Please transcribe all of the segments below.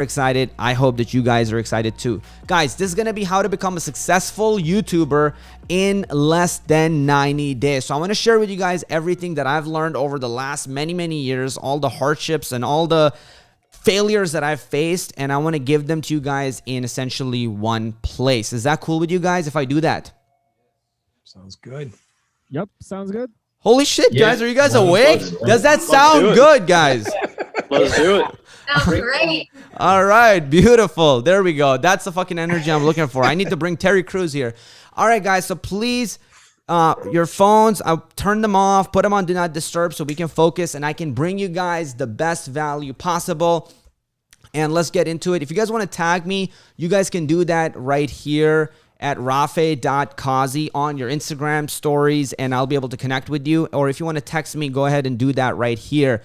excited. I hope that you guys are excited too. Guys, this is going to be how to become a successful YouTuber in less than 90 days. So I want to share with you guys everything that I've learned over the last many years, all the hardships and all the failures that I've faced, and I want to give them to you guys in essentially one place. Is that cool with you guys if I do that? Sounds good. Yep, sounds good. Holy shit, guys, are you guys awake? Does that sound good, guys? Let's do it. Sounds great. All right, beautiful. There we go. That's the fucking energy I'm looking for. I need to bring Terry Crews here. All right, guys, so please, your phones, I'll turn them off, put them on Do Not Disturb so we can focus and I can bring you guys the best value possible. And let's get into it. If you guys want to tag me, you guys can do that right here at rafe.kazi on your Instagram stories, and I'll be able to connect with you. Or if you want to text me, go ahead and do that right here.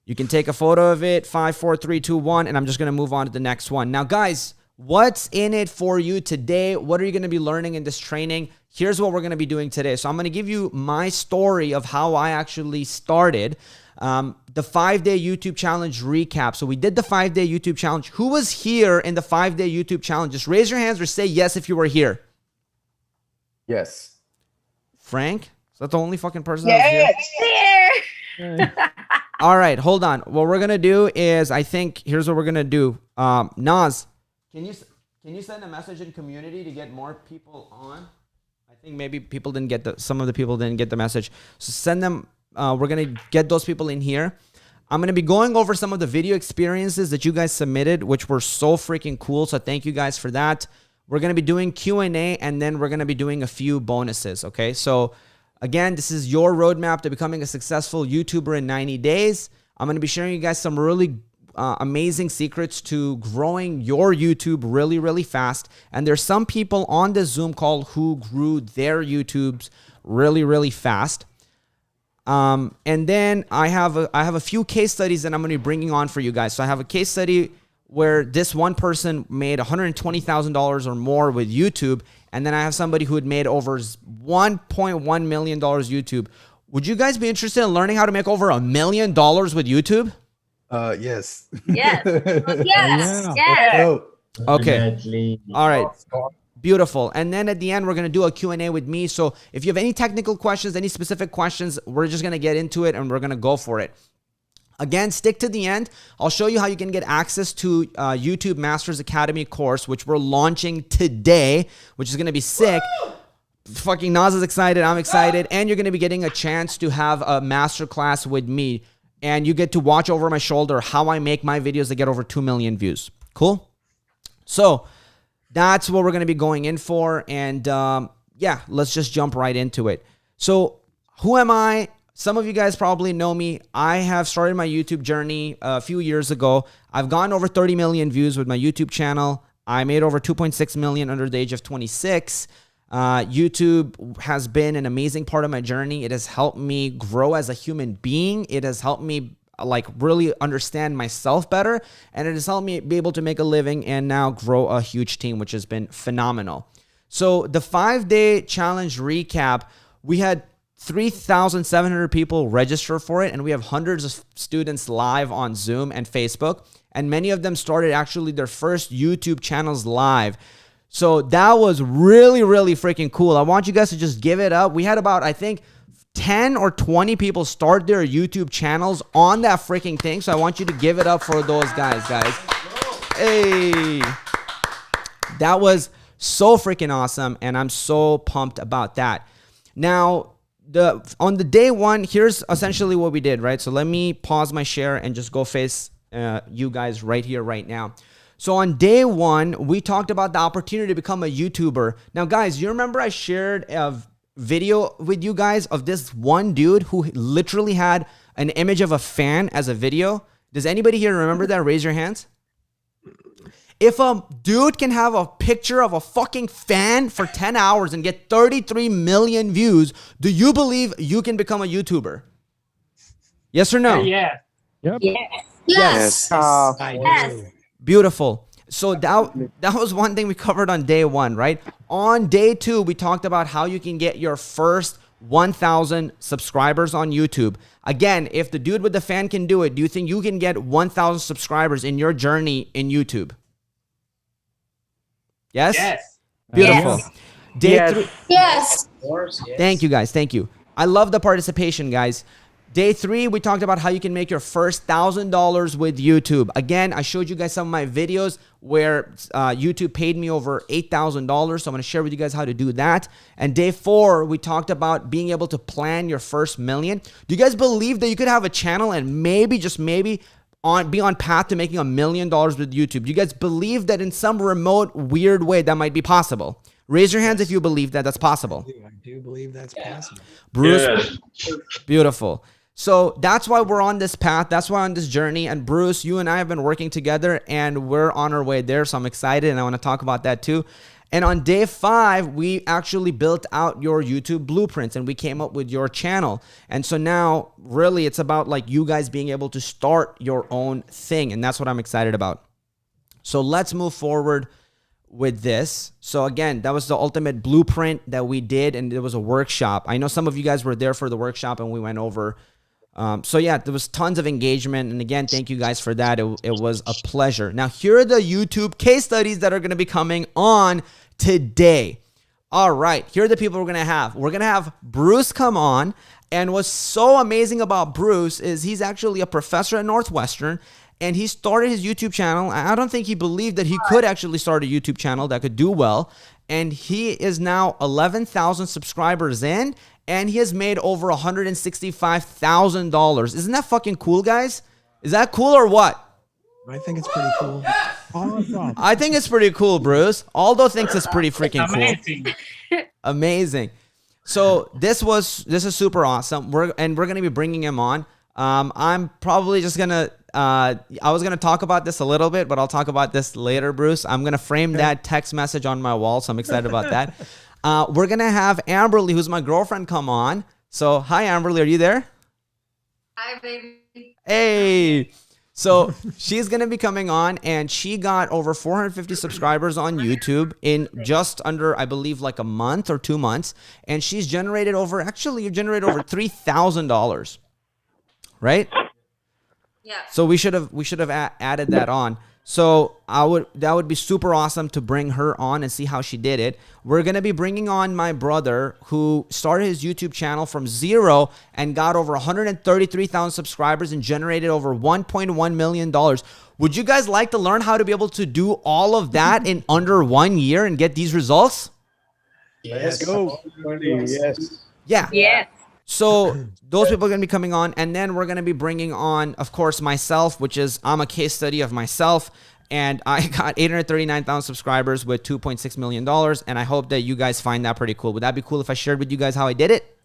You can take a photo of it, 5, 4, 3, 2, 1, and I'm just going to move on to the next one. Now, guys, what's in it for you today? What are you going to be learning in this training? Here's what we're going to be doing today. So I'm going to give you my story of how I actually started the 5-day YouTube challenge recap. So we did the 5-day YouTube challenge. Who was here in the 5-day YouTube challenge? Just raise your hands or say yes if you were here. Yes. Frank? Is that the only fucking person that was here? There. All right, hold on. What we're gonna do is, I think, here's what we're gonna do. Nas, can you send a message in community to get more people on? I think maybe people didn't get some of the people didn't get the message. So send them. We're gonna get those people in here. I'm gonna be going over some of the video experiences that you guys submitted, which were so freaking cool. So thank you guys for that. We're gonna be doing Q&A, and then we're gonna be doing a few bonuses. Okay, so. Again, this is your roadmap to becoming a successful YouTuber in 90 days. I'm going to be sharing you guys some really amazing secrets to growing your YouTube really fast. And there's some people on this Zoom call who grew their YouTubes really fast. And then I have a few case studies that I'm going to be bringing on for you guys. So I have a case study where this one person made $120,000 or more with YouTube. And then I have somebody who had made over $1.1 million YouTube. Would you guys be interested in learning how to make over $1 million with YouTube? Yes. Yes. Yes. Yeah. Yes. Okay. All right. Beautiful. And then at the end, we're going to do a Q&A with me. So if you have any technical questions, any specific questions, we're just going to get into it and we're going to go for it. Again, stick to the end. I'll show you how you can get access to YouTube Masters Academy course, which we're launching today, which is going to be sick. Woo! Fucking Nas is excited. I'm excited. And you're going to be getting a chance to have a masterclass with me. And you get to watch over my shoulder how I make my videos that get over 2 million views. Cool? So that's what we're going to be going in for. And yeah, let's just jump right into it. So who am I? Some of you guys probably know me. I have started my YouTube journey a few years ago. I've gotten over 30 million views with my YouTube channel. I made over 2.6 million under the age of 26. YouTube has been an amazing part of my journey. It has helped me grow as a human being. It has helped me like really understand myself better. And it has helped me be able to make a living and now grow a huge team, which has been phenomenal. So the 5-day challenge recap, we had 3,700 people register for it, and we have hundreds of students live on Zoom and Facebook, and many of them started actually their first YouTube channels live. So that was really freaking cool. I want you guys to just give it up. We had about, I think, 10 or 20 people start their YouTube channels on that freaking thing. So I want you to give it up for those guys. Hey, that was so freaking awesome, and I'm so pumped about that. Now, on the day one, here's essentially what we did, right? So let me pause my share and just go face you guys right here, right now. So on day one, we talked about the opportunity to become a YouTuber. Now, guys, you remember I shared a video with you guys of this one dude who literally had an image of a fan as a video? Does anybody here remember that? Raise your hands. If a dude can have a picture of a fucking fan for 10 hours and get 33 million views, do you believe you can become a YouTuber? Yes or no? Yeah. Yep. Yes. Yes. Yes. Beautiful. So that was one thing we covered on day one, right? On day two, we talked about how you can get your first 1,000 subscribers on YouTube. Again, if the dude with the fan can do it, do you think you can get 1,000 subscribers in your journey in YouTube? Yes? Yes. Beautiful. Yes. Day 3. Yes. Of course, yes. Thank you, guys. Thank you. I love the participation, guys. Day 3, we talked about how you can make your first $1,000 with YouTube. Again, I showed you guys some of my videos where YouTube paid me over $8,000. So I'm going to share with you guys how to do that. And day 4, we talked about being able to plan your first million. Do you guys believe that you could have a channel and maybe, just maybe, be on path to making $1 million with YouTube? Do you guys believe that in some remote, weird way that might be possible? Raise your hands if you believe that that's possible. I do believe that's possible. Bruce, beautiful. So that's why we're on this path. That's why on this journey. And Bruce, you and I have been working together and we're on our way there. So I'm excited and I want to talk about that too. And on day 5, we actually built out your YouTube blueprints and we came up with your channel. And so now really it's about like you guys being able to start your own thing. And that's what I'm excited about. So let's move forward with this. So again, that was the ultimate blueprint that we did. And it was a workshop. I know some of you guys were there for the workshop and we went over. So yeah, there was tons of engagement. And again, thank you guys for that. It was a pleasure. Now here are the YouTube case studies that are going to be coming on today. All right, here are the people we're going to have. We're going to have Bruce come on. And what's so amazing about Bruce is he's actually a professor at Northwestern. And he started his YouTube channel. I don't think he believed that he could actually start a YouTube channel that could do well. And he is now 11,000 subscribers in. And he has made over $165,000. Isn't that fucking cool, guys? Is that cool or what? I think it's pretty cool. Awesome. I think it's pretty cool, Bruce. Aldo thinks it's pretty freaking cool. Amazing. Amazing. So this is super awesome. We're going to be bringing him on. I'm probably just going to, I was going to talk about this a little bit, but I'll talk about this later, Bruce. I'm going to frame that text message on my wall, so I'm excited about that. We're going to have Amberly, who's my girlfriend, come on. So, hi, Amberly. Are you there? Hi, baby. Hey. So, she's going to be coming on, and she got over 450 subscribers on YouTube in just under, I believe, like a month or 2 months. And she's generated over, actually, you generated over $3,000. Right? Yeah. So we should have added that on. So that would be super awesome to bring her on and see how she did it. We're going to be bringing on my brother who started his YouTube channel from 0 and got over 133,000 subscribers and generated over $1.1 million. Would you guys like to learn how to be able to do all of that in under 1 year and get these results? Yes. Let's go. Yes. Yeah. Yes. So those people are going to be coming on, and then we're going to be bringing on, of course, myself, which is I'm a case study of myself, and I got 839,000 subscribers with $2.6 million, and I hope that you guys find that pretty cool. Would that be cool if I shared with you guys how I did it?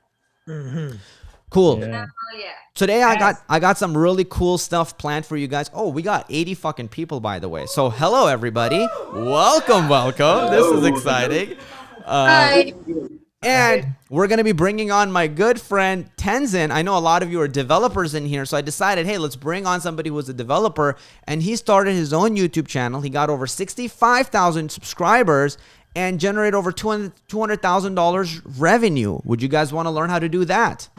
Mm-hmm. Cool. Oh, yeah. Today I got some really cool stuff planned for you guys. Oh, we got 80 fucking people, by the way. So hello, everybody. Welcome. This is exciting. Hi. And we're going to be bringing on my good friend Tenzin. I know a lot of you are developers in here, so I decided, hey, let's bring on somebody who's a developer. And he started his own YouTube channel. He got over 65,000 subscribers and generated over $200,000 revenue. Would you guys want to learn how to do that?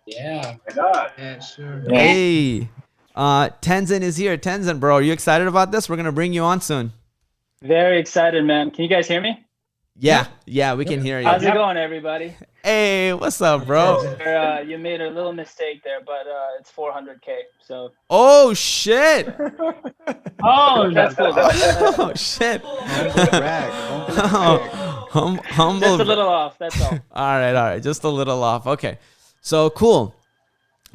Yeah. Yeah, sure. Hey, Tenzin is here. Tenzin, bro, are you excited about this? We're going to bring you on soon. Very excited, man. Can you guys hear me? Yeah, we can hear you. How's it going, everybody? Hey, what's up, bro? You made a little mistake there, but it's 400K. So. Oh shit! Oh, that's cool. Oh shit! Humble. Just a little off. That's all. All right, just a little off. Okay, so cool.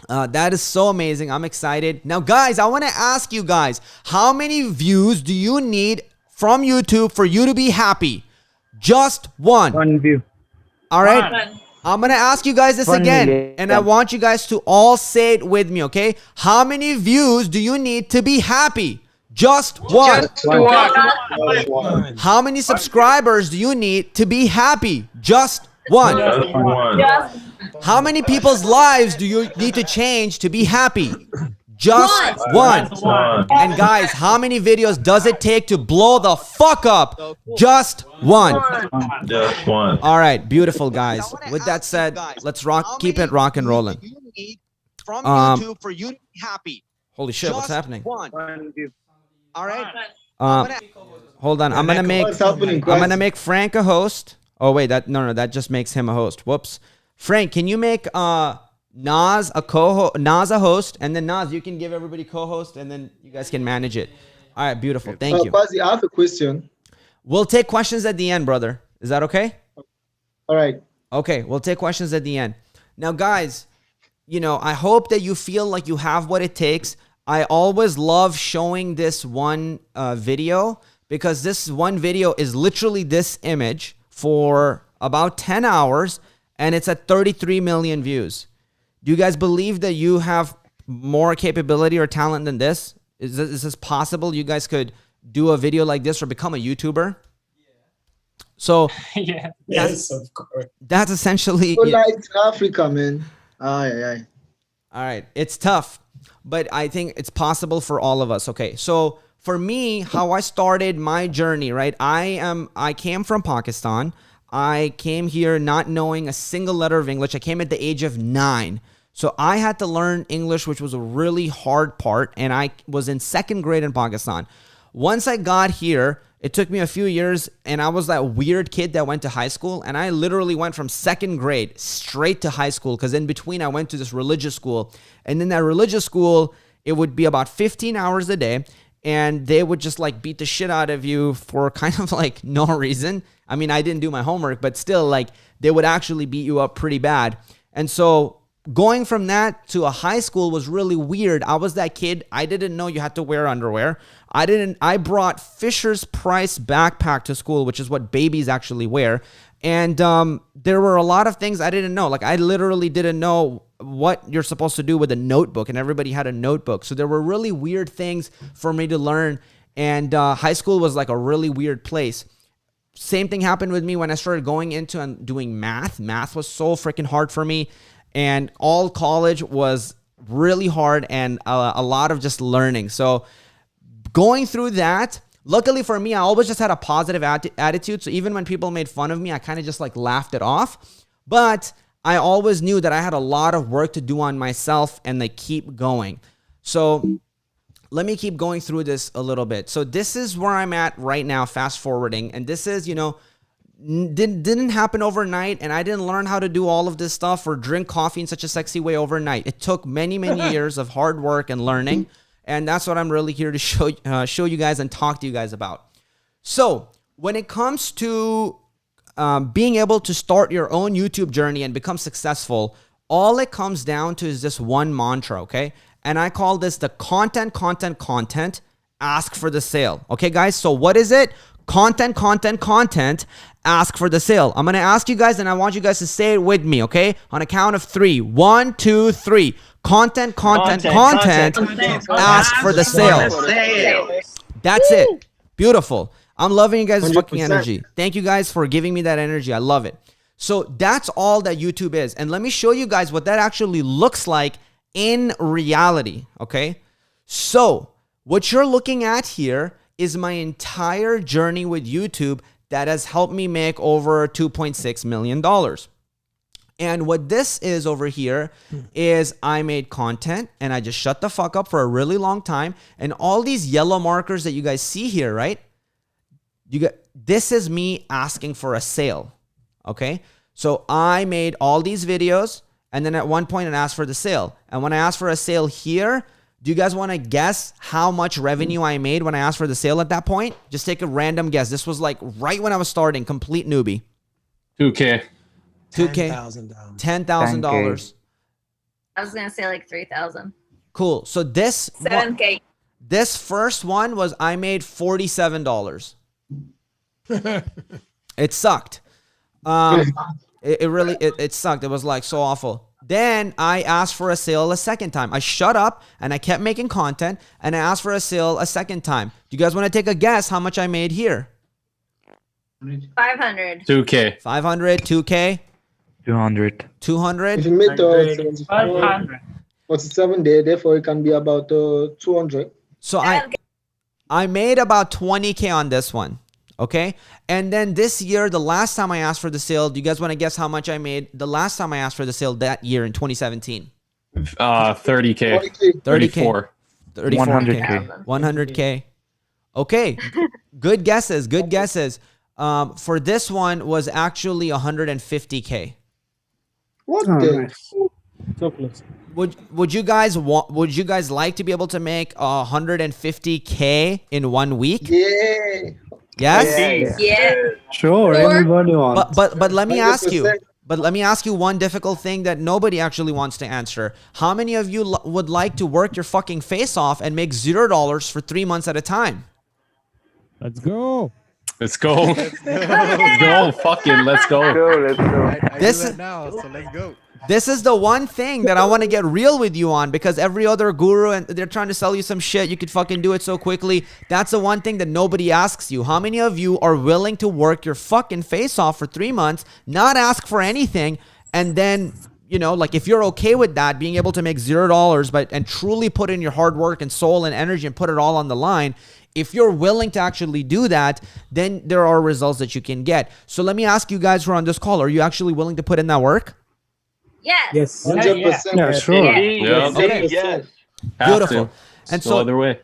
That is so amazing. I'm excited. Now, guys, I want to ask you guys, how many views do you need from YouTube for you to be happy? Just one. One view. All right. One. I'm going to ask you guys this One again, million. and I want you guys to all say it with me, okay? How many views do you need to be happy? Just one. One. How many subscribers do you need to be happy? Just one. Just How many people's lives do you need to change to be happy? Just one. And guys, how many videos does it take to blow the fuck up? Just one. Just one. All right, beautiful guys. With that said, let's keep it rock and rolling. From YouTube for you to be happy. Holy shit, what's happening? One. All right. Hold on. I'm gonna make Frank a host. Oh wait, that just makes him a host. Whoops. Frank, can you make Nas a host, and then Nas, you can give everybody co-host, and then you guys can manage it. All right, beautiful. Thank you. Quasi, I have a question. We'll take questions at the end, brother. Is that okay? All right. Okay, we'll take questions at the end. Now, guys, I hope that you feel like you have what it takes. I always love showing this one video because this one video is literally this image for about 10 hours, and it's at 33 million views. Do you guys believe that you have more capability or talent than this? Is this possible? You guys could do a video like this or become a YouTuber? So Yeah. Yes, of course. that's essentially Like Africa, man. Aye. all right. It's tough, but I think it's possible for all of us. Okay. So for me, how I started my journey, right? I came from Pakistan. I came here not knowing a single letter of English. I came at the age of 9. So I had to learn English, which was a really hard part. And I was in 2nd grade in Pakistan. Once I got here, it took me a few years, and I was that weird kid that went to high school. And I literally went from 2nd grade straight to high school, because in between I went to this religious school. And in that religious school, it would be about 15 hours a day. And they would just like beat the shit out of you for kind of like no reason. I mean, I didn't do my homework, but still, like, they would actually beat you up pretty bad. And so going from that to a high school was really weird. I was that kid. I didn't know you had to wear underwear. I brought Fisher's Price backpack to school, which is what babies actually wear. And there were a lot of things I didn't know. Like, I literally didn't know what you're supposed to do with a notebook, and everybody had a notebook. So there were really weird things for me to learn. And high school was like a really weird place. Same thing happened with me when I started going into and doing math. Math was so freaking hard for me. And all college was really hard, and a lot of just learning. So going through that, luckily for me, I always just had a positive attitude. So even when people made fun of me, I kind of just like laughed it off. But I always knew that I had a lot of work to do on myself, and they keep going. So let me keep going through this a little bit. So this is where I'm at right now, fast forwarding. And this is, didn't happen overnight, and I didn't learn how to do all of this stuff or drink coffee in such a sexy way overnight. It took many, many years of hard work and learning, and that's what I'm really here to show you guys and talk to you guys about. So when it comes to being able to start your own YouTube journey and become successful, all it comes down to is this one mantra, okay? And I call this the content, ask for the sale. Okay, guys? So what is it? Content, ask for the sale. I'm going to ask you guys, and I want you guys to say it with me, okay? On a count of 3. 1, 2, 3. Content, ask for the sale. That's it. Beautiful. I'm loving you guys' fucking energy. Thank you guys for giving me that energy. I love it. So that's all that YouTube is. And let me show you guys what that actually looks like in reality, okay? So what you're looking at here is my entire journey with YouTube that has helped me make over $2.6 million. And what this is over here is I made content, and I just shut the fuck up for a really long time. And all these yellow markers that you guys see here, right? This is me asking for a sale, okay? So I made all these videos, and then at one point I asked for the sale. And when I asked for a sale here, do you guys want to guess how much revenue I made when I asked for the sale at that point? Just take a random guess. This was like right when I was starting, complete newbie. $2K. $10,000. $10,000. I was gonna say like 3,000. Cool. So this 7K. This first one was I made $47. It sucked. It really sucked. It was like so awful. Then I asked for a sale a second time. I shut up and I kept making content, and I asked for a sale a second time. Do you guys want to take a guess how much I made here? 500. 2K. 500, 2K, 200. 200. If you made 500. 47 days, therefore it can be about 200. So I made about 20K on this one. Okay. And then this year, the last time I asked for the sale, do you guys want to guess how much I made the last time I asked for the sale that year in 2017? 30K. 34. 100K. 100K. Okay. Good guesses. Good guesses. For this one was actually 150K. What Oh, the? nice. So close. Would you guys like to be able to make 150K in 1 week? Yeah. Yes? Yeah. Sure, Or- everybody wants. But let me ask you. 100%. But let me ask you one difficult thing that nobody actually wants to answer. How many of you would like to work your fucking face off and make $0 for 3 months at a time? Let's go. Let's go. Let's go. Fucking let's go. Let's go. This is now, so let's go. This is the one thing that I want to get real with you on, because every other guru and they're trying to sell you some shit. You could fucking do it so quickly. That's the one thing that nobody asks you. How many of you are willing to work your fucking face off for 3 months, not ask for anything, and then, you know, like if you're okay with that, being able to make $0, and truly put in your hard work and soul and energy and put it all on the line. If you're willing to actually do that, then there are results that you can get. So let me ask you guys who are on this call, are you actually willing to put in that work? Yes. Yes. 100%. Yeah, sure. Yeah. Okay. Yes. Beautiful. And So so either way.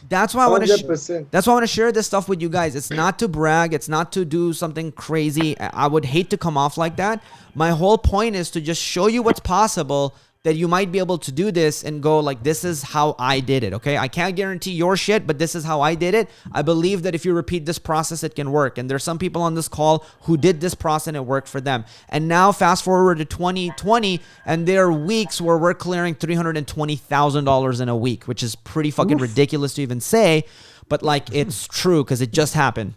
that's why I want to 100%. that's why I want to share this stuff with you guys. It's not to brag, it's not to do something crazy. I would hate to come off like that. My whole point is to just show you what's possible, that you might be able to do this and go like, this is how I did it. Okay, I can't guarantee your shit, but this is how I did it. I believe that if you repeat this process, it can work. And there's some people on this call who did this process and it worked for them. And now fast forward to 2020, and there are weeks where we're clearing $320,000 in a week, which is pretty fucking ridiculous to even say, but like it's true because it just happened.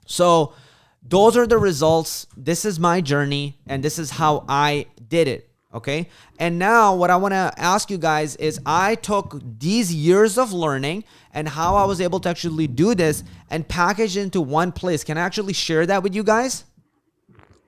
So those are the results. This is my journey, and this is how I did it. Okay. And now what I want to ask you guys is, I took these years of learning and how I was able to actually do this and package into one place. Can I actually share that with you guys?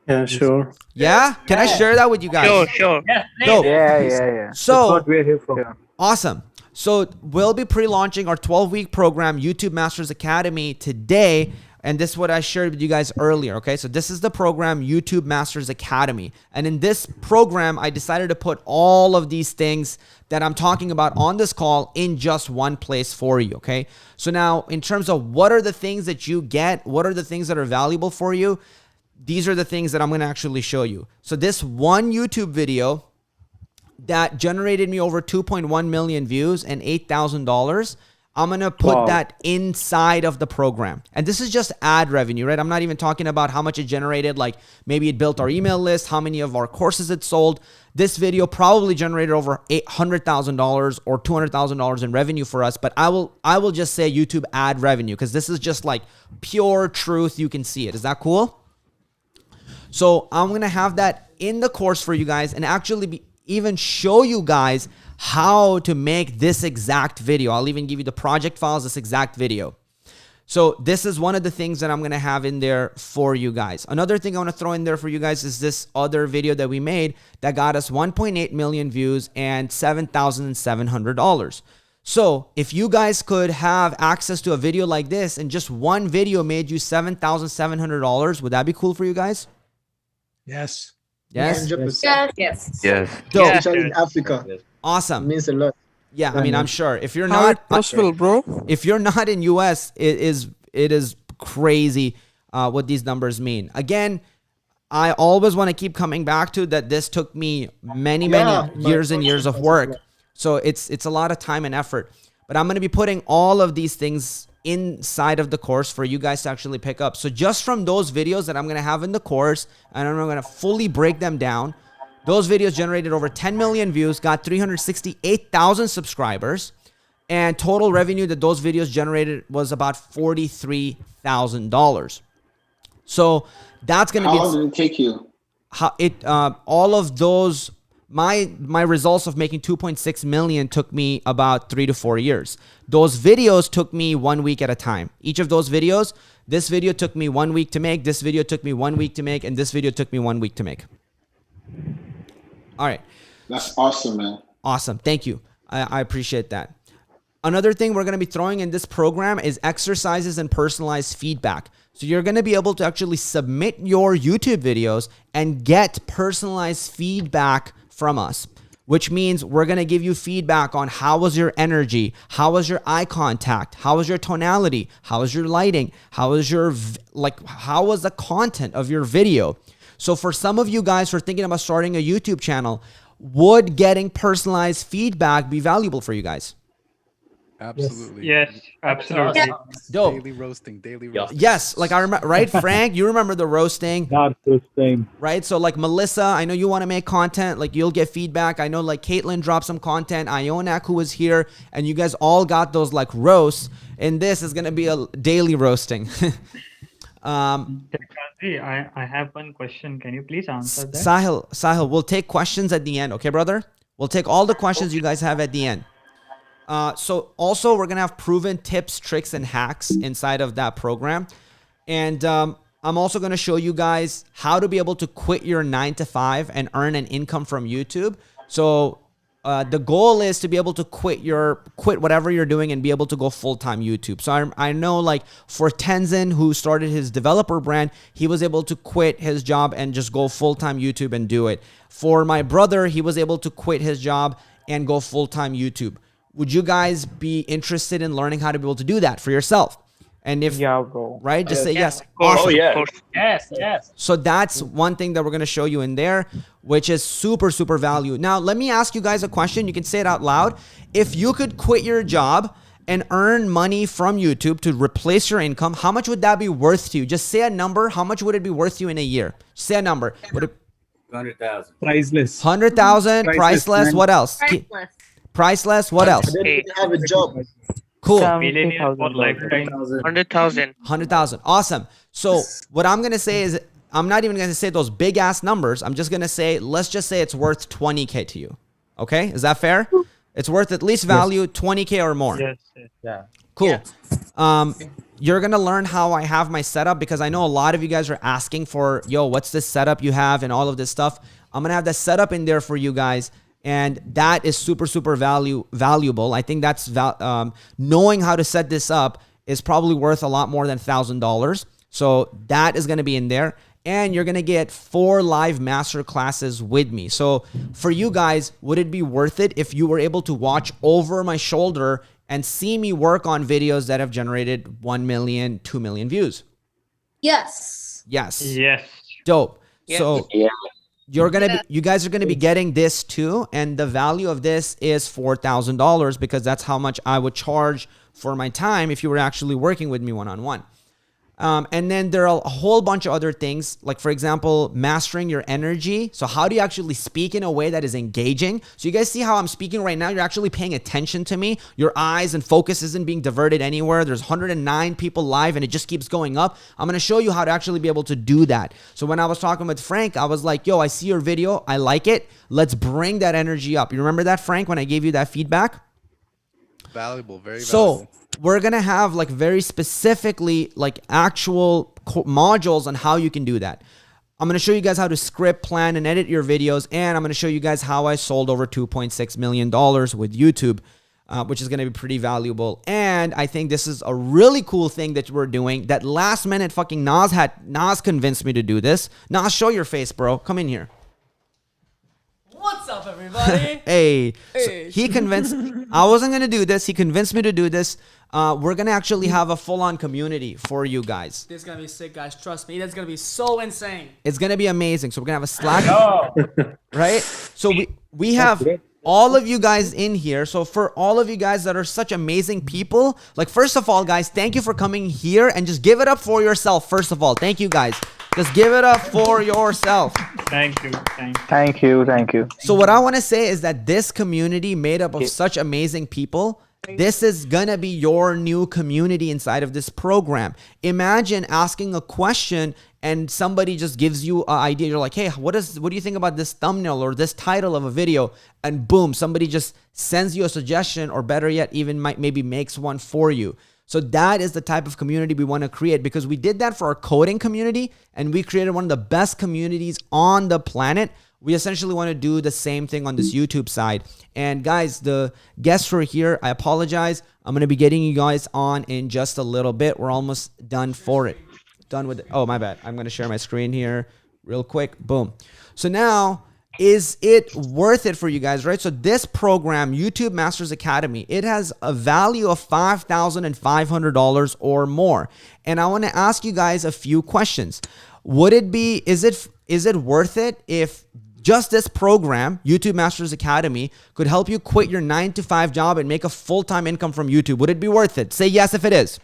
Yeah, sure. Yeah? Can I share that with you guys? Sure. Dope. Yeah. So What we're here for. awesome. So we'll be pre-launching our 12-week program, YouTube Masters Academy, today. And this is what I shared with you guys earlier, okay? So this is the program, YouTube Masters Academy. And in this program, I decided to put all of these things that I'm talking about on this call in just one place for you, okay? So now, in terms of what are the things that you get, what are the things that are valuable for you, these are the things that I'm going to actually show you. So this one YouTube video that generated me over 2.1 million views and $8,000, I'm going to put that inside of the program. And this is just ad revenue, right? I'm not even talking about how much it generated, like maybe it built our email list, how many of our courses it sold. This video probably generated over $800,000 or $200,000 in revenue for us, but I will just say YouTube ad revenue, because this is just like pure truth. You can see it. Is that cool? So I'm going to have that in the course for you guys, and actually even show you guys how to make this exact video. I'll even give you the project files, this exact video. So this is one of the things that I'm going to have in there for you guys. Another thing I want to throw in there for you guys is this other video that we made that got us 1.8 million views and $7,700. So if you guys could have access to a video like this, and just one video made you $7,700, would that be cool for you guys? Yes. Yes? 100%. Yes. Dope. Especially in Africa. It Awesome. means a lot. Yeah, I mean, I'm sure. If you're How not it possible, bro? if you're not in US, it is crazy what these numbers mean. Again, I always want to keep coming back to that. This took me many years and years of work. So it's a lot of time and effort. But I'm going to be putting all of these things inside of the course for you guys to actually pick up. So just from those videos that I'm going to have in the course, and I'm going to fully break them down, those videos generated over 10 million views, got 368,000 subscribers, and total revenue that those videos generated was about $43,000. So that's going to be... How long did it take you? All of those... My results of making 2.6 million took me about 3 to 4 years. Those videos took me 1 week at a time. Each of those videos, this video took me 1 week to make, this video took me 1 week to make, and this video took me 1 week to make. All right. That's awesome, man. Awesome. Thank you. I appreciate that. Another thing we're going to be throwing in this program is exercises and personalized feedback. So you're going to be able to actually submit your YouTube videos and get personalized feedback from us, which means we're going to give you feedback on how was your energy, how was your eye contact, how was your tonality, how was your lighting, how was how was the content of your video. So for some of you guys who are thinking about starting a YouTube channel, would getting personalized feedback be valuable for you guys? Absolutely. Yes, absolutely. Yeah. Dope. Daily roasting. Yes, like I remember, right, Frank? You remember the roasting, Not roasting. right? So like Melissa, I know you want to make content, like you'll get feedback. I know like Caitlin dropped some content, Ionak who was here, and you guys all got those like roasts. And this is gonna be a daily roasting. Kazi, I have one question. Can you please answer that? Sahil, we'll take questions at the end, okay, brother? We'll take all the questions you guys have at the end. So also we're going to have proven tips, tricks, and hacks inside of that program. And I'm also going to show you guys how to be able to quit your 9-to-5 and earn an income from YouTube. So the goal is to be able to quit whatever you're doing and be able to go full-time YouTube. So I know like for Tenzin, who started his developer brand, he was able to quit his job and just go full-time YouTube and do it. For my brother, he was able to quit his job and go full-time YouTube. Would you guys be interested in learning how to be able to do that for yourself? And if, Yeah, bro. right, just say yes. Oh, Awesome. yeah. Yes. So that's one thing that we're going to show you in there, which is super, super value. Now, let me ask you guys a question. You can say it out loud. If you could quit your job and earn money from YouTube to replace your income, how much would that be worth to you? Just say a number. How much would it be worth to you in a year? Say a number. Would it 100,000. Priceless. 100,000, priceless. man. What else? Priceless. Priceless. What else? They didn't have a job. Cool. Millennial for lifetime. 100,000. 100,000. Awesome. So what I'm going to say is, I'm not even going to say those big ass numbers. I'm just going to say, let's just say it's worth 20K to you. Okay. Is that fair? It's worth at least value 20K or more. Yes. Yeah. Cool. You're going to learn how I have my setup, because I know a lot of you guys are asking for, yo, what's this setup you have and all of this stuff. I'm going to have that setup in there for you guys. And that is super, super valuable. I think that's knowing how to set this up is probably worth a lot more than $1,000. So that is going to be in there. And you're going to get 4 live master classes with me. So for you guys, would it be worth it if you were able to watch over my shoulder and see me work on videos that have generated 1 million, 2 million views? Yes. Yes. Yes. Dope. Yes. So you guys are going to be getting this too. And the value of this is $4,000, because that's how much I would charge for my time if you were actually working with me one-on-one. And then there are a whole bunch of other things, like for example, mastering your energy. So how do you actually speak in a way that is engaging? So you guys see how I'm speaking right now? You're actually paying attention to me. Your eyes and focus isn't being diverted anywhere. There's 109 people live and it just keeps going up. I'm going to show you how to actually be able to do that. So when I was talking with Frank, I was like, yo, I see your video. I like it. Let's bring that energy up. You remember that, Frank, when I gave you that feedback? Valuable, very valuable. So we're going to have like very specifically like actual modules on how you can do that. I'm going to show you guys how to script, plan, and edit your videos. And I'm going to show you guys how I sold over $2.6 million with YouTube, which is going to be pretty valuable. And I think this is a really cool thing that we're doing. That last minute fucking Nas convinced me to do this. Nas, show your face, bro. Come in here. What's up, everybody? Hey. So he convinced, I wasn't going to do this. He convinced me to do this. We're going to actually have a full-on community for you guys. This is going to be sick, guys. Trust me. That's going to be so insane. It's going to be amazing. So we're going to have a Slack, right? So we have all of you guys in here. So for all of you guys that are such amazing people, like first of all, guys, thank you for coming here, and just give it up for yourself. First of all, thank you guys. Just give it up for yourself. Thank you. Thank you. So what I want to say is that this community made up of such amazing people, this is going to be your new community inside of this program. Imagine asking a question and somebody just gives you an idea. You're like, hey, what do you think about this thumbnail or this title of a video? And boom, somebody just sends you a suggestion, or better yet, even maybe makes one for you. So that is the type of community we want to create, because we did that for our coding community and we created one of the best communities on the planet. We essentially want to do the same thing on this YouTube side. And guys, the guests who are here, I apologize. I'm going to be getting you guys on in just a little bit. We're almost done for it. Done with it. Oh, my bad. I'm going to share my screen here real quick. Boom. So now, is it worth it for you guys, right? So this program, YouTube Masters Academy, it has a value of $5,500 or more. And I want to ask you guys a few questions. Would it be, is it worth it if just this program, YouTube Masters Academy, could help you quit your 9-to-5 job and make a full-time income from YouTube? Would it be worth it? Say yes if it is.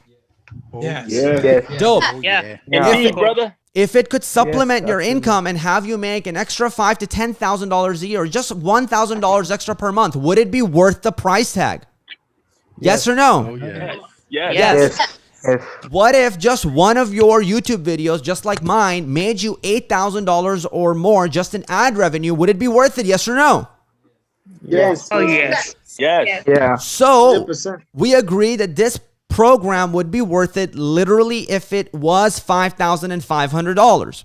Yes. Yeah. Dope. Yeah. If Indeed, it- brother. If it could supplement your income and have you make an extra $5,000 to $10,000 a year, or just $1,000 extra per month, would it be worth the price tag? Yes or no? Oh yeah. Yes. Yes. What if just one of your YouTube videos, just like mine, made you $8,000 or more just in ad revenue? Would it be worth it? Yes or no? Yes. Oh, yes. Yes. Yeah. So 100%. we agree that this program would be worth it literally if it was $5,500.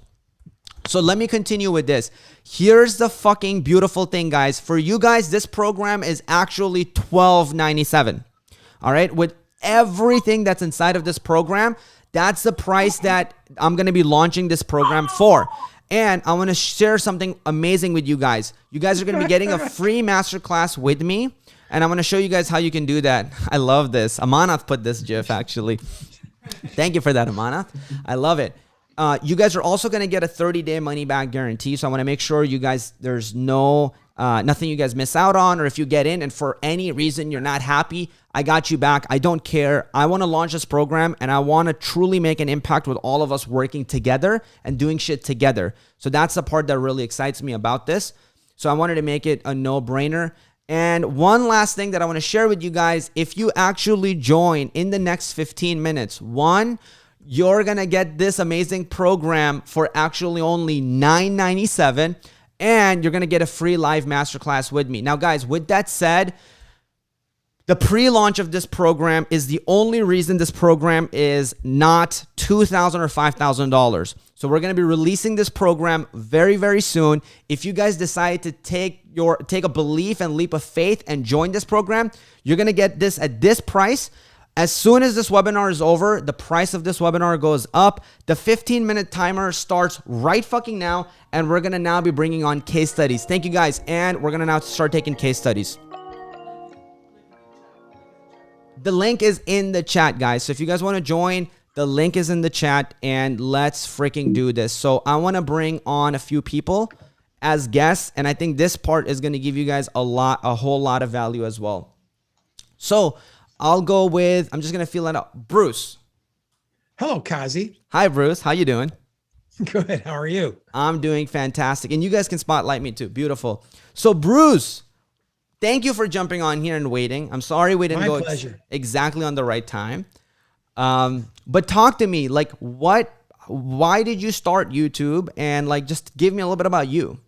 So let me continue with this. Here's the fucking beautiful thing, guys. For you guys, this program is actually $12.97. All right, with everything that's inside of this program, that's the price that I'm going to be launching this program for. And I want to share something amazing with you guys. You guys are going to be getting a free masterclass with me. And I'm going to show you guys how you can do that. I love this. Amanath put this GIF, actually. Thank you for that, Amanath. I love it. You guys are also going to get a 30-day money-back guarantee. So I want to make sure you guys, there's nothing you guys miss out on. Or if you get in and for any reason you're not happy, I got you back. I don't care. I want to launch this program and I want to truly make an impact with all of us working together and doing shit together. So that's the part that really excites me about this. So I wanted to make it a no-brainer. And one last thing that I want to share with you guys, if you actually join in the next 15 minutes, you're going to get this amazing program for actually only $9.97, and you're going to get a free live masterclass with me. Now, guys, with that said, the pre-launch of this program is the only reason this program is not $2,000 or $5,000. So we're going to be releasing this program very, very soon. If you guys decide to take a belief and leap of faith and join this program, you're going to get this at this price. As soon as this webinar is over, the price of this webinar goes up. The 15-minute timer starts right fucking now, and we're going to now be bringing on case studies. Thank you, guys. And we're going to now start taking case studies. The link is in the chat, guys. So if you guys want to join, the link is in the chat, and let's freaking do this. So I want to bring on a few people as guests, and I think this part is going to give you guys a whole lot of value as well. So I'll go with, I'm just going to feel it out. Bruce. Hello, Kazi. Hi, Bruce. How you doing? Good. How are you? I'm doing fantastic. And you guys can spotlight me too. Beautiful. So Bruce, thank you for jumping on here and waiting. I'm sorry we didn't go exactly on the right time. But talk to me, like why did you start YouTube? And like, just give me a little bit about you.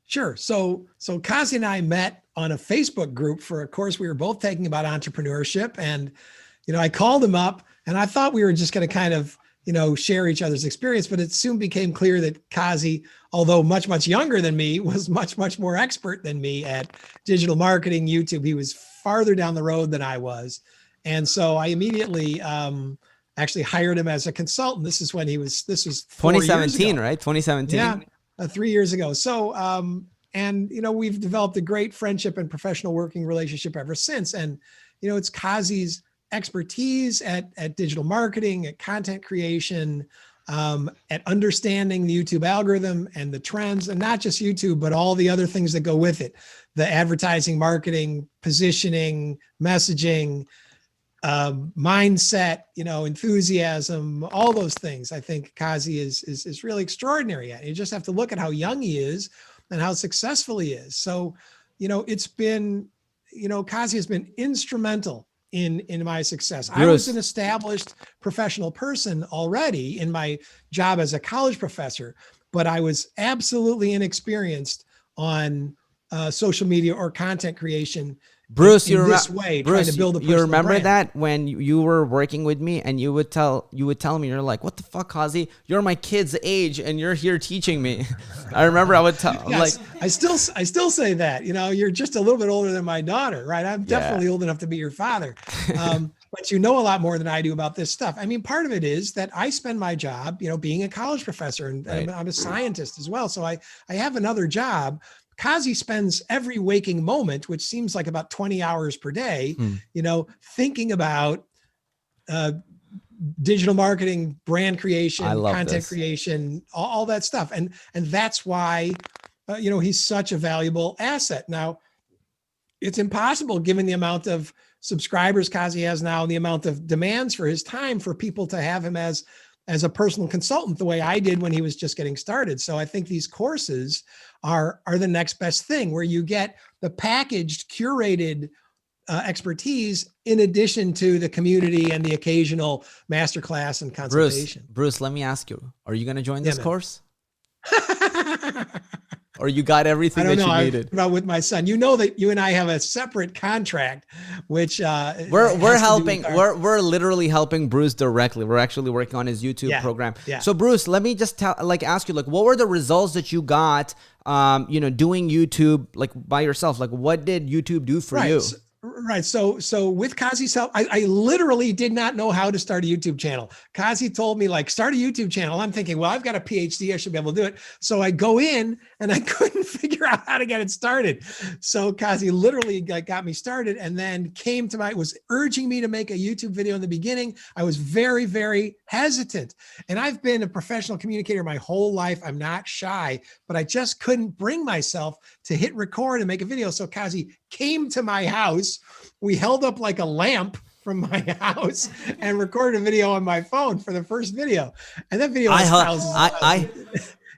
Sure. So Kazi and I met on a Facebook group for a course we were both taking about entrepreneurship. And, I called him up and I thought we were just going to kind of, share each other's experience, but it soon became clear that Kazi, although much, much younger than me, was much, much more expert than me at digital marketing, YouTube. He was farther down the road than I was. And so I immediately actually hired him as a consultant. This was 2017, right? 2017. Yeah, 3 years ago. So, and we've developed a great friendship and professional working relationship ever since. And, it's Kazi's expertise at digital marketing, at content creation, at understanding the YouTube algorithm and the trends, and not just YouTube, but all the other things that go with it. The advertising, marketing, positioning, messaging, mindset, enthusiasm, all those things. I think Kazi is really extraordinary at. You just have to look at how young he is and how successful he is. So, it's been, Kazi has been instrumental in my success. I was an established professional person already in my job as a college professor, but I was absolutely inexperienced on social media or content creation. Bruce, in this way, Bruce, trying to build a you personal remember brand. that when you were working with me and you would tell me, you're like, what the fuck, Kazi? You're my kid's age and you're here teaching me. I remember I would tell Yes, like I still say that, you know, you're just a little bit older than my daughter, right? I'm definitely old enough to be your father. But you know a lot more than I do about this stuff. I mean, part of it is that I spend my job, you know, being a college professor and I'm a scientist as well. So I have another job. Kazi spends every waking moment, which seems like about 20 hours per day, you know, thinking about digital marketing, brand creation, content creation, all that stuff. And that's why, you know, he's such a valuable asset. Now, it's impossible given the amount of subscribers Kazi has now and the amount of demands for his time for people to have him as a personal consultant the way I did when he was just getting started. So I think these courses are the next best thing, where you get the packaged, curated expertise in addition to the community and the occasional masterclass and consultation. Bruce, let me ask you, are you going to join this course? Or you got everything that you needed? About with my son, you know that you and I have a separate contract, which we're helping. We're literally helping Bruce directly. We're actually working on his YouTube program. Yeah. So Bruce, let me just ask you, like, what were the results that you got, you know, doing YouTube like by yourself? Like, what did YouTube do for you? Right. So with Kazi's help, I literally did not know how to start a YouTube channel. Kazi told me, like, start a YouTube channel. I'm thinking, well, I've got a PhD. I should be able to do it. So I go in and I couldn't figure out how to get it started. So Kazi literally got me started and then was urging me to make a YouTube video in the beginning. I was very, very hesitant. And I've been a professional communicator my whole life. I'm not shy, but I just couldn't bring myself to hit record and make a video. So Kazi came to my house. We held up like a lamp from my house and recorded a video on my phone for the first video. And that video was thousands.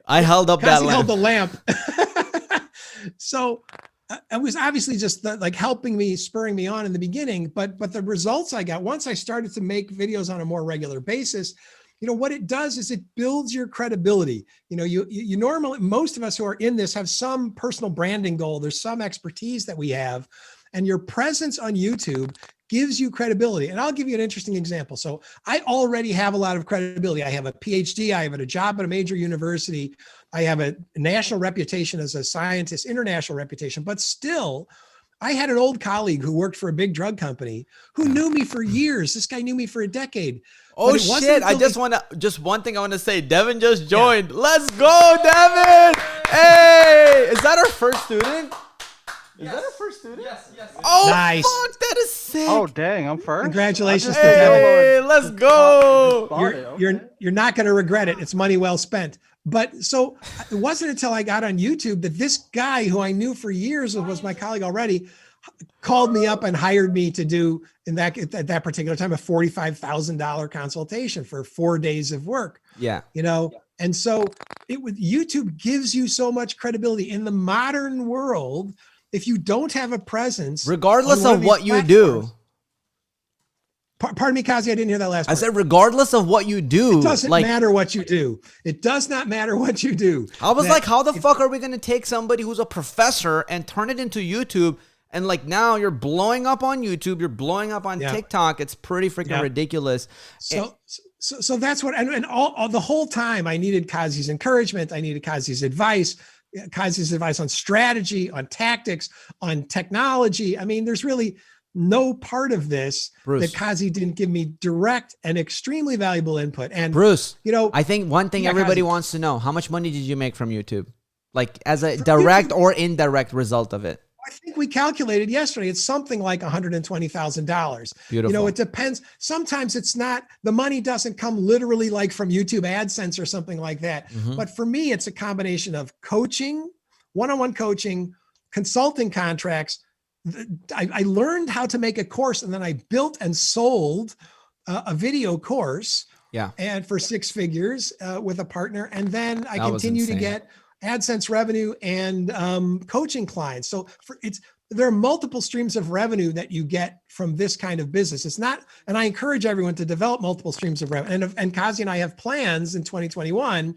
I held up that lamp. Held the lamp. So it was obviously just like helping me, spurring me on in the beginning. But the results I got once I started to make videos on a more regular basis, you know, what it does is it builds your credibility. You know, you normally, most of us who are in this have some personal branding goal. There's some expertise that we have, and your presence on YouTube gives you credibility. And I'll give you an interesting example. So I already have a lot of credibility. I have a PhD, I have a job at a major university. I have a national reputation as a scientist, international reputation, but still, I had an old colleague who worked for a big drug company who knew me for years. This guy knew me for a decade. Oh shit, just one thing I want to say. Devin just joined. Yeah. Let's go, Devin. Hey, is that our first student? Is that our first student? Yes. Oh, nice. Fuck, that is sick. Oh, dang, I'm first. Congratulations to Devin. Devin. Let's go. You're not going to regret it. It's money well spent. But so it wasn't until I got on YouTube that this guy who I knew for years was my colleague already called me up and hired me to do at that particular time a $45,000 consultation for 4 days of work. Yeah. You know, and so YouTube gives you so much credibility in the modern world. If you don't have a presence, regardless of what you do. Pardon me, Kazi, I didn't hear that last part. I said, regardless of what you do. It doesn't matter what you do. It does not matter what you do. I was like, how the fuck are we going to take somebody who's a professor and turn it into YouTube? And like now you're blowing up on YouTube. You're blowing up on TikTok. It's pretty freaking ridiculous. So that's what, and all the whole time I needed Kazi's encouragement. I needed Kazi's advice on strategy, on tactics, on technology. I mean, there's really no part of this that Kazi didn't give me direct and extremely valuable input. And Bruce, you know, I think one thing everybody wants to know, how much money did you make from YouTube? Like as a direct or indirect result of it? I think we calculated yesterday. It's something like $120,000. Beautiful. You know, it depends. Sometimes it's not, the money doesn't come literally like from YouTube AdSense or something like that. Mm-hmm. But for me, it's a combination of coaching, one-on-one coaching, consulting contracts. I learned how to make a course, and then I built and sold a video course. Yeah. And for 6 figures with a partner. And then I continue to get AdSense revenue and coaching clients. So there are multiple streams of revenue that you get from this kind of business. It's not, and I encourage everyone to develop multiple streams of revenue. And Kazi and I have plans in 2021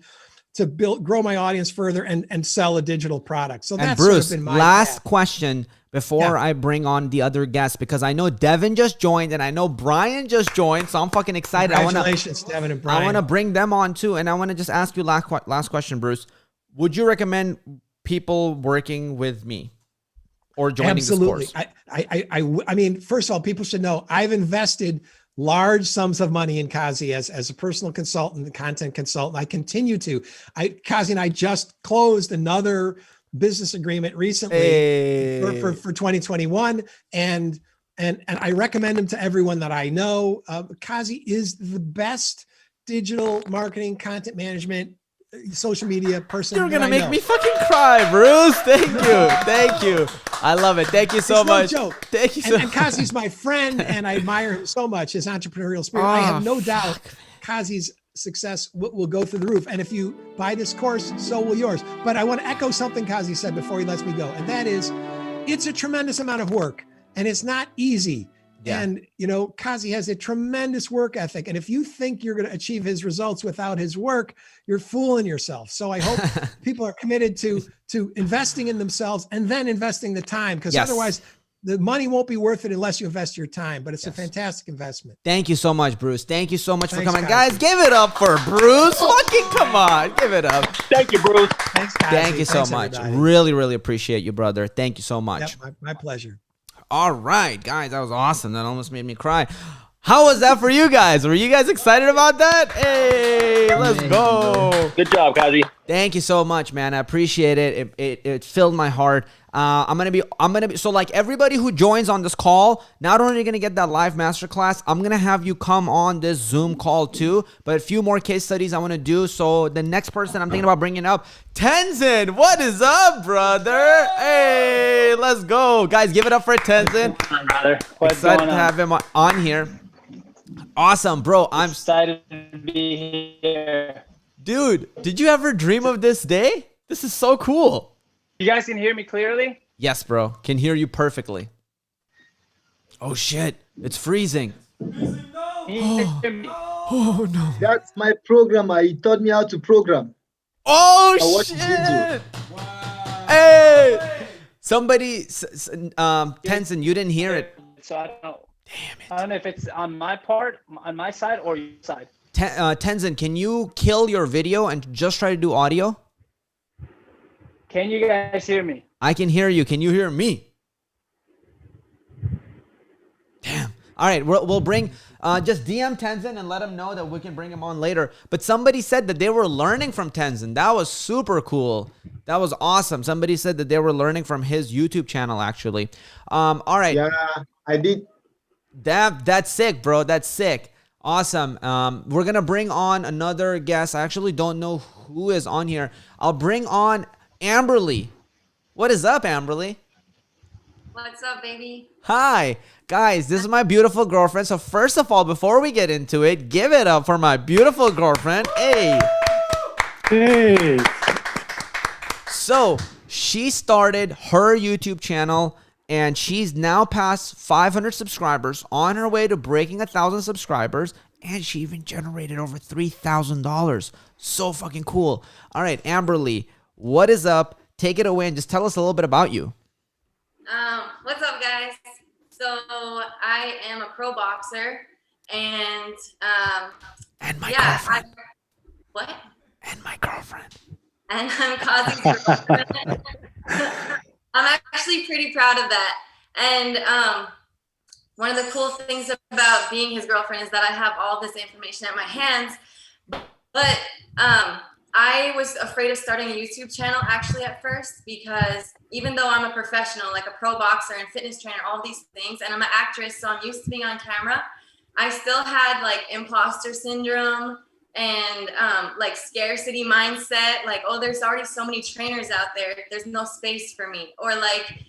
to grow my audience further and sell a digital product. So that's Bruce, sort of been my last question, before I bring on the other guests, because I know Devin just joined and I know Brian just joined, so I'm fucking excited. Congratulations, Devin and Brian. I want to bring them on too, and I want to just ask you last question, Bruce. Would you recommend people working with me or joining this course? I mean, first of all, people should know I've invested large sums of money in Kazi as a personal consultant, content consultant. I continue to. Kazi and I just closed another business agreement recently for 2021, and I recommend him to everyone that I know. Kazi is the best digital marketing, content management, social media person. You're gonna make me fucking cry, Bruce. Thank you. I love it. Thank you so much. No joke. Thank you so much. And Kazi's my friend, and I admire him so much, his entrepreneurial spirit. I have no doubt Kazi's success will go through the roof. And if you buy this course, so will yours. But I want to echo something Kazi said before he lets me go. And that is, it's a tremendous amount of work and it's not easy. Yeah. And, you know, Kazi has a tremendous work ethic. And if you think you're going to achieve his results without his work, you're fooling yourself. So I hope people are committed to investing in themselves and then investing the time, because otherwise the money won't be worth it unless you invest your time. But it's a fantastic investment. Thank you so much, Bruce. Thank you so much for coming. Guys, give it up for Bruce. Fucking come on. Give it up. Thank you, Bruce. Thanks, Kazi. Thank you so much. Everybody. Really, really appreciate you, brother. Thank you so much. Yep, my pleasure. All right, guys, that was awesome. That almost made me cry. How was that for you guys? Were you guys excited about that? Hey, let's go. Good job, Kazi. Thank you so much, man. I appreciate it. It filled my heart. I'm gonna be so, like, everybody who joins on this call, not only are you gonna get that live masterclass, I'm gonna have you come on this Zoom call too. But a few more case studies I want to do. So the next person I'm thinking about bringing up, Tenzin. What is up, brother? Hey, let's go, guys. Give it up for Tenzin. Excited to have him on here. Awesome, bro. I'm excited to be here. Dude, did you ever dream of this day? This is so cool. You guys can hear me clearly? Yes, bro. Can hear you perfectly. Oh, shit. It's freezing. Oh, no. That's my programmer. He taught me how to program. Oh, shit. Wow. Hey. Somebody, Tenzin, you didn't hear it. So I don't know. Damn it. I don't know if it's on my side or your side. Tenzin, can you kill your video and just try to do audio? Can you guys hear me? I can hear you. Can you hear me? Damn. All right, we'll bring, just DM Tenzin and let him know that we can bring him on later. But somebody said that they were learning from Tenzin. That was super cool. That was awesome. Somebody said that they were learning from his YouTube channel, actually. All right. Yeah, I did. That's sick, bro. That's sick. Awesome. We're going to bring on another guest. I actually don't know who is on here. I'll bring on Amberly. What is up, Amberly? What's up, baby? Hi. Guys, this is my beautiful girlfriend. So first of all, before we get into it, give it up for my beautiful girlfriend. Hey. Hey. So she started her YouTube channel, and she's now past 500 subscribers, on her way to breaking 1,000 subscribers, and she even generated over $3,000. So fucking cool. All right, Amberly, what is up? Take it away and just tell us a little bit about you. What's up, guys? So I am a pro boxer, and my girlfriend. What? And my girlfriend. And I'm Kazi's girlfriend. I'm actually pretty proud of that. And one of the cool things about being his girlfriend is that I have all this information at my hands. But I was afraid of starting a YouTube channel actually at first, because even though I'm a professional, like a pro boxer and fitness trainer, all these things, and I'm an actress, so I'm used to being on camera, I still had like imposter syndrome and like scarcity mindset, like, oh, there's already so many trainers out there, there's no space for me. Or like,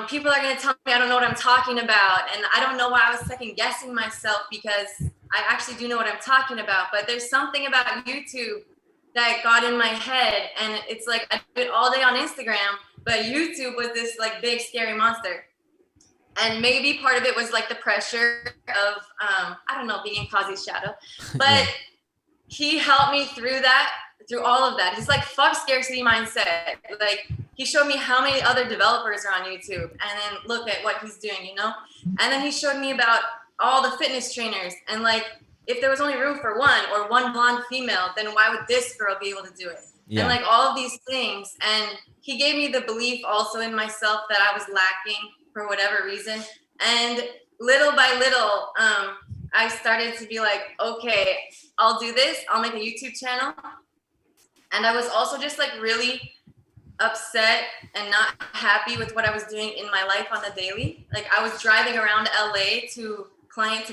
people are gonna tell me I don't know what I'm talking about, and I don't know why I was second guessing myself, because I actually do know what I'm talking about. But there's something about YouTube that got in my head, and it's like I do it all day on Instagram, but YouTube was this like big scary monster. And maybe part of it was like the pressure of I don't know, being in Kazi's shadow, but he helped me through all of that. He's like, fuck scarcity mindset. Like, he showed me how many other developers are on YouTube, and then look at what he's doing, you know? And then he showed me about all the fitness trainers, and like, if there was only room for one or one blonde female, then why would this girl be able to do it? Yeah. And like all of these things. And he gave me the belief also in myself that I was lacking for whatever reason. And little by little, I started to be like, okay, I'll do this. I'll make a YouTube channel. And I was also just like really upset and not happy with what I was doing in my life on the daily. Like I was driving around LA to client,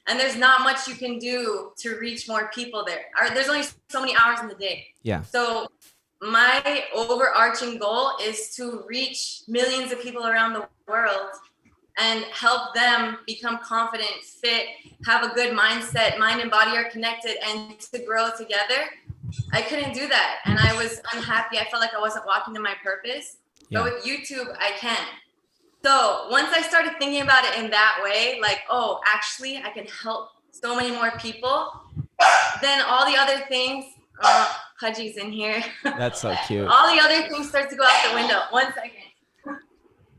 and there's not much you can do to reach more people there. There's only so many hours in the day. Yeah. So my overarching goal is to reach millions of people around the world and help them become confident, fit, have a good mindset, mind and body are connected, and to grow together. I couldn't do that, and I was unhappy. I felt like I wasn't walking in my purpose. Yeah. But with YouTube, I can. So once I started thinking about it in that way, like, oh, actually, I can help so many more people, then all the other things, Pudgy's in here. That's so cute. All the other things start to go out the window. 1 second.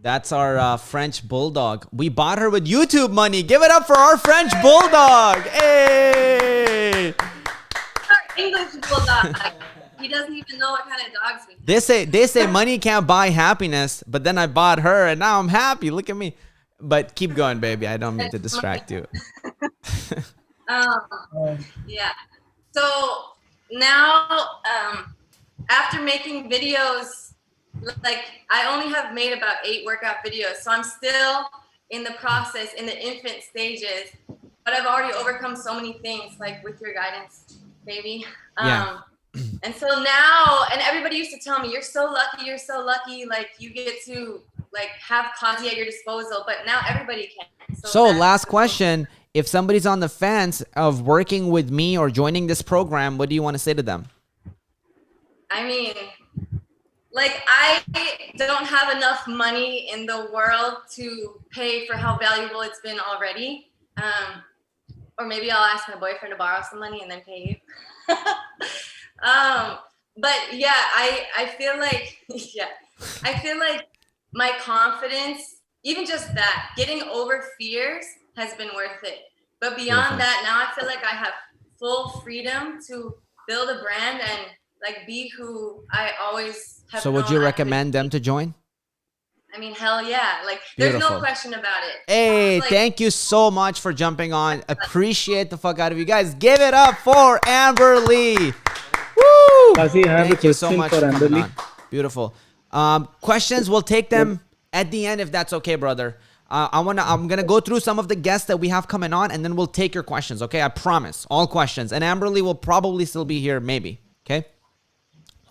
That's our French bulldog. We bought her with YouTube money. Give it up for our French bulldog. Hey! English bulldog. He doesn't even know what kind of dogs we have. They say money can't buy happiness, but then I bought her and now I'm happy. Look at me. But keep going, baby. I don't mean to distract you. Yeah. So now, after making videos, like I only have made about 8 workout videos. So I'm still in the process, in the infant stages, but I've already overcome so many things, like with your guidance, baby. Yeah. And so now, and everybody used to tell me, you're so lucky, like you get to like have Kazi at your disposal, but now everybody can. So last question, if somebody's on the fence of working with me or joining this program, what do you want to say to them? I mean, like I don't have enough money in the world to pay for how valuable it's been already. Or maybe I'll ask my boyfriend to borrow some money and then pay you. But yeah, I feel like, I feel like my confidence, even just that, getting over fears has been worth it. But beyond that, now I feel like I have full freedom to build a brand and like be who I always have. So would you recommend them to join? I mean, hell yeah. Like, there's no question about it. Hey, like, thank you so much for jumping on. Appreciate the fuck out of you guys. Give it up for Amber Lee. Woo! Thank you so much for coming on. Beautiful. Questions, we'll take them at the end if that's okay, brother. I'm gonna go through some of the guests that we have coming on, and then we'll take your questions, okay? I promise. All questions. And Amber Lee will probably still be here, maybe. Okay?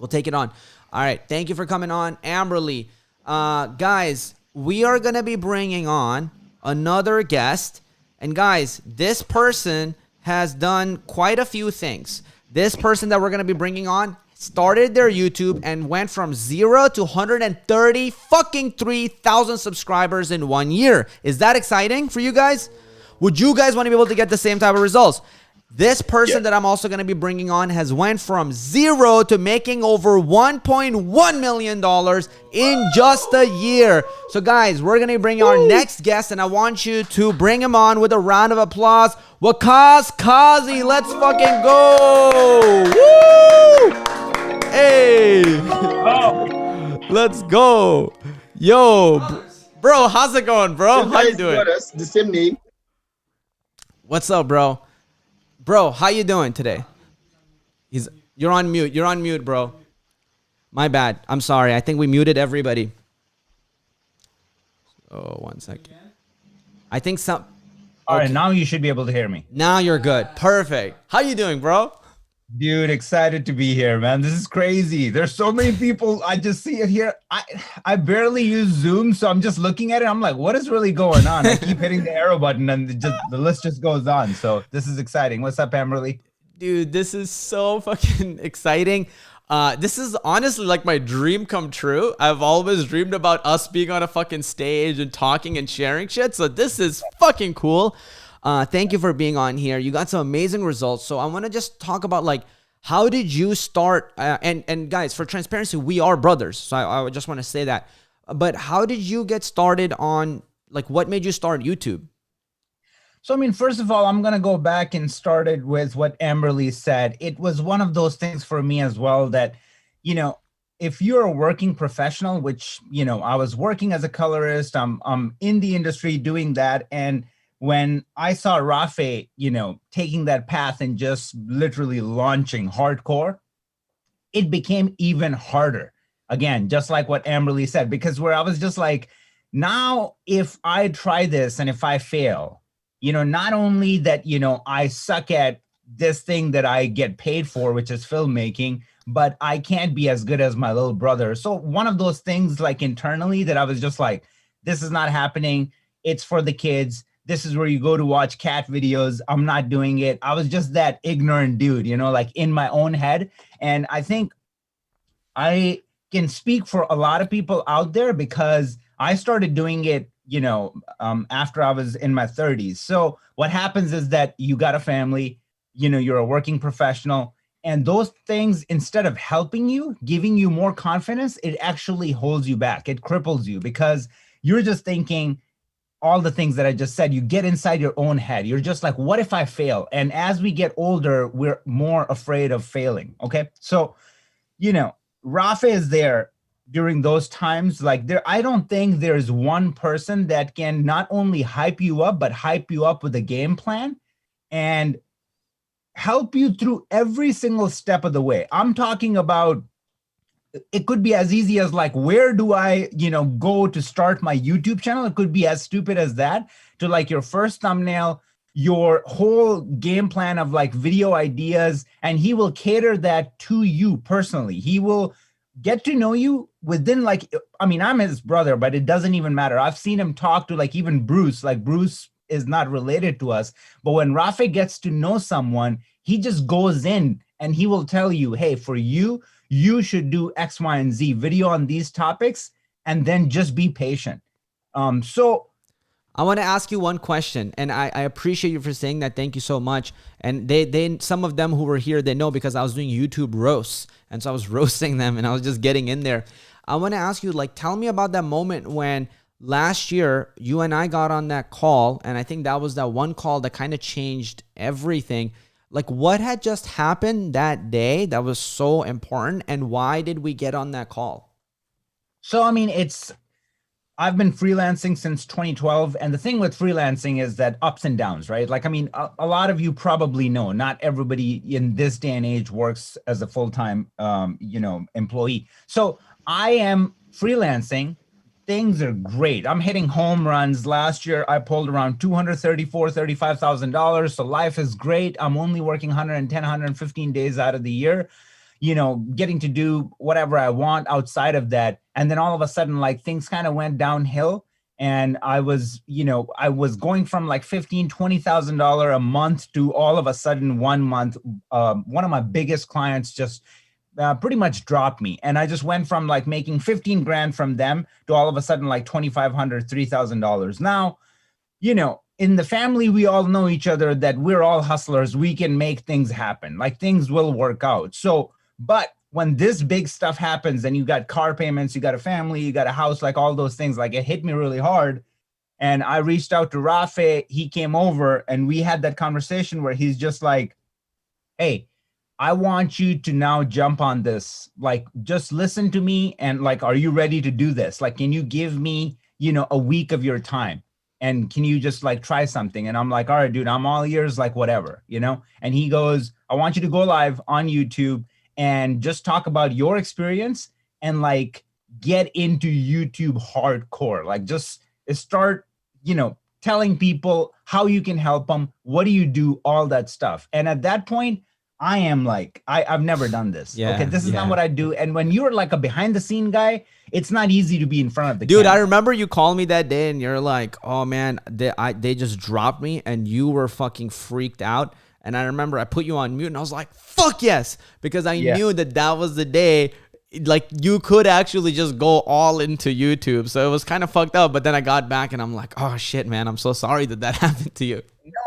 We'll take it on. All right. Thank you for coming on, Amber Lee. Guys, we are going to be bringing on another guest. And guys, this person has done quite a few things. This person that we're going to be bringing on started their YouTube and went from 0 to 130 fucking 3,000 subscribers in 1 year. Is that exciting for you guys? Would you guys want to be able to get the same type of results? This person that I'm also going to be bringing on has went from 0 to making over $1.1 million in just a year. So guys, we're going to bring our next guest, and I want you to bring him on with a round of applause. Waqas Kazi, let's fucking go. Woo! Hey. Let's go. Yo, bro, how's it going, bro? How you doing? The same name. What's up, bro? Bro, how you doing today? You're on mute. You're on mute, bro. My bad. I'm sorry. I think we muted everybody. Oh, 1 second. I think some... All right, now you should be able to hear me. Now you're good. Perfect. How you doing, bro? Dude, excited to be here, man. This is crazy. There's so many people. I just see it here. I barely use Zoom, so I'm just looking at it. I'm like, what is really going on? I keep hitting the arrow button, and the list just goes on. So this is exciting. What's up, Amberly? Dude, this is so fucking exciting. This is honestly like my dream come true. I've always dreamed about us being on a fucking stage and talking and sharing shit. So this is fucking cool. Thank you for being on here. You got some amazing results. So I want to just talk about like How did you start? And guys, for transparency, we are brothers. So I just want to say that. But how did you get started on, like, what made you start YouTube? So, I mean, first of all, I'm going to go back and started with what Amberly said. It was one of those things for me as well that, you know, if you're a working professional, which, you know, I was working as a colorist, I'm in the industry doing that. And when I saw Rafe, you know, taking that path and just literally launching hardcore, it became even harder. Again, just like what Amberly said, because where I was just like, now if I try this and if I fail, you know, not only that, you know, I suck at this thing that I get paid for, which is filmmaking, but I can't be as good as my little brother. So one of those things, like internally, that I was just like, this is not happening. It's for the kids. This is where you go to watch cat videos. I'm not doing it. I was just that ignorant dude, you know, like in my own head. And I think I can speak for a lot of people out there because I started doing it, you know, after I was in my 30s. So what happens is that you got a family, you know, you're a working professional, and those things, instead of helping you, giving you more confidence, it actually holds you back. It cripples you because you're just thinking all the things that I just said. You get inside your own head. You're just like, what if I fail? And as we get older, we're more afraid of failing. Okay. So, you know, Rafa is there during those times. Like I don't think there's one person that can not only hype you up, but hype you up with a game plan and help you through every single step of the way. I'm talking about, it could be as easy as like, where do I, you know, go to start my YouTube channel? It could be as stupid as that, to like your first thumbnail, your whole game plan of like video ideas, and he will cater that to you personally. He will get to know you within like, I mean, I'm his brother, but it doesn't even matter. I've seen him talk to like even Bruce, like Bruce is not related to us. But when Rafa gets to know someone, he just goes in and he will tell you, hey, for you, you should do X, Y, and Z video on these topics, and then just be patient. So I want to ask you one question, and I appreciate you for saying that. Thank you so much. And they some of them who were here, they know because I was doing YouTube roasts, and so I was roasting them, and I was just getting in there. I want to ask you, like, tell me about that moment when last year you and I got on that call, and I think that was that one call that kind of changed everything. Like, what had just happened that day that was so important, and why did we get on that call? So, I mean, I've been freelancing since 2012. And the thing with freelancing is that ups and downs, right? Like, I mean, a lot of you probably know, not everybody in this day and age works as a full-time, you know, employee. So I am freelancing. Things are great. I'm hitting home runs. Last year, I pulled around $234,000, $35,000. So life is great. I'm only working 110, 115 days out of the year, you know, getting to do whatever I want outside of that. And then all of a sudden, like, things kind of went downhill. And I was, you know, I was going from like $15,000, $20,000 a month to all of a sudden 1 month, one of my biggest clients just pretty much dropped me. And I just went from like making 15 grand from them to all of a sudden like $2,500, $3,000. Now, you know, in the family, we all know each other, that we're all hustlers. We can make things happen. Like, things will work out. So, but when this big stuff happens and you got car payments, you got a family, you got a house, like all those things, like it hit me really hard. And I reached out to Rafe. He came over and we had that conversation where he's just like, hey, I want you to now jump on this. Like, just listen to me. And like, are you ready to do this? Like, can you give me, you know, a week of your time? And can you just like try something? And I'm like, all right, dude, I'm all ears, like whatever, you know? And he goes, I want you to go live on YouTube and just talk about your experience and like get into YouTube hardcore. Like, just start, you know, telling people how you can help them. What do you do? All that stuff. And at that point, I am like, I've never done this. Yeah, okay, this is not what I do. And when you're like a behind the scene guy, it's not easy to be in front of the camera. I remember you called me that day and you're like, oh man, they just dropped me, and you were fucking freaked out. And I remember I put you on mute and I was like, fuck yes, because I knew that was the day, like, you could actually just go all into YouTube. So it was kind of fucked up. But then I got back and I'm like, oh shit, man, I'm so sorry that happened to you.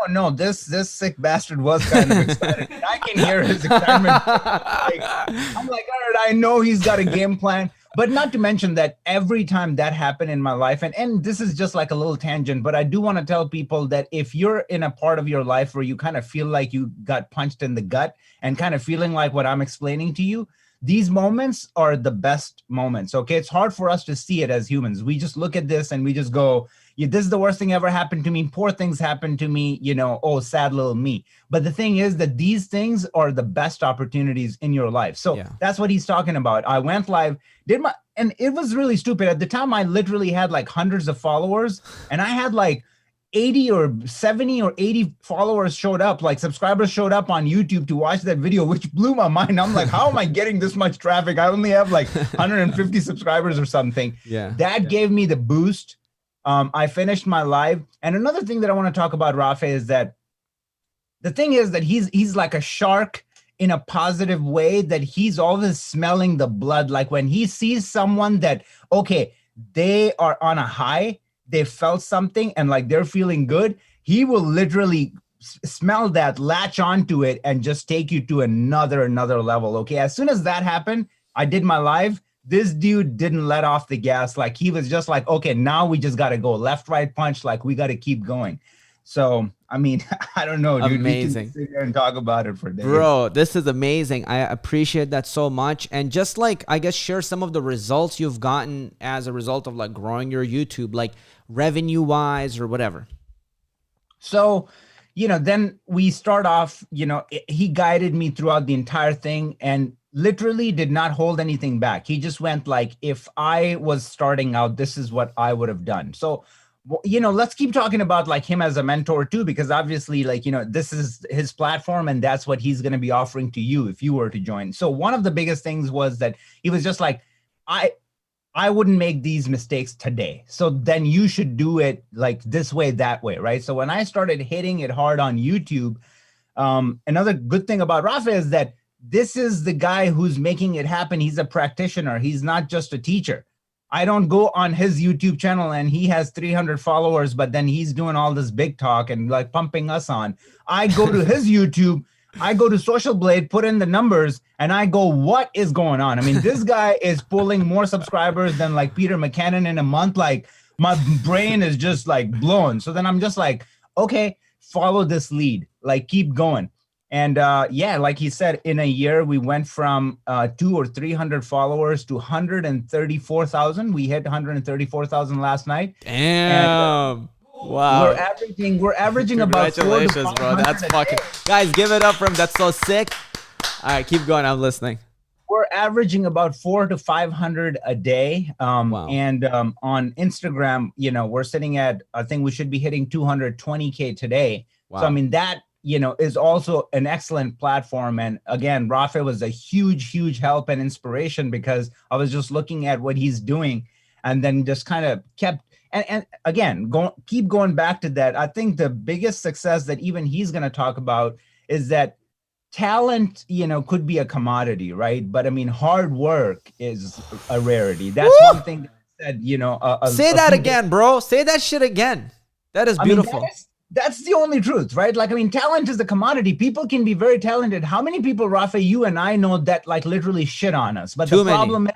No, this sick bastard was kind of excited. I can hear his excitement. I'm like, all right, I know he's got a game plan. But not to mention that every time that happened in my life, and this is just like a little tangent, but I do want to tell people that if you're in a part of your life where you kind of feel like you got punched in the gut and kind of feeling like what I'm explaining to you, these moments are the best moments. Okay, it's hard for us to see it as humans. We just look at this and we just go, yeah, this is the worst thing ever happened to me. Poor things happened to me, oh, sad little me. But the thing is that these things are the best opportunities in your life. So that's what he's talking about. I went live, and it was really stupid. At the time, I literally had like hundreds of followers, and I had like 80 or 70 or 80 followers showed up, like subscribers showed up on YouTube to watch that video, which blew my mind. I'm like, how am I getting this much traffic? I only have like 150 subscribers or something. That gave me the boost. I finished my live. And another thing that I want to talk about, Rafa, is that the thing is that he's like a shark in a positive way, that he's always smelling the blood. Like when he sees someone that, okay, they are on a high, they felt something and like they're feeling good, he will literally smell that, latch onto it, and just take you to another level. Okay, as soon as that happened, I did my live. This dude didn't let off the gas. Like he was just like, okay, now we just got to go left, right punch. Like we got to keep going. So, I mean, I don't know, dude. Amazing. We can sit here and talk about it for days. Bro, this is amazing. I appreciate that so much. And just like, I guess, share some of the results you've gotten as a result of like growing your YouTube, like revenue wise or whatever. So, then we start off, he guided me throughout the entire thing and literally did not hold anything back. He just went like, if I was starting out, this is what I would have done. So, let's keep talking about like him as a mentor too, because obviously like, this is his platform and that's what he's going to be offering to you if you were to join. So one of the biggest things was that he was just like, I wouldn't make these mistakes today. So then you should do it like this way, that way, right? So when I started hitting it hard on YouTube, another good thing about Rafa is that this is the guy who's making it happen. He's a practitioner. He's not just a teacher. I don't go on his YouTube channel and he has 300 followers, but then he's doing all this big talk and like pumping us on. I go to his YouTube, I go to Social Blade, put in the numbers, and I go, what is going on? I mean, this guy is pulling more subscribers than like Peter McKinnon in a month. Like my brain is just like blown. So then I'm just like, okay, follow this lead, like keep going. And like he said, in a year, we went from 200 or 300 followers to 134,000. We hit 134,000 last night. Damn. And, wow. We're averaging about 400 to 500 bro. That's fucking, guys, give it up for him. That's so sick. All right, keep going. I'm listening. We're averaging about 400 to 500 a day. Wow. And on Instagram, we're sitting at, I think we should be hitting 220K today. Wow. So, I mean, that, is also an excellent platform. And again, Rafa was a huge help and inspiration because I was just looking at what he's doing and then just kind of kept, and again, keep going back to that. I think the biggest success that even he's going to talk about is that talent, could be a commodity, right? But I mean, hard work is a rarity. That's one thing that said, say that again, bro. Say that shit again. That is beautiful. I mean, that's the only truth, right? Like, I mean, talent is a commodity. People can be very talented. How many people, Rafa, you and I know that like literally shit on us? But the problem is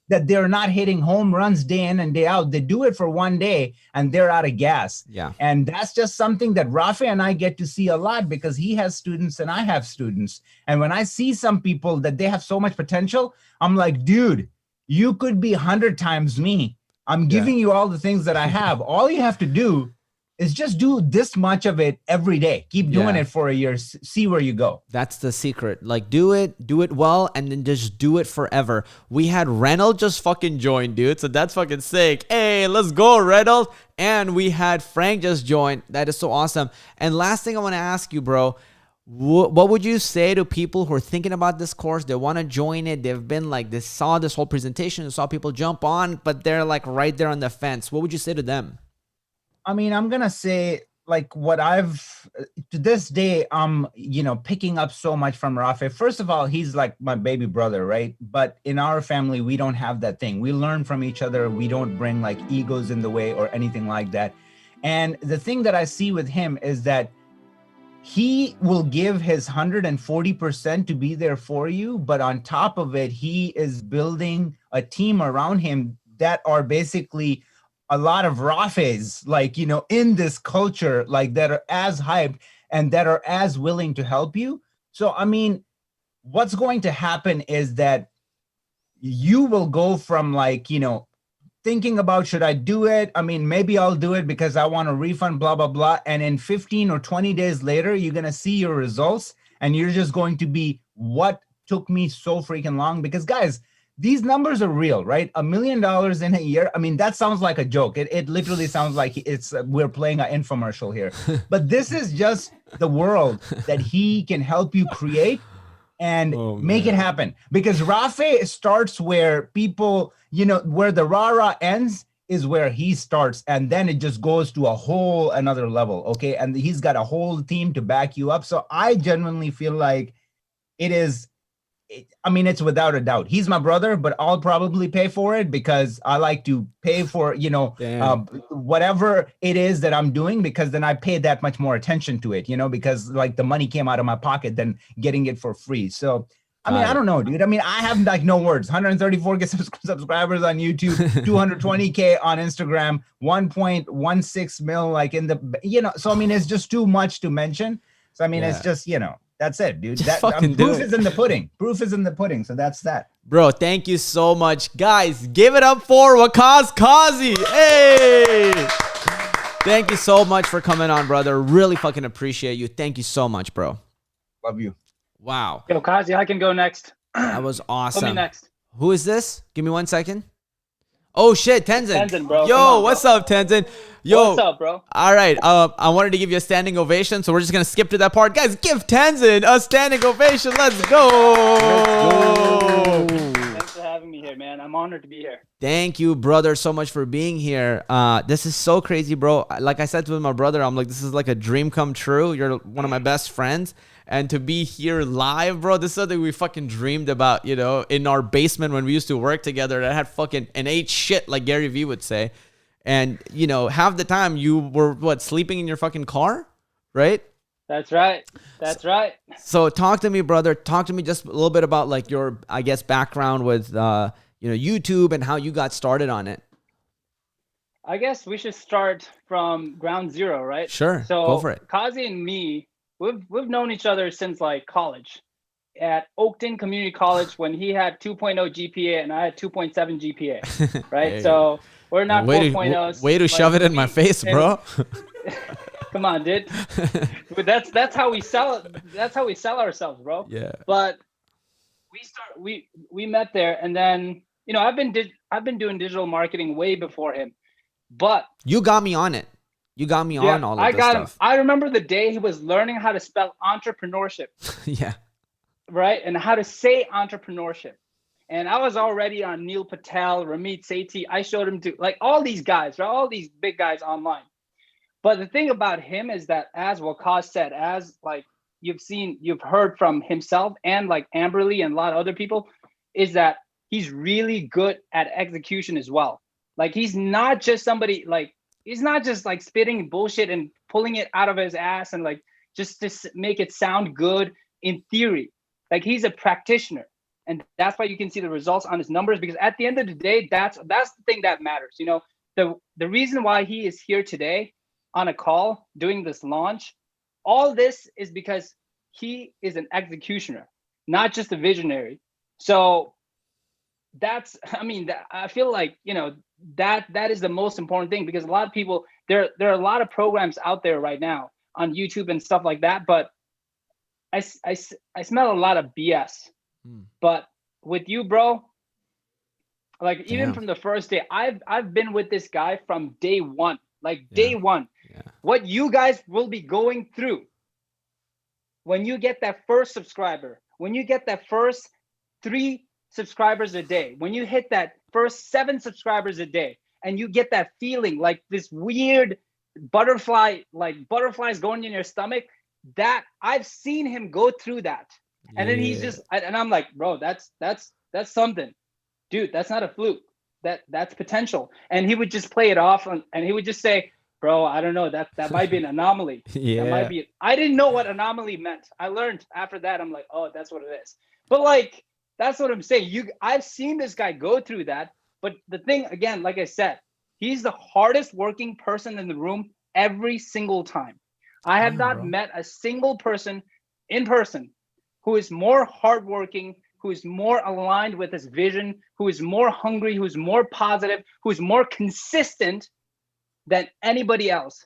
that they're not hitting home runs day in and day out. They do it for one day and they're out of gas. Yeah. And that's just something that Rafa and I get to see a lot because he has students and I have students. And when I see some people that they have so much potential, I'm like, dude, you could be 100 times me. I'm giving you all the things that I have. All you have to do is just do this much of it every day. Keep doing it for a year. See where you go. That's the secret. Like, do it well, and then just do it forever. We had Reynolds just fucking join, dude. So that's fucking sick. Hey, let's go, Reynolds. And we had Frank just join. That is so awesome. And last thing I want to ask you, bro, what would you say to people who are thinking about this course? They want to join it. They've been like, they saw this whole presentation, they saw people jump on, but they're like right there on the fence. What would you say to them? I mean, I'm going to say like what I've to this day, I'm, picking up so much from Rafa. First of all, he's like my baby brother, right? But in our family, we don't have that thing. We learn from each other. We don't bring like egos in the way or anything like that. And the thing that I see with him is that he will give his 140% to be there for you, but on top of it, he is building a team around him that are basically a lot of Rafes, like, you know, in this culture, like that are as hyped and that are as willing to help you. So, I mean, what's going to happen is that you will go from like, you know, thinking about, should I do it? I mean, maybe I'll do it because I want a refund, blah, blah, blah. And in 15 or 20 days later, you're going to see your results and you're just going to be, what took me so freaking long? Because guys, these numbers are real, right? $1 million in a year. I mean, that sounds like a joke. It literally sounds like it's we're playing an infomercial here. But this is just the world that he can help you create and make it happen. Because Rafe starts where people, you know, where the rah-rah ends is where he starts. And then it just goes to a whole another level, okay? And he's got a whole team to back you up. So I genuinely feel like it is, I mean, it's without a doubt. He's my brother, but I'll probably pay for it because I like to pay for, you know, whatever it is that I'm doing, because then I pay that much more attention to it, you know, because like the money came out of my pocket than getting it for free. So, I mean, I don't know, dude. I mean, I have like no words. 134K subscribers on YouTube, 220K on Instagram, 1.16 mil, like in the, you know, so I mean, it's just too much to mention. So, I mean, it's just, you know, that's it, dude. That proof is in the pudding. Proof is in the pudding. So that's that. Bro, thank you so much. Guys, give it up for Waqas Qazi. Hey! Thank you so much for coming on, brother. Really fucking appreciate you. Thank you so much, bro. Love you. Wow. Yo, Qazi, I can go next. That was awesome. Put me next. Who is this? Give me 1 second. Oh shit, Tenzin. Tenzin, bro. Yo, what's up, Tenzin? Yo. What's up, bro? All right. I wanted to give you a standing ovation, so we're just gonna skip to that part. Guys, give Tenzin a standing ovation. Let's go. Thanks for having me here, man. I'm honored to be here. Thank you, brother, so much for being here. This is so crazy, bro. Like I said to my brother, I'm like, this is like a dream come true. You're one of my best friends. And to be here live, bro, this is something we fucking dreamed about, you know, in our basement when we used to work together. That had fucking and ate shit, like Gary Vee would say. And, you know, half the time you were, sleeping in your fucking car, right? That's right. That's right. So talk to me, brother. Talk to me just a little bit about, like, your, I guess, background with, you know, YouTube and how you got started on it. I guess we should start from ground zero, right? Sure. So Go for it. Qazi and me, we've known each other since like college, at Oakton Community College when he had 2.0 GPA and I had 2.7 GPA, right? Hey. So we're not 4.0s. Way to shove it in my face, bro. Come on, dude. But that's how we sell. That's how we sell ourselves, bro. Yeah. But we met there, and then, you know, I've been doing digital marketing way before him, but you got me on it. You got me on all of this stuff. I remember the day he was learning how to spell entrepreneurship. Yeah. Right? And how to say entrepreneurship. And I was already on Neil Patel, Ramit Sethi. I showed him to like all these guys, right? All these big guys online. But the thing about him is that, as Waqas said, as like you've heard from himself and like Amberly and a lot of other people, is that he's really good at execution as well. Like he's not just somebody like, he's not just like spitting bullshit and pulling it out of his ass and like just to make it sound good in theory. Like he's a practitioner, and that's why you can see the results on his numbers, because at the end of the day, that's the thing that matters. You know, the reason why he is here today on a call doing this launch, all this is because he is an executioner, not just a visionary. So that's, I mean, I feel like, you know, that is the most important thing, because a lot of people, there are a lot of programs out there right now on YouTube and stuff like that, but I smell a lot of BS. But with you, bro, like even from the first day, I've been with this guy from day one, like day one. Yeah. What you guys will be going through when you get that first subscriber, when you get that first 3 subscribers a day, when you hit that first 7 subscribers a day, and you get that feeling like this weird butterfly, like butterflies going in your stomach, that I've seen him go through that. And then he's just, and I'm like, bro, that's something, dude. That's not a fluke. That's potential. And he would just play it off, and he would just say, Bro, I don't know. That might be an anomaly. Yeah. That might be. I didn't know what anomaly meant. I learned after that. I'm like, oh, that's what it is. But like, that's what I'm saying. I've seen this guy go through that. But the thing, again, like I said, he's the hardest working person in the room every single time. I have not met a single person in person who is more hardworking, who is more aligned with his vision, who is more hungry, who is more positive, who is more consistent than anybody else.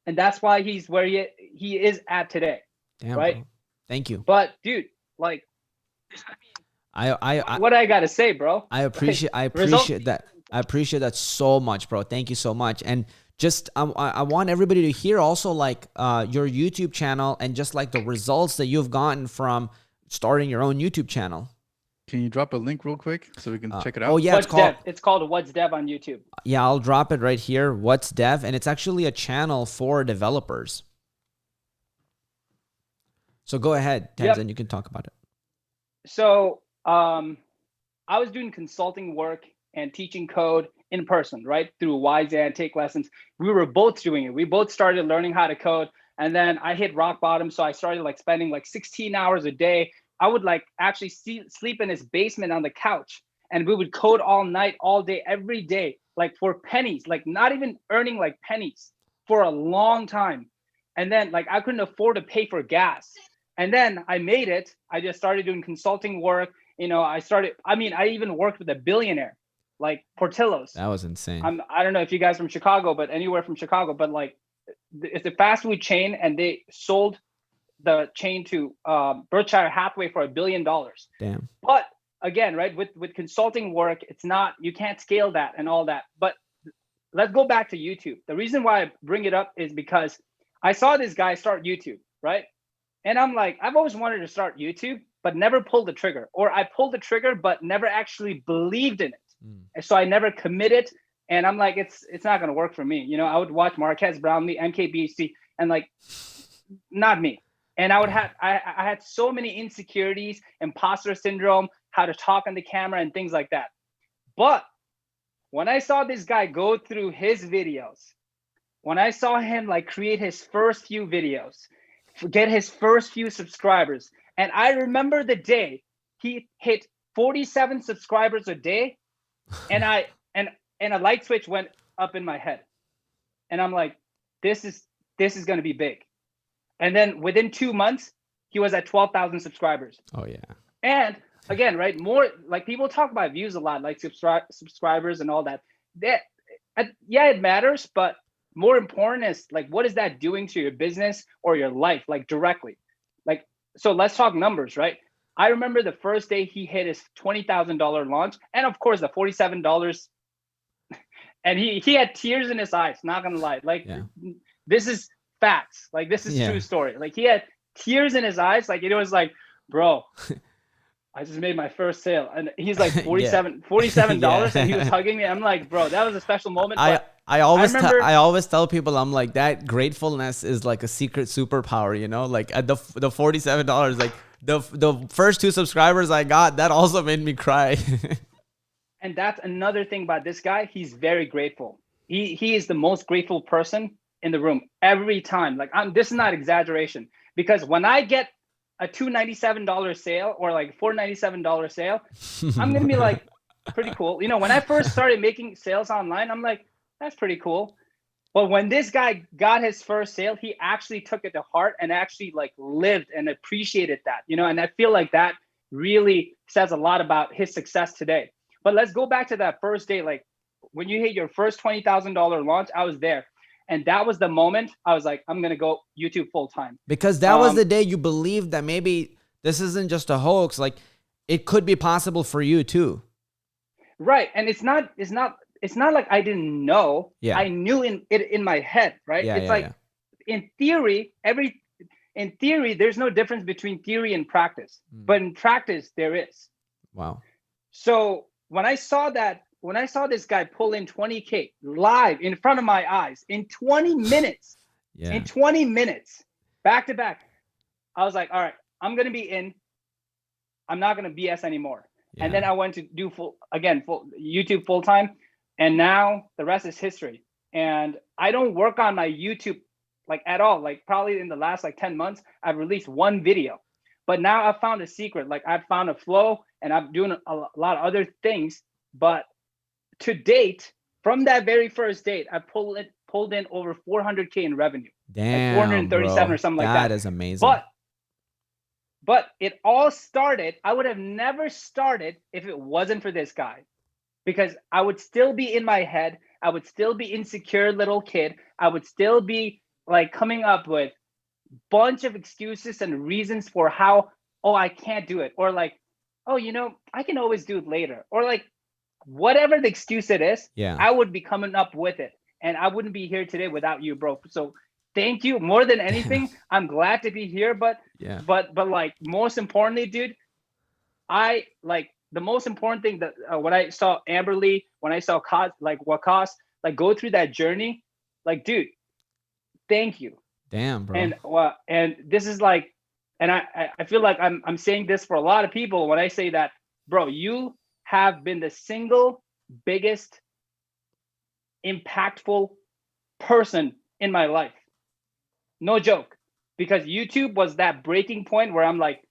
And that's why he's where he is at today. Damn, right? bro. Thank you. But dude, like, I what I gotta say, bro? I appreciate that. I appreciate that so much, bro. Thank you so much. And just I want everybody to hear also like your YouTube channel and just like the results that you've gotten from starting your own YouTube channel. Can you drop a link real quick so we can check it out? Oh yeah, it's called What's Dev on YouTube. Yeah, I'll drop it right here. What's Dev, and it's actually a channel for developers. So go ahead, Tenzin, you can talk about it. So I was doing consulting work and teaching code in person, right? Through Wyzan, take lessons. We were both doing it. We both started learning how to code. And then I hit rock bottom. So I started like spending like 16 hours a day. I would like actually sleep in his basement on the couch, and we would code all night, all day, every day, like for pennies, like not even earning like pennies for a long time. And then like I couldn't afford to pay for gas. And then I made it. I just started doing consulting work. You know, I even worked with a billionaire, like Portillo's. That was insane. I don't know if you guys from Chicago, but anywhere from Chicago, but like it's a fast food chain, and they sold the chain to Berkshire Hathaway for $1 billion. Damn. But again, right, with consulting work, it's not, you can't scale that and all that. But let's go back to YouTube. The reason why I bring it up is because I saw this guy start YouTube, right? And I'm like, I've always wanted to start YouTube, but never pulled the trigger. Or I pulled the trigger, but never actually believed in it. And so I never committed. And I'm like, it's not going to work for me. You know, I would watch Marquez Brownlee, MKBHD, and like, not me. And I had so many insecurities, imposter syndrome, how to talk on the camera and things like that. But when I saw this guy go through his videos, when I saw him like create his first few videos, get his first few subscribers, and I remember the day he hit 47 subscribers a day, and a light switch went up in my head, and I'm like, this is going to be big. And then within 2 months, he was at 12,000 subscribers. Oh yeah. And again, right, more like people talk about views a lot, like subscribers and all that. Yeah, it matters, but more important is like, what is that doing to your business or your life, like directly? Like, so let's talk numbers, right? I remember the first day he hit his $20,000 launch, and of course the $47, and he had tears in his eyes. Not gonna lie, like this is facts. Like this is true story. Like he had tears in his eyes. Like it was like, bro, I just made my first sale, and he's like $47, and he was hugging me. I'm like, bro, that was a special moment. I always tell people, I'm like, that gratefulness is like a secret superpower, you know, like at the $47, like the first 2 subscribers I got, that also made me cry. And that's another thing about this guy. He's very grateful. He is the most grateful person in the room every time. Like this is not exaggeration, because when I get a $297 sale or like $497 sale, I'm going to be like, pretty cool. You know, when I first started making sales online, I'm like, that's pretty cool. But when this guy got his first sale, he actually took it to heart and actually like lived and appreciated that, you know, and I feel like that really says a lot about his success today. But let's go back to that first day. Like when you hit your first $20,000 launch, I was there. And that was the moment I was like, I'm going to go YouTube full time. Because that was the day you believed that maybe this isn't just a hoax. Like it could be possible for you too. Right. And it's not like I didn't know. Yeah. I knew in my head, right? Yeah, it's like in theory, there's no difference between theory and practice. But in practice, there is. Wow. So when I saw this guy pull in 20K live in front of my eyes in 20 minutes, back to back, I was like, all right, I'm going to be in. I'm not going to BS anymore. Yeah. And then I went to do full YouTube full time. And now the rest is history. and I don't work on my YouTube like at all. Like probably in the last like 10 months, I've released one video. But now I've found a secret. Like I've found a flow, and I'm doing a lot of other things. But to date, from that very first date, I pulled in over 400K in revenue. Damn, like 437 bro. or something like that. That is amazing. But it all started, I would have never started if it wasn't for this guy, because I would still be in my head. I would still be insecure little kid. I would still be like coming up with bunch of excuses and reasons for how, oh, I can't do it. Or like, oh, I can always do it later. Or like whatever the excuse it is, I would be coming up with it. And I wouldn't be here today without you, bro. So thank you more than anything. I'm glad to be here, but like most importantly, dude, I like the most important thing that when I saw Amberly, when I saw Wakas, like go through that journey, like, dude, thank you. Damn, bro. And this is like, and I feel like I'm saying this for a lot of people when I say that, bro, you have been the single biggest impactful person in my life. No joke. Because YouTube was that breaking point where I'm like,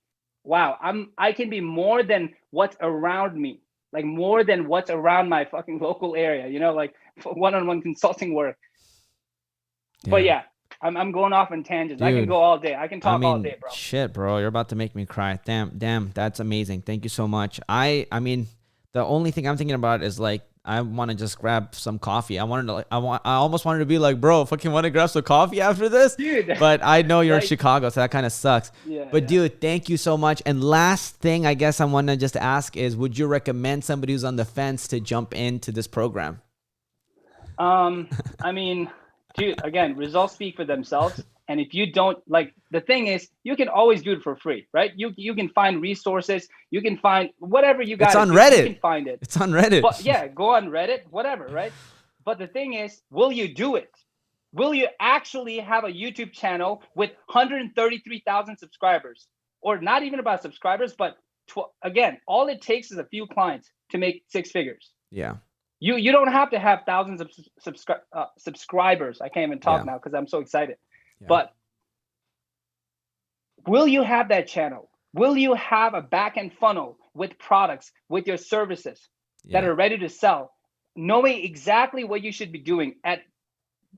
wow, I can be more than what's around me, like more than what's around my fucking local area, like one-on-one consulting work. Damn. But yeah, I'm going off on tangents. Dude, I can go all day. I can talk all day, bro. Shit, bro. You're about to make me cry. Damn. That's amazing. Thank you so much. I mean, the only thing I'm thinking about is like, I want to just grab some coffee. I almost wanted to be like, bro, fucking want to grab some coffee after this? Dude. But I know you're in Chicago, so that kind of sucks. But dude, thank you so much. And last thing I guess I want to just ask is, would you recommend somebody who's on the fence to jump into this program? I mean, dude, again, results speak for themselves. And if you don't, like, the thing is, you can always do it for free, right? You can find resources. You can find whatever you got. It's on Reddit. You can find it. It's on Reddit. But yeah, go on Reddit, whatever, right? But the thing is, will you do it? Will you actually have a YouTube channel with 133,000 subscribers? Or not even about subscribers, but again, all it takes is a few clients to make 6 figures. Yeah. You don't have to have thousands of subscribers. I can't even talk now because I'm so excited. Yeah. But will you have that channel? Will you have a back-end funnel with products, with your services that are ready to sell, knowing exactly what you should be doing at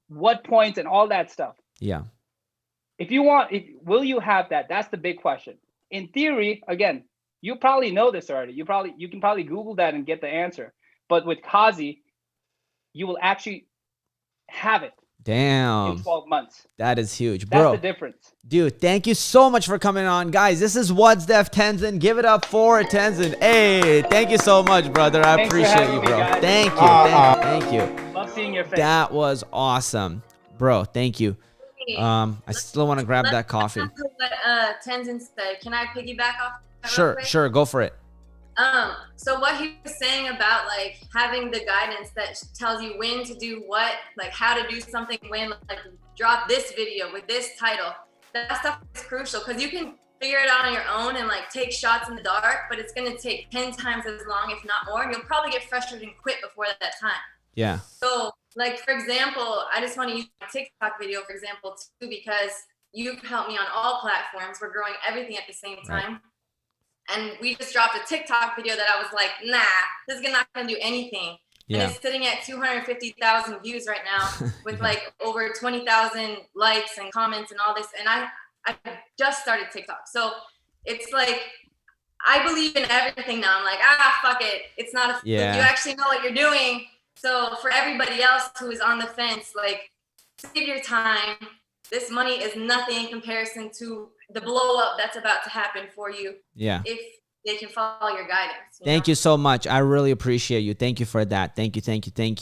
what points and all that stuff? Yeah. Will you have that? That's the big question. In theory, again, you probably know this already. You can probably Google that and get the answer. But with Kazi, you will actually have it. Damn. In 12 months. That is huge, bro. That's the difference. Dude, thank you so much for coming on. Guys, this is What's Def Tenzin. Give it up for Tenzin. Hey, thank you so much, brother. I appreciate you, bro. Thank you. Thank you. Love seeing your face. That was awesome. Bro, thank you. I still want to grab that coffee. What Tenzin said. Can I piggyback off that Sure, sure. Go for it. So what he was saying about like having the guidance that tells you when to do what, like how to do something, when like drop this video with this title, that stuff is crucial because you can figure it out on your own and like take shots in the dark, but it's going to take 10 times as long, if not more, and you'll probably get frustrated and quit before that time. Yeah. So like, for example, I just want to use my TikTok video, for example, too, because you've helped me on all platforms. We're growing everything at the same time. Right. And we just dropped a TikTok video that I was like, nah, this is not going to do anything. Yeah. And it's sitting at 250,000 views right now with like over 20,000 likes and comments and all this. And I just started TikTok. So it's like, I believe in everything now. I'm like, fuck it. It's not you actually know what you're doing. So for everybody else who is on the fence, like, save your time. This money is nothing in comparison to the blow up that's about to happen for you. Yeah. If they can follow your guidance. Thank you so much. I really appreciate you. Thank you for that. Thank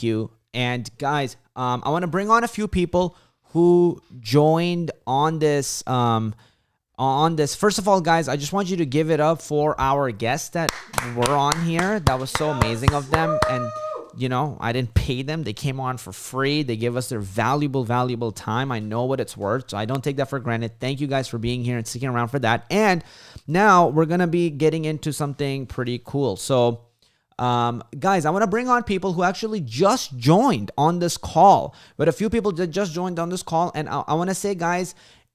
you. And guys, I want to bring on a few people who joined on this. First of all, guys, I just want you to give it up for our guests that were on here. That was so amazing of them. And you know, I didn't pay them. They came on for free. They gave us their valuable time. I know what it's worth, so I don't take that for granted. Thank you guys for being here and sticking around for that. And now we're going to be getting into something pretty cool. So Guys, I want to bring on people who actually just joined on this call. But a few people that just joined on this call. And I want to say, guys,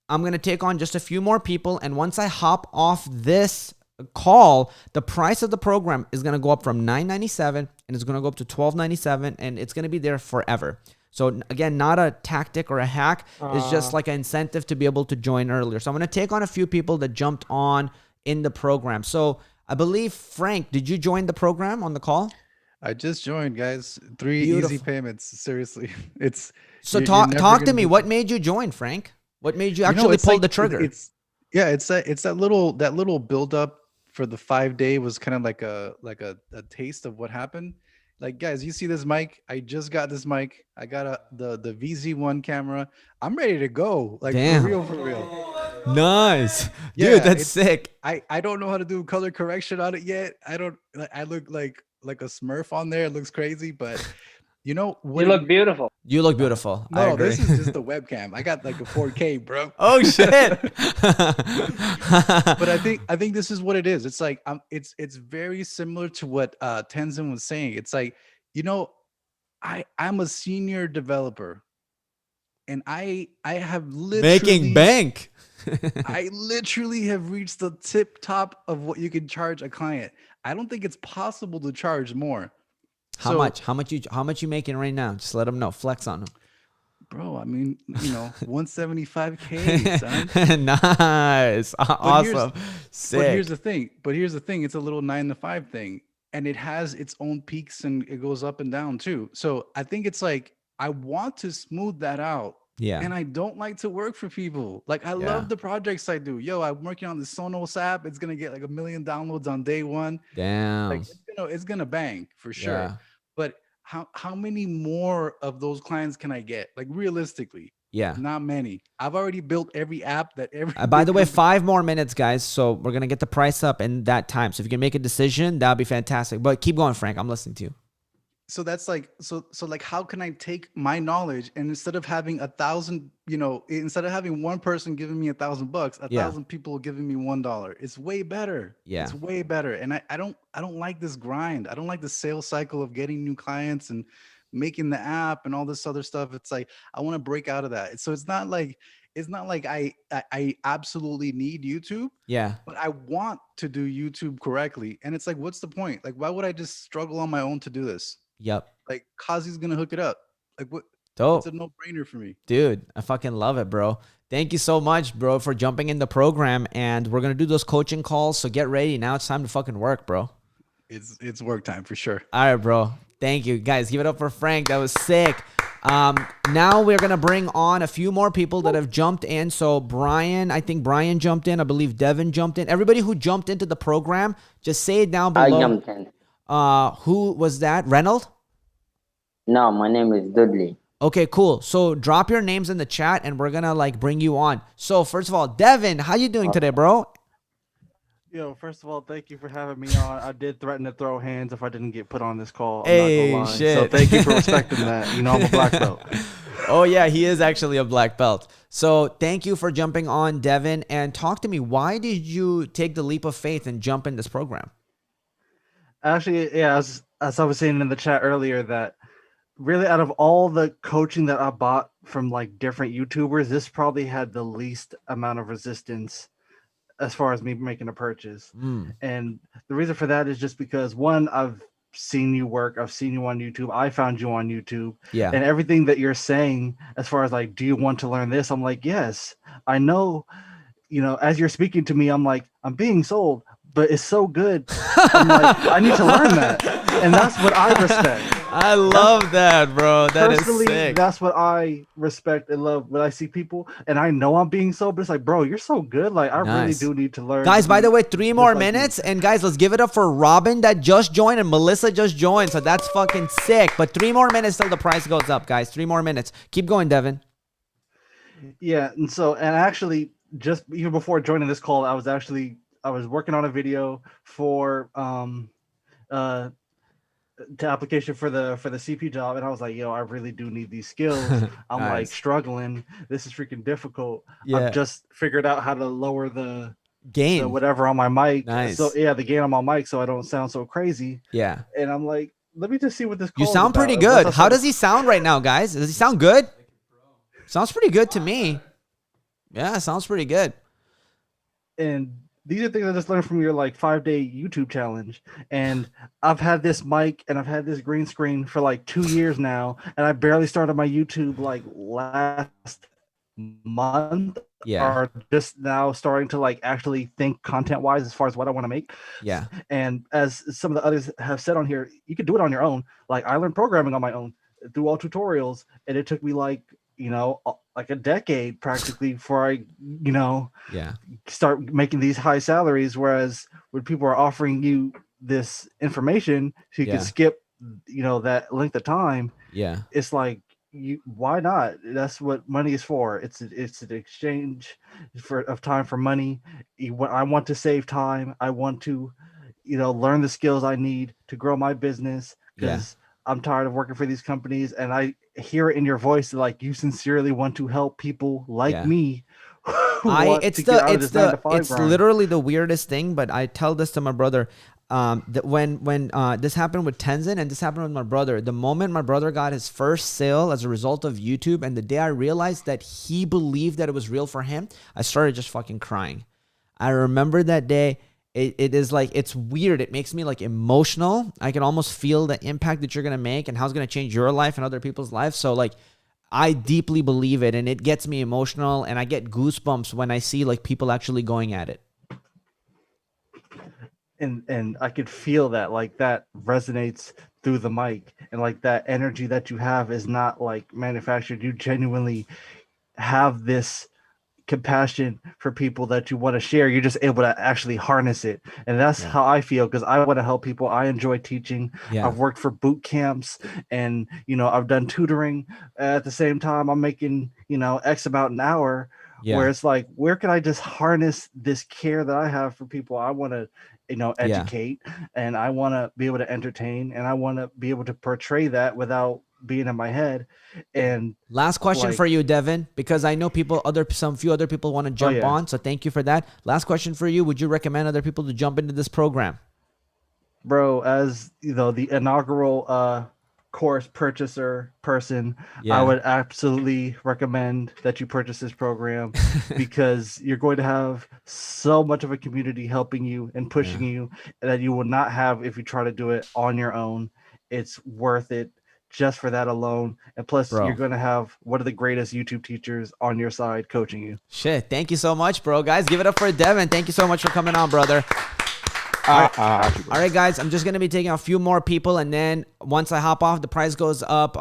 I'm going to take on just a few more people. And once I hop off this call, the price of the program is going to go up from $9.97 and it's going to go up to $12.97, and it's going to be there forever. So again, not a tactic or a hack. It's just like an incentive to be able to join earlier. So I'm going to take on a few people that jumped on in the program. So I believe, Frank, did you join the program on the call? I just joined, guys. 3 Beautiful. easy payments. Seriously. It's so talk to me. What made you join, Frank? What made you actually pull the trigger? It's that little build up for the 5-day was kind of like a taste of what happened. Like, guys, you see this mic? I just got this mic. I got the VZ1 camera. I'm ready to go. Like, damn. For real. Nice. Yeah, dude, that's sick. I don't know how to do color correction on it yet. I look like a Smurf on there. It looks crazy, but you know, you look beautiful. You look beautiful. No, this is just the webcam. I got like a 4K, bro. Oh shit. But I think this is what it is. It's like it's very similar to what Tenzin was saying. It's like, you know, I'm a senior developer and I have literally making bank. I literally have reached the tip top of what you can charge a client. I don't think it's possible to charge more. How much you making right now? Just let them know. Flex on them. Bro, I mean, you know, 175K, son. Nice. Awesome. Sick. But here's the thing. It's a little 9 to 5 thing. And it has its own peaks and it goes up and down too. So I think it's like, I want to smooth that out. Yeah. And I don't like to work for people. Like, I love the projects I do. Yo, I'm working on the Sonos app. It's going to get like 1 million downloads on day one. Damn. Like, it's gonna bang for sure. Yeah. But how many more of those clients can I get? Like, realistically, not many. I've already built every app that every by the way, 5 more minutes, guys, so we're gonna get the price up in that time. So if you can make a decision, that'd be fantastic. But keep going, Frank. I'm listening to you. So that's like, so like, how can I take my knowledge and instead of having 1,000, you know, instead of having one person giving me $1,000, 1,000 people giving me $1? It's way better. Yeah, it's way better. And I don't like this grind. I don't like the sales cycle of getting new clients and making the app and all this other stuff. It's like, I want to break out of that. So it's not like I absolutely need YouTube. Yeah. But I want to do YouTube correctly. And it's like, what's the point? Like, why would I just struggle on my own to do this? Yep. Like, Kazi's gonna hook it up. Like, what? Dope. It's a no-brainer for me. Dude, I fucking love it, bro. Thank you so much, bro, for jumping in the program. And we're gonna do those coaching calls. So get ready. Now it's time to fucking work, bro. It's work time for sure. All right, bro. Thank you. Guys, give it up for Frank. That was sick. Now we're going to bring on a few more people that have jumped in. So Brian, I think Brian jumped in. I believe Devin jumped in. Everybody who jumped into the program, just say it down below. I jumped in. Who was that? Reynold? No, my name is Dudley. Okay, cool. So drop your names in the chat and we're going to like bring you on. So first of all, Devin, how you doing today, bro? Yo, first of all, thank you for having me on. I did threaten to throw hands if I didn't get put on this call. Hey, I'm not gonna lie. shit. So thank you for respecting that. You know, I'm a black belt. Oh, yeah, he is actually a black belt. So thank you for jumping on, Devin. And talk to me. Why did you take the leap of faith and jump in this program? Actually, yeah, as I was saying in the chat earlier, that really out of all the coaching that I bought from like different YouTubers, this probably had the least amount of resistance as far as me making a purchase. And the reason for that is just because, one, I've seen you work, I've seen you on YouTube, I found you on YouTube. Yeah. And everything that you're saying as far as like, do you want to learn this? I'm like, yes, I know, you know, as you're speaking to me, I'm like, I'm being sold, but it's so good. I'm like, I need to learn that. And that's what I respect. I love that, bro. That is Personally, sick. that's what I respect and love when I see people, and I know I'm being sold, but it's like, bro, you're so good. Like, I really Nice. do need to learn. Guys, to by be the way, 3 more just like you. minutes. And guys, let's give it up for Robin that just joined and Melissa just joined. So that's fucking sick. But 3 more minutes till the price goes up, guys. 3 more minutes. Keep going, Devin. Yeah, and actually, just even before joining this call, I was working on a video for the application for the CP job, and I was like, yo, I really do need these skills. I'm like Nice. struggling. This is freaking difficult. Yeah. I've just figured out how to lower the gain whatever on my mic. Nice. So yeah, the gain on my mic, so I don't sound so crazy. Yeah. And I'm like, let me just see what this. You call sound is about. pretty And good. once I How started- does he sound right now, guys? Does he sound good? Sounds pretty good to me. Yeah, sounds pretty good. And these are things I just learned from your like 5-day YouTube challenge. And I've had this mic and I've had this green screen for like 2 years now, and I barely started my YouTube like last month. Yeah. Or just now starting to like actually think content wise as far as what I want to make. Yeah. And as some of the others have said on here, you could do it on your own. Like I learned programming on my own through all tutorials, and it took me like, you know, like a decade practically before I, you know, start making these high salaries. Whereas when people are offering you this information so you can skip, you know, that length of time, it's like, why not? That's what money is for. It's an exchange of time for money. I want to save time. I want to, you know, learn the skills I need to grow my business, because I'm tired of working for these companies, and I hear it in your voice like you sincerely want to help people like me. It's literally the weirdest thing, but I tell this to my brother. That when this happened with Tenzin and this happened with my brother, the moment my brother got his first sale as a result of YouTube, and the day I realized that he believed that it was real for him, I started just fucking crying. I remember that day. It is like, it's weird. It makes me like emotional. I can almost feel the impact that you're going to make and how it's going to change your life and other people's lives. So like, I deeply believe it, and it gets me emotional, and I get goosebumps when I see like people actually going at it. And I could feel that, like, that resonates through the mic, and like that energy that you have is not like manufactured. You genuinely have this compassion for people that you want to share. You're just able to actually harness it, and that's how I feel, because I want to help people. I enjoy teaching. I've worked for boot camps, and you know, I've done tutoring. At the same time, I'm making, you know, X amount an hour, where it's like, where can I just harness this care that I have for people? I want to, you know, educate, and I want to be able to entertain, and I want to be able to portray that without being in my head. And last question for you, Devin, because I know some few other people want to jump on, so thank you for that. Last question for you: would you recommend other people to jump into this program? Bro, as you know, the inaugural course purchaser person, I would absolutely recommend that you purchase this program, because you're going to have so much of a community helping you and pushing you that you will not have if you try to do it on your own. It's worth it just for that alone. And plus, you're going to have one of the greatest YouTube teachers on your side coaching you. Shit, thank you so much, bro. Guys, give it up for Devin. Thank you so much for coming on, brother. All right, guys, I'm just going to be taking a few more people, and then once I hop off, the price goes up.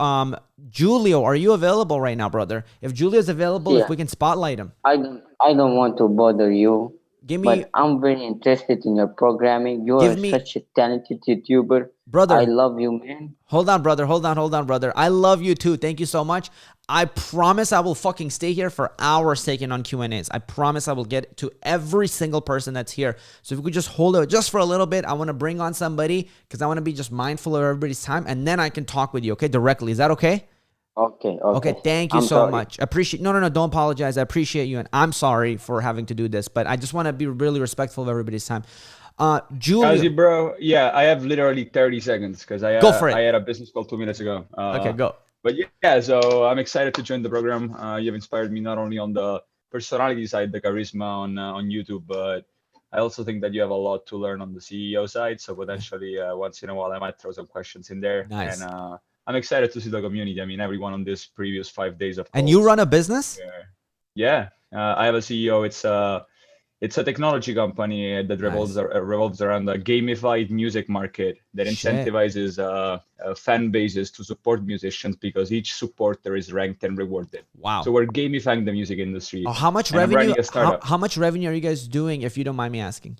Julio, are you available right now, brother? If Julio's available, if we can spotlight him. I don't want to bother you, but I'm very interested in your programming. You are such a talented YouTuber. Brother, I love you, man. Hold on, brother. Hold on, brother. I love you too. Thank you so much. I promise I will fucking stay here for hours taking on Q&As. I promise I will get to every single person that's here. So if we could just hold it just for a little bit, I want to bring on somebody because I want to be just mindful of everybody's time, and then I can talk with you, okay, directly. Is that okay? Okay. Thank you so much. Appreciate. No. Don't apologize. I appreciate you, and I'm sorry for having to do this, but I just want to be really respectful of everybody's time. Julio. Kazi, bro. Yeah, I have literally 30 seconds because I go for it. I had a business call 2 minutes ago. Okay, go. But yeah, so I'm excited to join the program. You've inspired me not only on the personality side, the charisma on YouTube, but I also think that you have a lot to learn on the CEO side. So potentially once in a while, I might throw some questions in there. Nice. And I'm excited to see the community. I mean, everyone on this previous 5 days of calls. And you run a business? Yeah. I have a CEO. It's a technology company that revolves around a gamified music market that incentivizes fan bases to support musicians because each supporter is ranked and rewarded. Wow. So we're gamifying the music industry. Oh, how much revenue? How much revenue are you guys doing, if you don't mind me asking?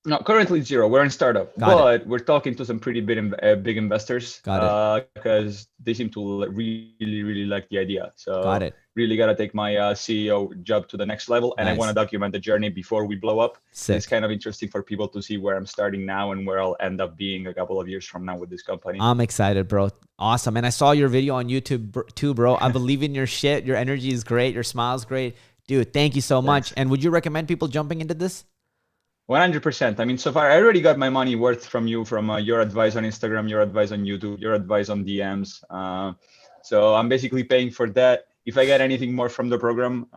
No, currently zero. We're in startup, but we're talking to some pretty big investors. Because they seem to really like the idea. So really gotta take my CEO job to the next level, and I want to document the journey before we blow up. It's kind of interesting for people to see where I'm starting now and where I'll end up being a couple of years from now with this company. I'm excited, bro. Awesome, and I saw your video on YouTube too, bro. I believe in your shit. Your energy is great. Your smile's great, dude. Thank you so much. And would you recommend people jumping into this? 100%. I mean, so far I already got my money worth from you, from your advice on Instagram, your advice on YouTube, your advice on DMs. So I'm basically paying for that. If I get anything more from the program,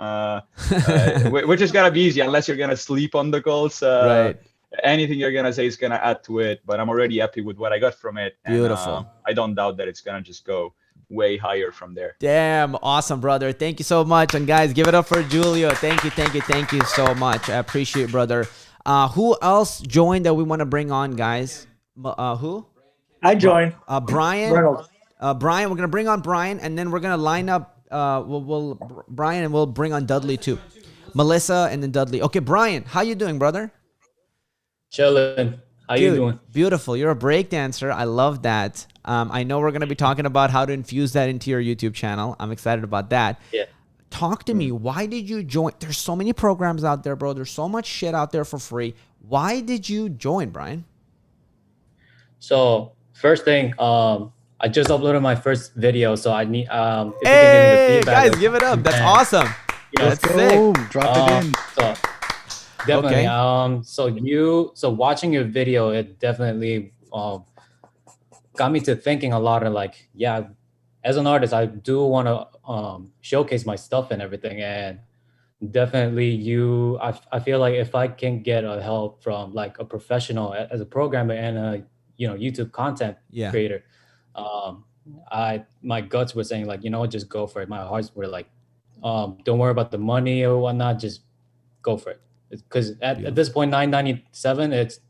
which is gonna be easy unless you're gonna sleep on the calls. Right. Anything you're gonna say is gonna add to it. But I'm already happy with what I got from it. Beautiful. And, I don't doubt that it's gonna just go way higher from there. Damn, awesome, brother. Thank you so much. And guys, give it up for Julio. Thank you so much. I appreciate it, brother. Who else joined that we want to bring on, guys? Who? I joined. Brian. Reynolds. Brian, we're gonna bring on Brian, and then we're gonna line up. We'll Brian, and we'll bring on Dudley too. Melissa, and then Dudley. Okay, Brian, how you doing, brother? Chilling. How you doing? Beautiful. You're a break dancer. I love that. I know we're gonna be talking about how to infuse that into your YouTube channel. I'm excited about that. Yeah. Talk to me. Why did you join? There's so many programs out there, bro. There's so much shit out there for free. Why did you join, Brian? So first thing, I just uploaded my first video, so I need if you can give me the Hey, feedback. guys, give it up. That's awesome. That's sick. Drop it in. So definitely. Okay. So watching your video, it definitely got me to thinking a lot of like, yeah, as an artist, I do want to showcase my stuff and everything, and definitely I feel like if I can get a help from like a professional as a programmer and a YouTube content creator, my guts were saying like, just go for it. My hearts were like, don't worry about the money or whatnot, just go for it. Because at this point, $9.97, it's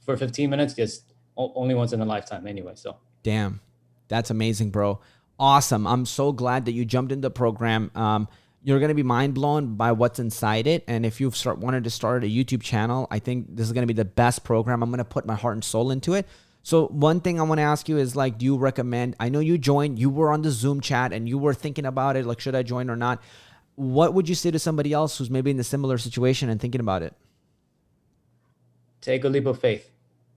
for 15 minutes, it's only once in a lifetime anyway. So damn, that's amazing, bro. Awesome. I'm so glad that you jumped in the program. You're going to be mind blown by what's inside it. And if you've wanted to start a YouTube channel, I think this is going to be the best program. I'm going to put my heart and soul into it. So one thing I want to ask you is like, do you recommend, I know you joined, you were on the Zoom chat and you were thinking about it, like, should I join or not? What would you say to somebody else who's maybe in a similar situation and thinking about it? Take a leap of faith.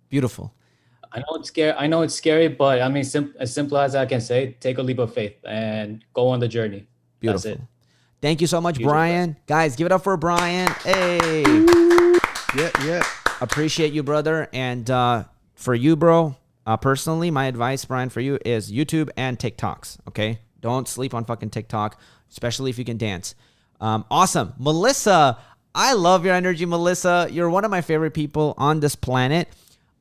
Beautiful. I know it's scary, but I mean, as simple as I can say, take a leap of faith and go on the journey. Beautiful. That's it. Thank you so much, Brian. Guys, give it up for Brian. Hey. Yeah. Appreciate you, brother. And for you, bro, personally, my advice, Brian, for you is YouTube and TikToks, okay? Don't sleep on fucking TikTok, especially if you can dance. Awesome. Melissa, I love your energy, Melissa. You're one of my favorite people on this planet.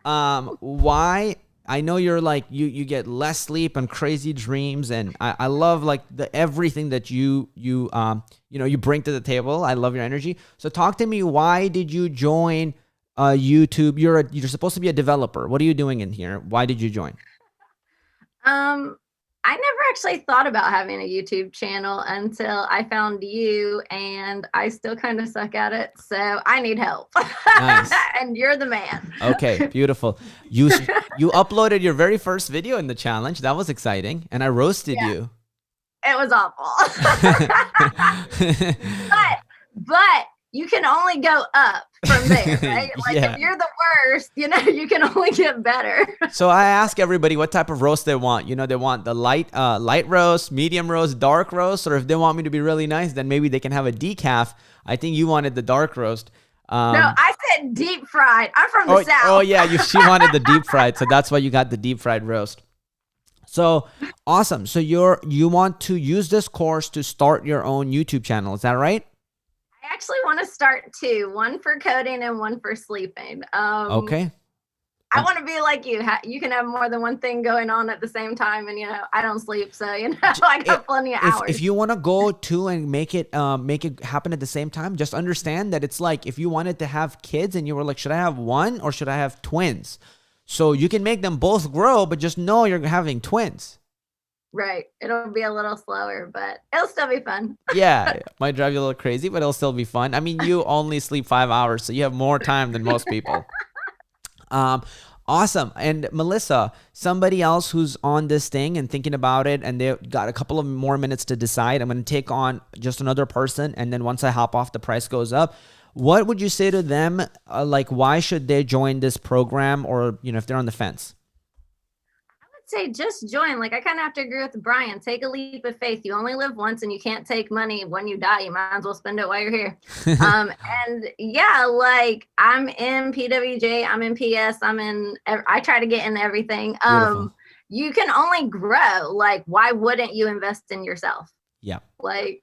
Why? I know you're like, you get less sleep and crazy dreams, and I love like everything that you bring to the table. I love your energy. So talk to me. Why did you join YouTube? You're supposed to be a developer. What are you doing in here? Why did you join? I never actually thought about having a YouTube channel until I found you, and I still kind of suck at it. So I need help. Nice. And you're the man. Okay, beautiful. You uploaded your very first video in the challenge. That was exciting. And I roasted you. It was awful. but you can only go up from there, right? Like if you're the worst, you can only get better. So I ask everybody what type of roast they want. They want the light roast, medium roast, dark roast, or if they want me to be really nice, then maybe they can have a decaf. I think you wanted the dark roast. No, I said deep fried. I'm from the South. Oh yeah, she wanted the deep fried, so that's why you got the deep fried roast. So awesome. So you want to use this course to start your own YouTube channel. Is that right? I actually want to start two, one for coding and one for sleeping. Okay. I want to be like you. You can have more than one thing going on at the same time, and I don't sleep, so I got plenty of hours. If you want to go to and make it happen at the same time, just understand that it's like if you wanted to have kids and you were like, should I have one or should I have twins? So you can make them both grow, but just know you're having twins. Right. It'll be a little slower, but it'll still be fun. Yeah, it might drive you a little crazy, but it'll still be fun. I mean, you only sleep 5 hours, so you have more time than most people. Awesome. And Melissa, somebody else who's on this thing and thinking about it, and they've got a couple of more minutes to decide. I'm going to take on just another person, and then once I hop off, the price goes up. What would you say to them? Like, why should they join this program, or if they're on the fence? say just join. Like, I kind of have to agree with Brian. Take a leap of faith. You only live once, and you can't take money when you die. You might as well spend it while you're here. And yeah, like, I'm in PWJ, I'm in PS, I try to get in everything. You can only grow. Like, why wouldn't you invest in yourself? Yeah. Like,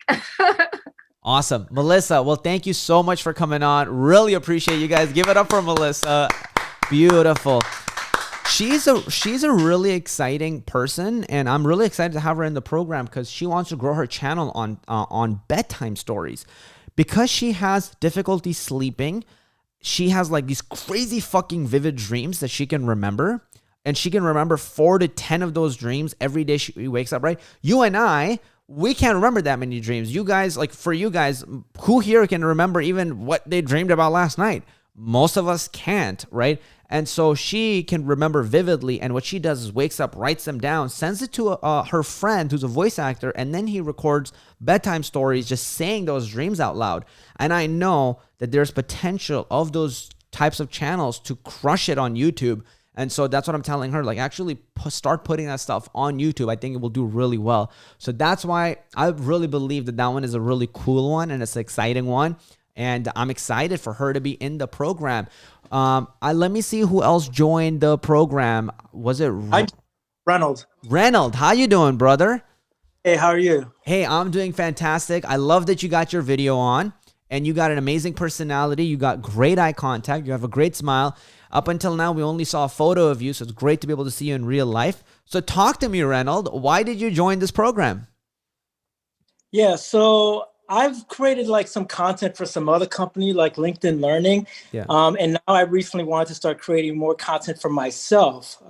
awesome. Melissa, well, thank you so much for coming on. Really appreciate you guys. Give it up for Melissa. Beautiful. She's a really exciting person, and I'm really excited to have her in the program because she wants to grow her channel on bedtime stories. Because she has difficulty sleeping, she has like these crazy fucking vivid dreams that she can remember. And she can remember 4 to 10 of those dreams every day she wakes up, right? You and I, we can't remember that many dreams. You guys, like for you guys, who here can remember even what they dreamed about last night? Most of us can't, right? And so she can remember vividly. And what she does is wakes up, writes them down, sends it to her friend who's a voice actor. And then he records bedtime stories, just saying those dreams out loud. And I know that there's potential of those types of channels to crush it on YouTube. And so that's what I'm telling her, like actually start putting that stuff on YouTube. I think it will do really well. So that's why I really believe that that one is a really cool one and it's an exciting one. And I'm excited for her to be in the program. Let me see who else joined the program. Was it Reynolds? Reynolds, how you doing, brother? Hey, how are you? Hey, I'm doing fantastic. I love that you got your video on and you got an amazing personality. You got great eye contact. You have a great smile. Up until now, we only saw a photo of you, so it's great to be able to see you in real life. So talk to me, Reynolds. Why did you join this program? Yeah, so I've created like some content for some other company like LinkedIn Learning. Yeah. And now I recently wanted to start creating more content for myself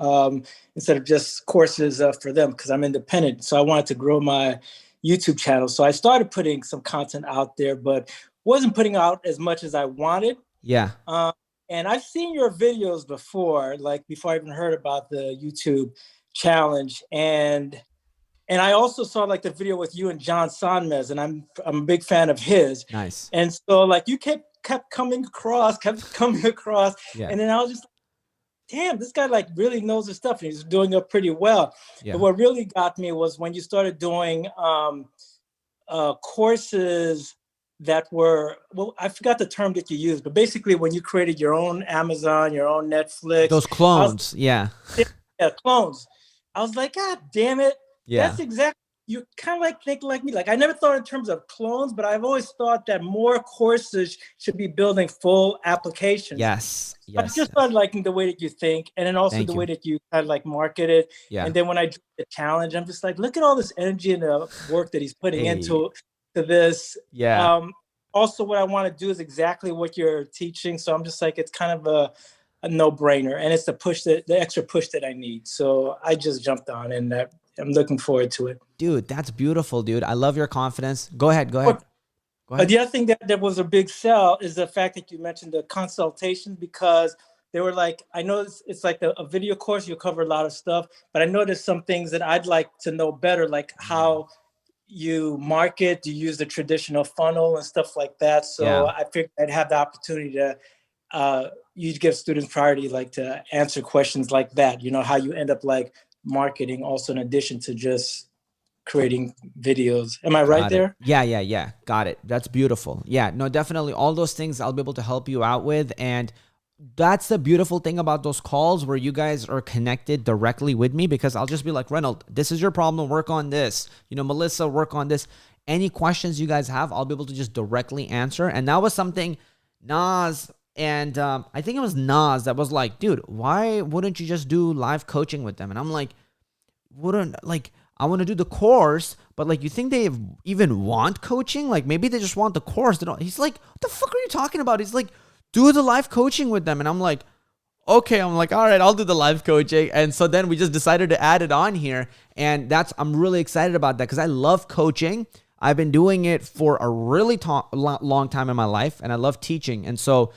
instead of just courses for them because I'm independent. So I wanted to grow my YouTube channel. So I started putting some content out there, but wasn't putting out as much as I wanted. Yeah. And I've seen your videos before, like before I even heard about the YouTube challenge. And I also saw like the video with you and John Sonmez, and I'm a big fan of his. Nice. And so like you kept coming across. Yeah. And then I was just like, damn, this guy like really knows his stuff and he's doing it pretty well. Yeah. But what really got me was when you started doing courses that were, well, I forgot the term that you used, but basically when you created your own Amazon, your own Netflix. Those clones, yeah. Yeah, clones. I was like, God damn it. Yeah. That's exactly, you kind of like think like me. Like I never thought in terms of clones, but I've always thought that more courses should be building full applications. Yes. I just started liking the way that you think, and then also the way that you kind of like market it. Yeah. And then when I did the challenge, I'm just like, look at all this energy and the work that he's putting into this. Yeah. Also, what I want to do is exactly what you're teaching. So I'm just like, it's kind of a no-brainer, and it's the extra push that I need. So I just jumped on, and I'm looking forward to it. Dude, that's beautiful, dude. I love your confidence. Go ahead. The other thing that was a big sell is the fact that you mentioned the consultation, because they were like, I know it's like a video course, you cover a lot of stuff, but I know there's some things that I'd like to know better, like how you market, you use the traditional funnel and stuff like that. So I figured I'd have the opportunity to you give students priority, like to answer questions like that, you know, how you end up like marketing also in addition to just creating videos. Am I right there? Yeah. Got it. That's beautiful. Yeah, no, definitely. All those things I'll be able to help you out with. And that's the beautiful thing about those calls where you guys are connected directly with me, because I'll just be like, Reynolds, this is your problem. Work on this. You know, Melissa, work on this. Any questions you guys have, I'll be able to just directly answer. And that was something Nas and I think it was Nas that was like, dude, why wouldn't you just do live coaching with them? And I'm like, I want to do the course, but like, you think they even want coaching? Like maybe they just want the course. They don't. He's like, what the fuck are you talking about? He's like, do the live coaching with them. And I'm like, okay. I'm like, all right, I'll do the live coaching. And so then we just decided to add it on here. And I'm really excited about that because I love coaching. I've been doing it for a really long time in my life, and I love teaching. And so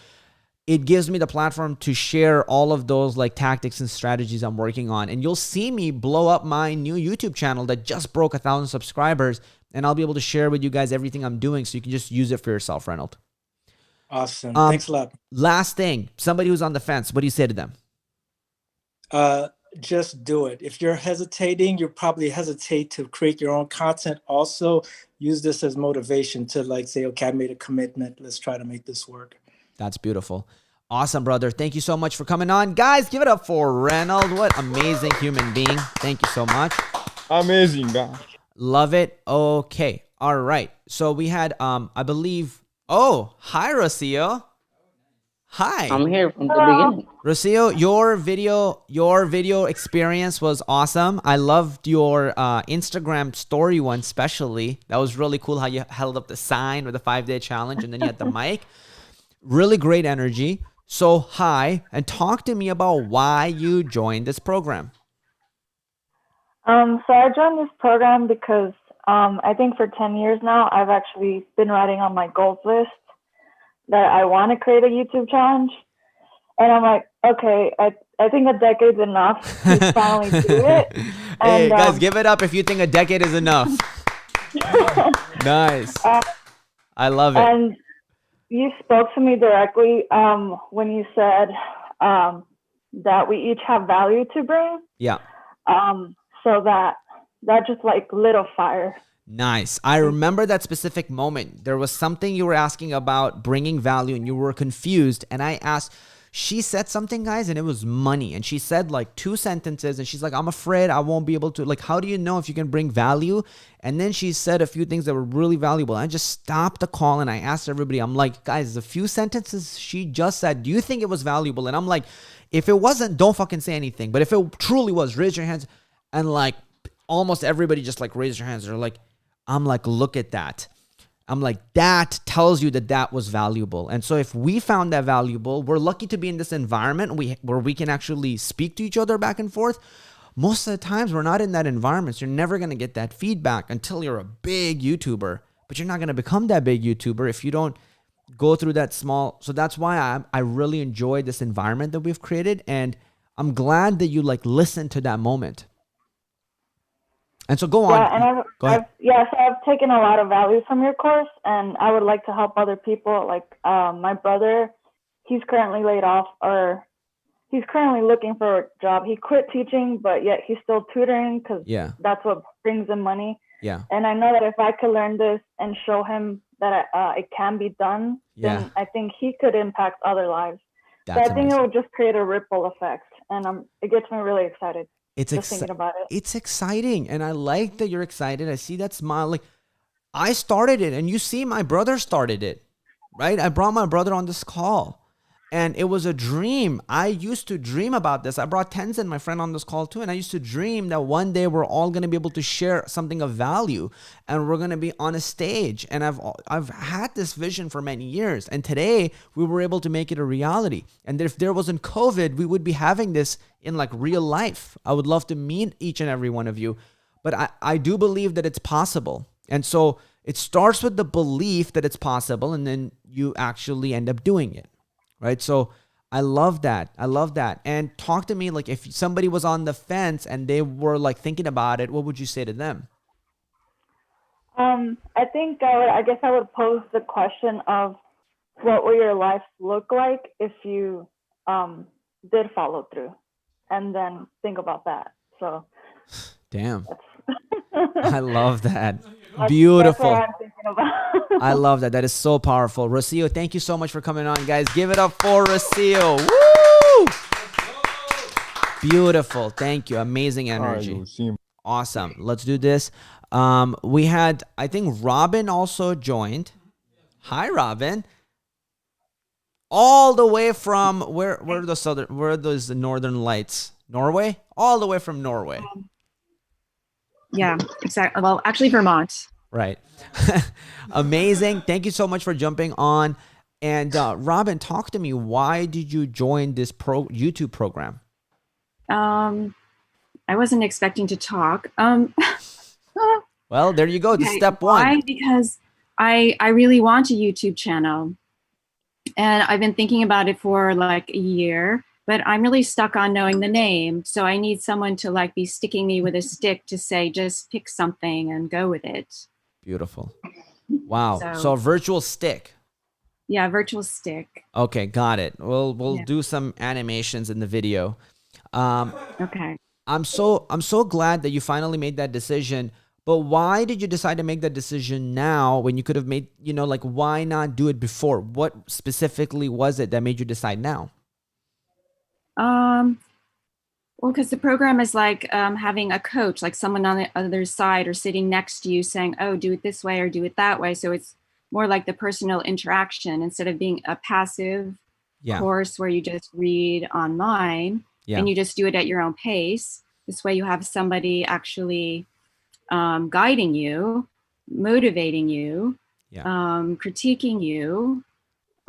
it gives me the platform to share all of those like tactics and strategies I'm working on. And you'll see me blow up my new YouTube channel that just broke 1,000 subscribers. And I'll be able to share with you guys everything I'm doing so you can just use it for yourself, Reynolds. Awesome. Thanks a lot. Last thing, somebody who's on the fence, what do you say to them? just do it. If you're hesitating, you probably hesitate to create your own content. Also, use this as motivation to like say, okay, I made a commitment. Let's try to make this work. That's beautiful. Awesome, brother. Thank you so much for coming on. Guys, give it up for Reynold. What amazing human being. Thank you so much. Amazing, guy. Love it. Okay. All right. So we had, I believe, oh, hi, Rocio. Hi. I'm here from the beginning. Rocio, your video experience was awesome. I loved your Instagram story one especially. That was really cool how you held up the sign with the 5-day challenge and then you had the mic. Really great energy. So hi, and talk to me about why you joined this program. So I joined this program because I think for 10 years now, I've actually been writing on my goals list that I want to create a YouTube challenge. And I'm like, okay, I think a decade's enough to finally do it. Hey, And, guys, give it up if you think a decade is enough. Nice. I love it. And you spoke to me directly when you said that we each have value to bring. Yeah. So that just like lit a fire. Nice. I remember that specific moment. There was something you were asking about bringing value and you were confused. And I asked, she said something, guys, and it was money. And she said like 2 sentences and she's like, I'm afraid I won't be able to, like, how do you know if you can bring value? And then she said a few things that were really valuable. I just stopped the call and I asked everybody, I'm like, guys, the few sentences she just said, do you think it was valuable? And I'm like, if it wasn't, don't fucking say anything. But if it truly was, raise your hands. And like almost everybody just like raised their hands. They're like, I'm like, look at that. I'm like, that tells you that that was valuable. And so if we found that valuable, we're lucky to be in this environment where we can actually speak to each other back and forth. Most of the times we're not in that environment. So you're never going to get that feedback until you're a big YouTuber, but you're not going to become that big YouTuber if you don't go through that small. So that's why I really enjoy this environment that we've created. And I'm glad that you like listened to that moment. And so go on. Yeah, and so I've taken a lot of value from your course, and I would like to help other people. Like my brother, he's currently laid off, or he's currently looking for a job. He quit teaching, but yet he's still tutoring because that's what brings him money. Yeah. And I know that if I could learn this and show him that it can be done, then I think he could impact other lives. So I think it would just create a ripple effect, and it gets me really excited. Just thinking about it. It's exciting. And I like that you're excited. I see that smile. Like I started it and you see my brother started it, right? I brought my brother on this call and it was a dream. I used to dream about this. I brought Tenzin, my friend, on this call too. And I used to dream that one day we're all going to be able to share something of value and we're going to be on a stage. And I've had this vision for many years. And today we were able to make it a reality. And if there wasn't COVID, we would be having this in like real life. I would love to meet each and every one of you, but I do believe that it's possible. And so it starts with the belief that it's possible and then you actually end up doing it, right? So I love that. I love that. And talk to me, like if somebody was on the fence and they were like thinking about it, what would you say to them? I think I guess I would pose the question of what will your life look like if you did follow through? And then think about that. So, damn, I love that. Beautiful. That's what I'm thinking about. I love that. That is so powerful. Rocio, thank you so much for coming on, guys. Give it up for Rocio. Woo! Beautiful. Thank you. Amazing energy. Awesome. Let's do this. We had, I think Robin also joined. Hi, Robin. All the way from where are those northern lights? Norway? All the way from Norway. Yeah, exactly. Well, actually Vermont. Right. Amazing. Thank you so much for jumping on. And Robin, talk to me. Why did you join this YouTube program? I wasn't expecting to talk. Well, there you go. Okay, step one. Why? Because I really want a YouTube channel. And I've been thinking about it for like a year, but I'm really stuck on knowing the name. So I need someone to like be sticking me with a stick to say, just pick something and go with it. Beautiful. Wow. So a virtual stick. Yeah, virtual stick. Okay, got it. We'll do some animations in the video. Okay. I'm so glad that you finally made that decision. But why did you decide to make that decision now when you could have made, like, why not do it before? What specifically was it that made you decide now? Well, because the program is like having a coach, like someone on the other side or sitting next to you saying, oh, do it this way or do it that way. So it's more like the personal interaction instead of being a passive course where you just read online and you just do it at your own pace. This way you have somebody actually guiding you, motivating you, critiquing you,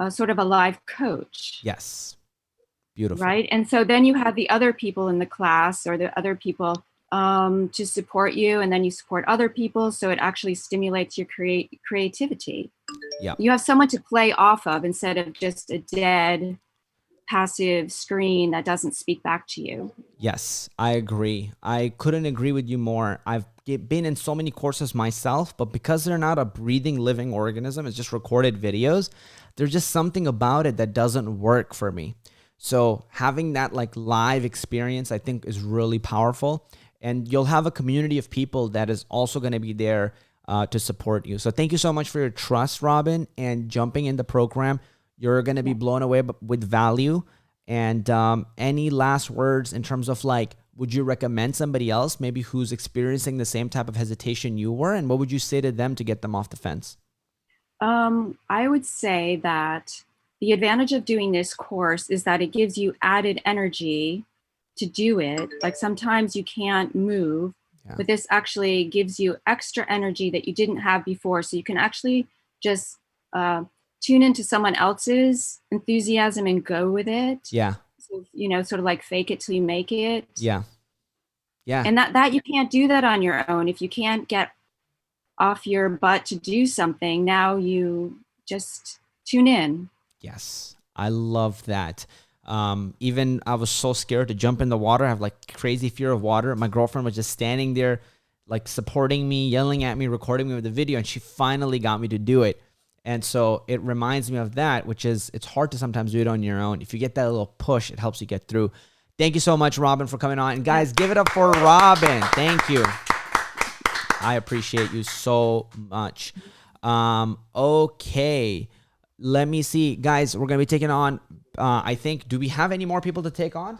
sort of a live coach. Yes. Beautiful. Right. And so then you have the other people in the class or the other people to support you, and then you support other people. So it actually stimulates your creativity. Yeah. You have someone to play off of instead of just a dead, passive screen that doesn't speak back to you. Yes, I agree. I couldn't agree with you more. I've been in so many courses myself, but because they're not a breathing, living organism, it's just recorded videos, there's just something about it that doesn't work for me. So having that like live experience, I think is really powerful. And you'll have a community of people that is also going to be there to support you. So thank you so much for your trust, Robin, and jumping in the program. You're going to be blown away with value. And any last words in terms of like, would you recommend somebody else maybe who's experiencing the same type of hesitation you were? And what would you say to them to get them off the fence? I would say that the advantage of doing this course is that it gives you added energy to do it. Like sometimes you can't move, but this actually gives you extra energy that you didn't have before. So you can actually just tune into someone else's enthusiasm and go with it. Yeah. So, sort of like fake it till you make it. Yeah. Yeah. And that you can't do that on your own. If you can't get off your butt to do something, now you just tune in. Yes, I love that. Even I was so scared to jump in the water. I have like crazy fear of water. My girlfriend was just standing there, like supporting me, yelling at me, recording me with the video, and she finally got me to do it. And so it reminds me of that, which is it's hard to sometimes do it on your own. If you get that little push, it helps you get through. Thank you so much, Robin, for coming on. And guys, give it up for Robin. Thank you. I appreciate you so much. Okay. Let me see. Guys, we're going to be taking on, I think, do we have any more people to take on?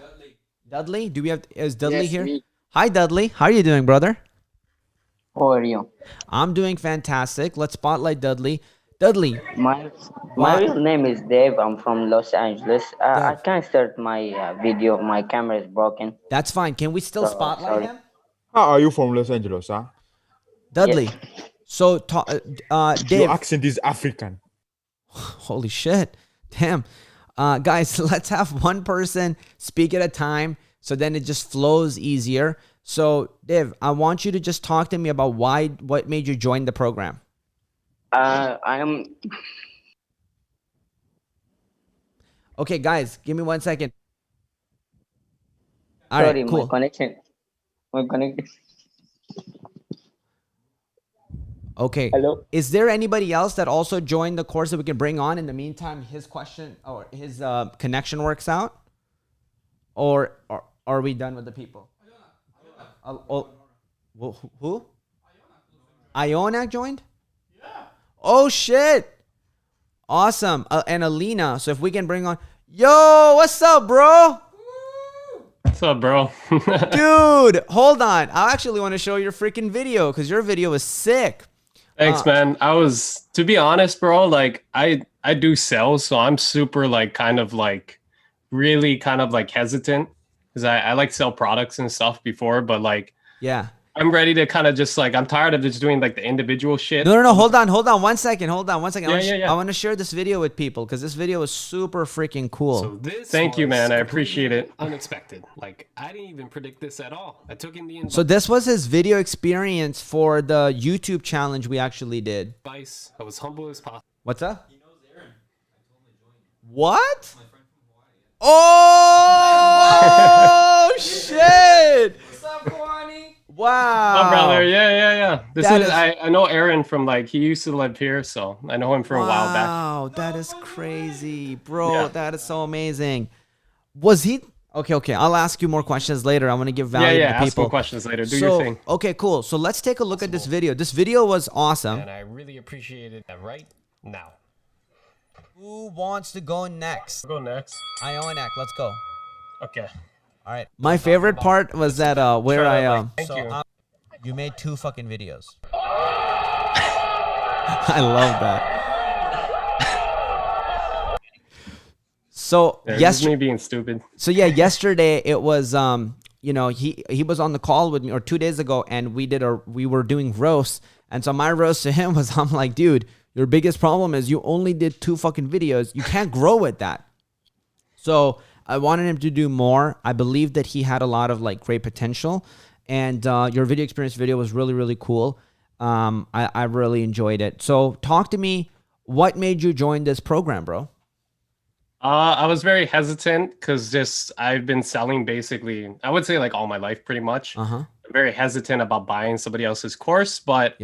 Dudley? Is Dudley here? Me. Hi, Dudley. How are you doing, brother? How are you? I'm doing fantastic. Let's spotlight Dudley. Dudley. My real name is Dave. I'm from Los Angeles. I can't start my video. My camera is broken. That's fine. Can we still spotlight him? How are you from Los Angeles, huh? Dudley. Yes. So, Dave. Your accent is African. Holy shit. Damn. Guys, let's have one person speak at a time so then it just flows easier. So, Dave, I want you to just talk to me about what made you join the program. Okay, guys, give me 1 second. All right, cool. My connection. Okay. Hello. Is there anybody else that also joined the course that we can bring on in the meantime his question or his connection works out? Or are we done with the people? Who? Ionak joined? Yeah. Oh, shit. Awesome. And Alina. So if we can bring on... Yo, what's up, bro? What's up, bro? Dude, hold on. I actually want to show your freaking video because your video was sick. Thanks, man. To be honest, bro, like I do sales, so I'm super like kind of like really kind of like hesitant because I like sell products and stuff before, but like yeah, I'm ready to kind of just like I'm tired of just doing like the individual shit. No. Hold on. 1 second. Yeah. I want to share this video with people because this video is super freaking cool. So thank you, man. I appreciate it. Unexpected. Like I didn't even predict this at all. I took in the So this was his video experience for the YouTube challenge we actually did. advice. I was humble as possible. What's up? He knows Aaron. I told him to join. What? My friend from Hawaii. Oh shit! What's up, Kwani? Wow. Oh, brother. Yeah. I know Aaron from like, he used to live here, so I know him for a while back. Wow, that is crazy, bro. Yeah. That is so amazing. Was he, Okay. I'll ask you more questions later. I want to give value to the people. Ask more questions later. Do your thing. Okay, cool. So let's take a look at this video. This video was awesome. And I really appreciated that right now. Who wants to go next? I'll go next. Ionek, let's go. Okay. All right. My favorite part was that where Thank you. You made 2 fucking videos. I love that. So yesterday, me being stupid. So yeah, yesterday it was you know, he was on the call with me, or 2 days ago, and we were doing roasts, and so my roast to him was, I'm like, dude, your biggest problem is you only did 2 fucking videos. You can't grow with that. So I wanted him to do more. I believe that he had a lot of like great potential, and your video experience video was really, really cool. I really enjoyed it. So talk to me. What made you join this program, bro? I was very hesitant because I've been selling basically, I would say like all my life pretty much. I'm very hesitant about buying somebody else's course, but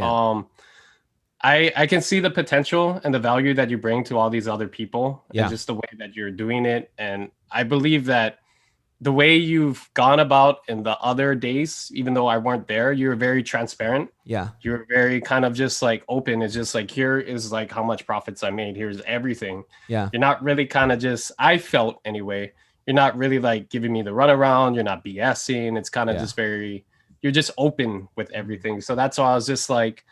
I can see the potential and the value that you bring to all these other people and just the way that you're doing it. And I believe that the way you've gone about in the other days, even though I weren't there, you're very transparent. Yeah. You're very kind of just like open. It's just like, here is like how much profits I made. Here's everything. Yeah. You're not really kind of just, I felt anyway, you're not really like giving me the runaround. You're not BSing. It's kind of just very, you're just open with everything. So that's why I was just like,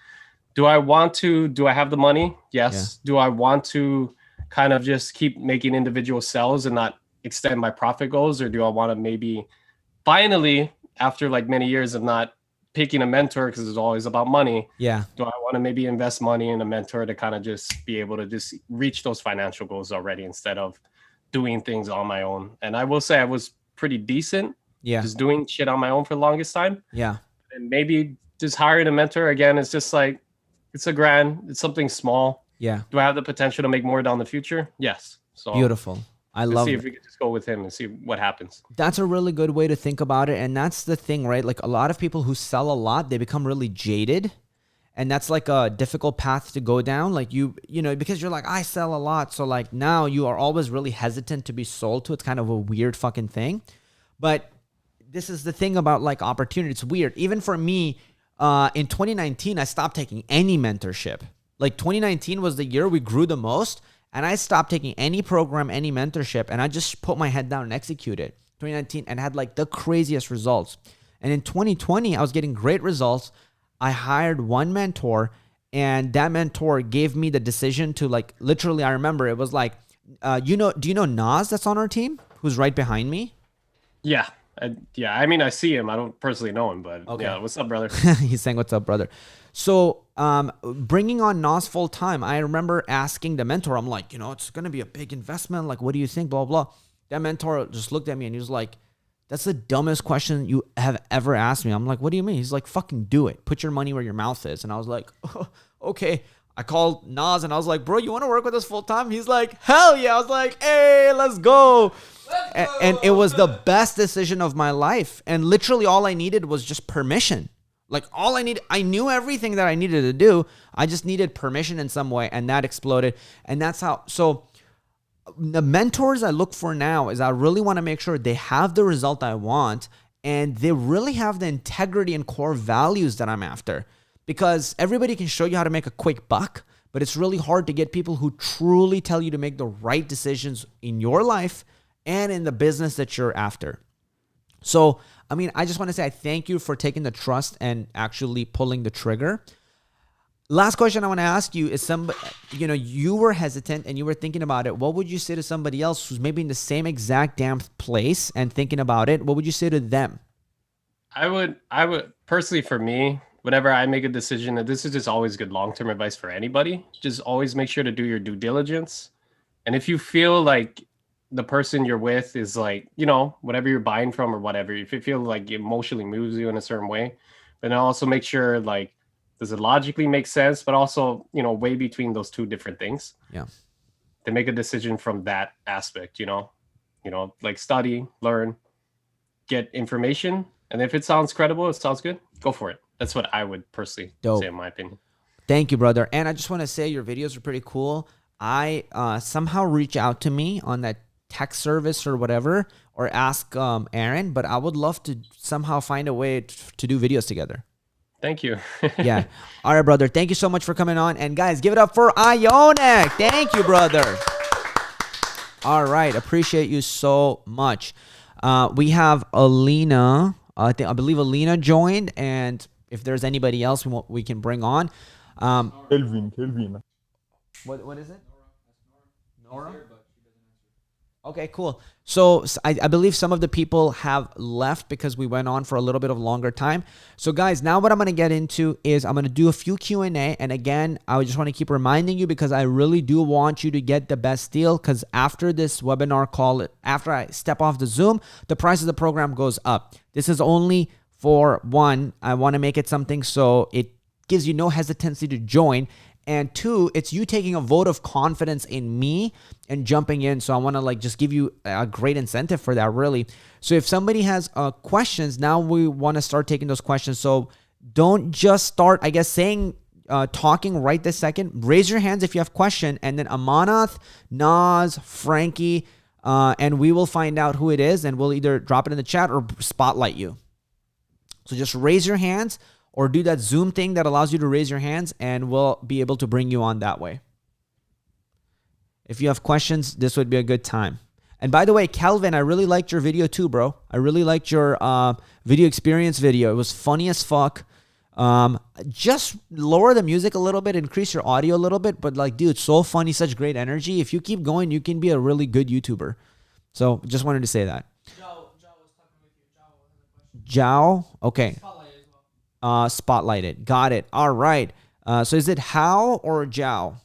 do I have the money? Yes. Do I want to kind of just keep making individual sales and not extend my profit goals, or do I want to maybe finally, after like many years of not picking a mentor because it's always about money, do I want to maybe invest money in a mentor to kind of just be able to just reach those financial goals already instead of doing things on my own? And I will say I was pretty decent just doing shit on my own for the longest time. And maybe just hiring a mentor again, it's just like, it's $1,000, it's something small. Do I have the potential to make more down the future? Yes. So beautiful. I love see it. if we could just go with him and see what happens. That's a really good way to think about it. And that's the thing, right? Like a lot of people who sell a lot, they become really jaded. And that's like a difficult path to go down. Like you know, because you're like, I sell a lot. So like now you are always really hesitant to be sold to. It's kind of a weird fucking thing. But this is the thing about like opportunity. It's weird. Even for me, in 2019, I stopped taking any mentorship. Like 2019 was the year we grew the most. And I stopped taking any program, any mentorship, and I just put my head down and executed 2019 and had like the craziest results. And in 2020, I was getting great results. I hired one mentor, and that mentor gave me the decision to like, literally, I remember it was like, do you know Nas that's on our team, who's right behind me? Yeah. I mean, I see him. I don't personally know him, but yeah, what's up, brother? He's saying, what's up, brother? So bringing on Nas full time, I remember asking the mentor, I'm like, it's going to be a big investment. Like, what do you think? Blah, blah. That mentor just looked at me and he was like, that's the dumbest question you have ever asked me. I'm like, what do you mean? He's like, fucking do it. Put your money where your mouth is. And I was like, oh, okay. I called Nas and I was like, bro, you want to work with us full time? He's like, hell yeah. I was like, hey, let's go. And it was the best decision of my life. And literally all I needed was just permission. Like I knew everything that I needed to do. I just needed permission in some way, and that exploded. And that's how, so the mentors I look for now is I really want to make sure they have the result I want and they really have the integrity and core values that I'm after. Because everybody can show you how to make a quick buck, but it's really hard to get people who truly tell you to make the right decisions in your life and in the business that you're after. So, I mean, I just want to say I thank you for taking the trust and actually pulling the trigger. Last question I want to ask you is you were hesitant and you were thinking about it. What would you say to somebody else who's maybe in the same exact damn place and thinking about it? What would you say to them? I would personally, for me, whenever I make a decision, and this is just always good long-term advice for anybody, just always make sure to do your due diligence. And if you feel like the person you're with is like, whatever you're buying from or whatever, if you feel like it emotionally moves you in a certain way, but then also make sure like, does it logically make sense? But also, weigh between those two different things. Yeah. To make a decision from that aspect, like study, learn, get information. And if it sounds credible, it sounds good, go for it. That's what I would personally say in my opinion. Thank you, brother. And I just want to say your videos are pretty cool. I somehow reach out to me on that tech service or whatever, or ask Aaron, but I would love to somehow find a way to do videos together. Thank you. Yeah. All right, brother. Thank you so much for coming on. And guys, give it up for Ionic. Thank you, brother. All right. Appreciate you so much. We have Alina. I believe Alina joined. And if there's anybody else we can bring on. Kelvin. What is it? Nora? Okay, cool. So I believe some of the people have left because we went on for a little bit of longer time. So guys, now what I'm going to get into is I'm going to do a few Q&A. And again, I just want to keep reminding you because I really do want you to get the best deal, because after this webinar call, after I step off the Zoom, the price of the program goes up. This is only for one. I want to make it something so it gives you no hesitancy to join. And two, it's you taking a vote of confidence in me and jumping in. So I want to like just give you a great incentive for that, really. So if somebody has questions, now we want to start taking those questions. So don't just start, I guess, talking right this second. Raise your hands if you have a question. And then Amanath, Naz, Frankie, and we will find out who it is. And we'll either drop it in the chat or spotlight you. So just raise your hands. Or do that Zoom thing that allows you to raise your hands, and we'll be able to bring you on that way. If you have questions, this would be a good time. And by the way, Kelvin, I really liked your video too, bro. I really liked your video experience video. It was funny as fuck. Just lower the music a little bit, increase your audio a little bit. But like, dude, so funny, such great energy. If you keep going, you can be a really good YouTuber. So just wanted to say that. Zhao, okay. Spotlighted. Got it. All right. So is it Hao or Zhao?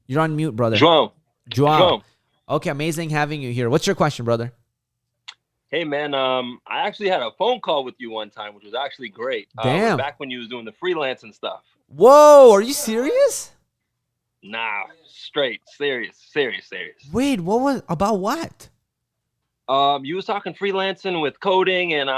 You're on mute, brother. Joao. Okay, amazing having you here. What's your question, brother? Hey, man. I actually had a phone call with you one time, which was actually great. Damn. Back when you was doing the freelance and stuff. Whoa, are you serious? Nah, straight. Serious. Wait, about what? You was talking freelancing with coding and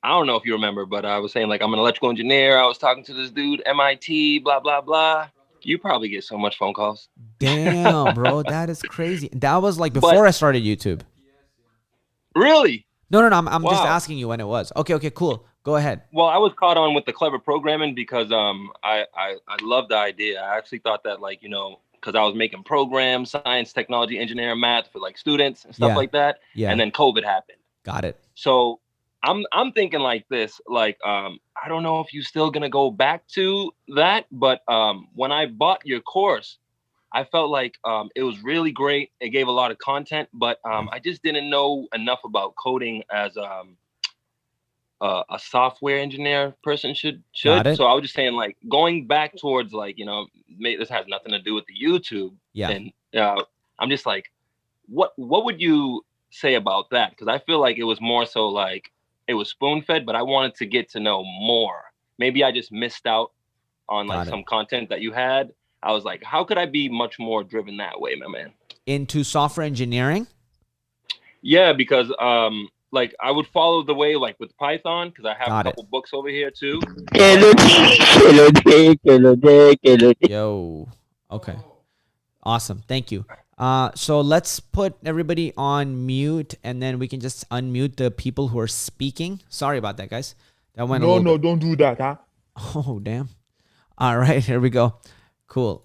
I don't know if you remember, but I was saying like I'm an electrical engineer. I was talking to this dude, MIT, blah, blah, blah. You probably get so much phone calls. Damn, bro. That is crazy. That was like before I started YouTube. Really? No. I'm just asking you when it was. Okay, cool. Go ahead. Well, I was caught on with the clever programming because I love the idea. I actually thought that like, because I was making programs, science, technology, engineering, math for like students and stuff like that. Yeah. And then COVID happened. Got it. So I'm thinking like this, like, I don't know if you're still going to go back to that, but when I bought your course, I felt like it was really great. It gave a lot of content, but I just didn't know enough about coding as a software engineer person should. So I was just saying like going back towards like, this has nothing to do with the YouTube. Yeah. And I'm just like, what would you say about that? Because I feel like it was more so like, it was spoon-fed, but I wanted to get to know more. Maybe I just missed out on like some content that you had. I was like, how could I be much more driven that way, my man? Into software engineering? Yeah, because like I would follow the way like with Python, because I have a couple books over here too. Yo. Okay. Awesome. Thank you. So let's put everybody on mute, and then we can just unmute the people who are speaking. Sorry about that, guys. That went No, don't do that, huh? Oh, damn. All right, here we go. Cool.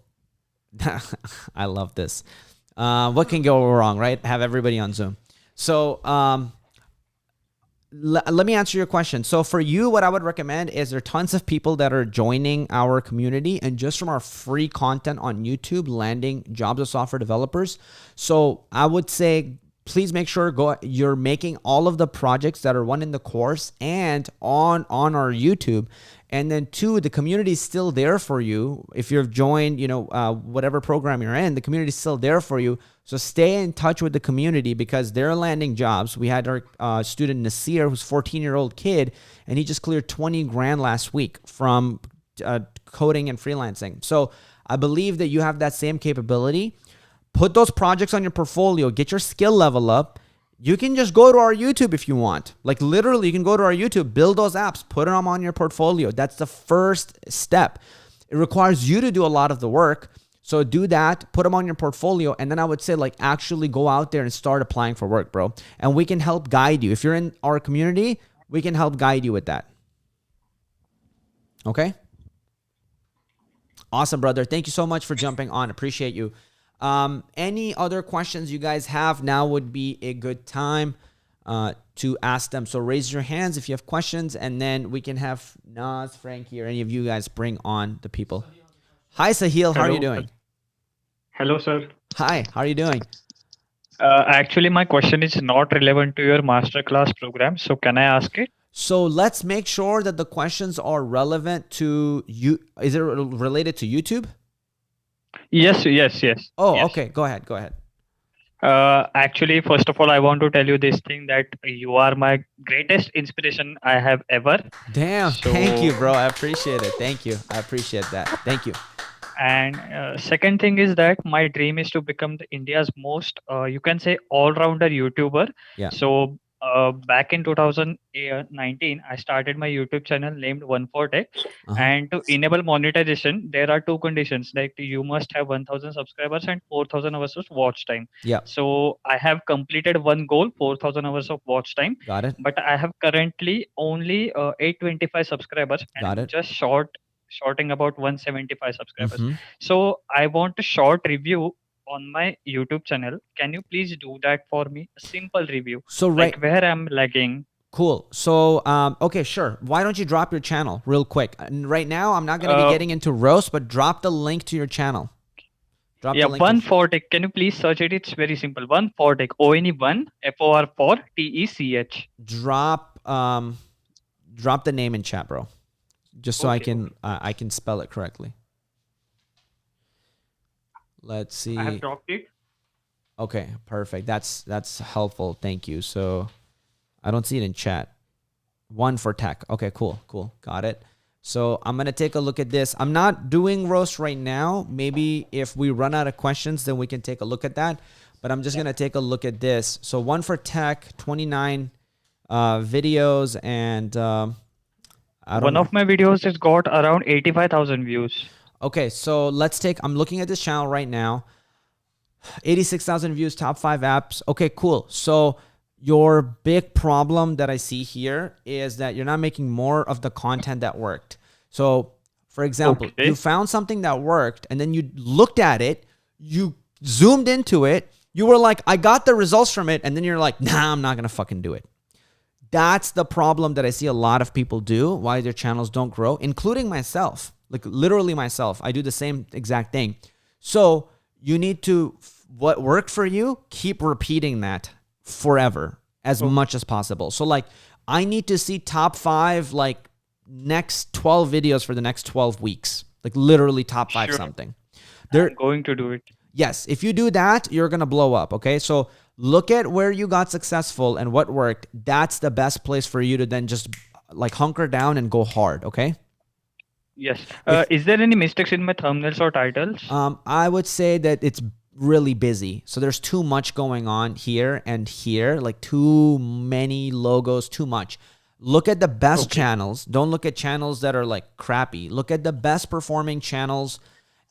I love this. What can go wrong, right? Have everybody on Zoom. So let me answer your question. So for you, what I would recommend is there are tons of people that are joining our community and just from our free content on YouTube, landing jobs as software developers. So I would say, please make sure you're making all of the projects that are one in the course and on our YouTube. And then two, the community is still there for you. If you've joined, whatever program you're in, the community is still there for you. So stay in touch with the community because they're landing jobs. We had our student Nasir, who's a 14-year-old kid, and he just cleared 20 grand last week from coding and freelancing. So I believe that you have that same capability. Put those projects on your portfolio, get your skill level up. You can just go to our YouTube if you want. Like literally, you can go to our YouTube, build those apps, put them on your portfolio. That's the first step. It requires you to do a lot of the work. So do that, put them on your portfolio, and then I would say like actually go out there and start applying for work, bro. And we can help guide you. If you're in our community, we can help guide you with that. Okay? Awesome, brother. Thank you so much for jumping on. Appreciate you. Any other questions you guys have, now would be a good time to ask them. So raise your hands if you have questions, and then we can have Naz, Frankie, or any of you guys bring on the people. Hi, Sahil. How are you doing? Hello, sir. Hi. How are you doing? Actually, my question is not relevant to your masterclass program. So can I ask it? So let's make sure that the questions are relevant to you. Is it related to YouTube? Yes. Oh, yes. okay. Go ahead. Actually, first of all, I want to tell you this thing that you are my greatest inspiration I have ever. Damn. Thank you, bro. I appreciate it. Thank you. I appreciate that. Thank you. And second thing is that my dream is to become India's most, you can say, all-rounder YouTuber. Yeah. So back in 2019, I started my YouTube channel named One for Tech. And to enable monetization, there are two conditions. Like you must have 1,000 subscribers and 4,000 hours of watch time. Yeah. So I have completed one goal, 4,000 hours of watch time. Got it. But I have currently only 825 subscribers. And Got I'm it. just shorting about 175 subscribers. Mhm. So I want a short review on my YouTube channel. Can you please do that for me? A simple review. So like where I'm lagging. Cool. So, okay, sure. Why don't you drop your channel real quick? And right now, I'm not going to be getting into roast, but drop the link to your channel. Drop the link. One for tech. Can you please search it? It's very simple. One for tech. ONE1 FOR for TECH. Drop the name in chat, bro. Just so I can spell it correctly. Let's see. I have dropped it. Okay, perfect. That's helpful. Thank you. So I don't see it in chat. One for tech. Okay, cool. Got it. So I'm going to take a look at this. I'm not doing roast right now. Maybe if we run out of questions, then we can take a look at that. But I'm just going to take a look at this. So one for tech, 29 videos, and one of my videos has got around 85,000 views. Okay, so I'm looking at this channel right now. 86,000 views, top 5 apps. Okay, cool. So your big problem that I see here is that you're not making more of the content that worked. So for example, you found something that worked and then you looked at it, you zoomed into it, you were like, I got the results from it. And then you're like, nah, I'm not going to fucking do it. That's the problem that I see a lot of people do, why their channels don't grow, including myself. Like literally myself. I do the same exact thing. So you need to, what worked for you, keep repeating that forever as much as possible. So like I need to see top 5 like next 12 videos for the next 12 weeks. Like literally top 5 something. I'm going to do it. Yes, if you do that, you're going to blow up, okay? So look at where you got successful and what worked. That's the best place for you to then just like hunker down and go hard, okay? Yes. Is there any mistakes in my thumbnails or titles? I would say that it's really busy. So there's too much going on here and here, like too many logos, too much. Look at the best channels. Don't look at channels that are like crappy. Look at the best performing channels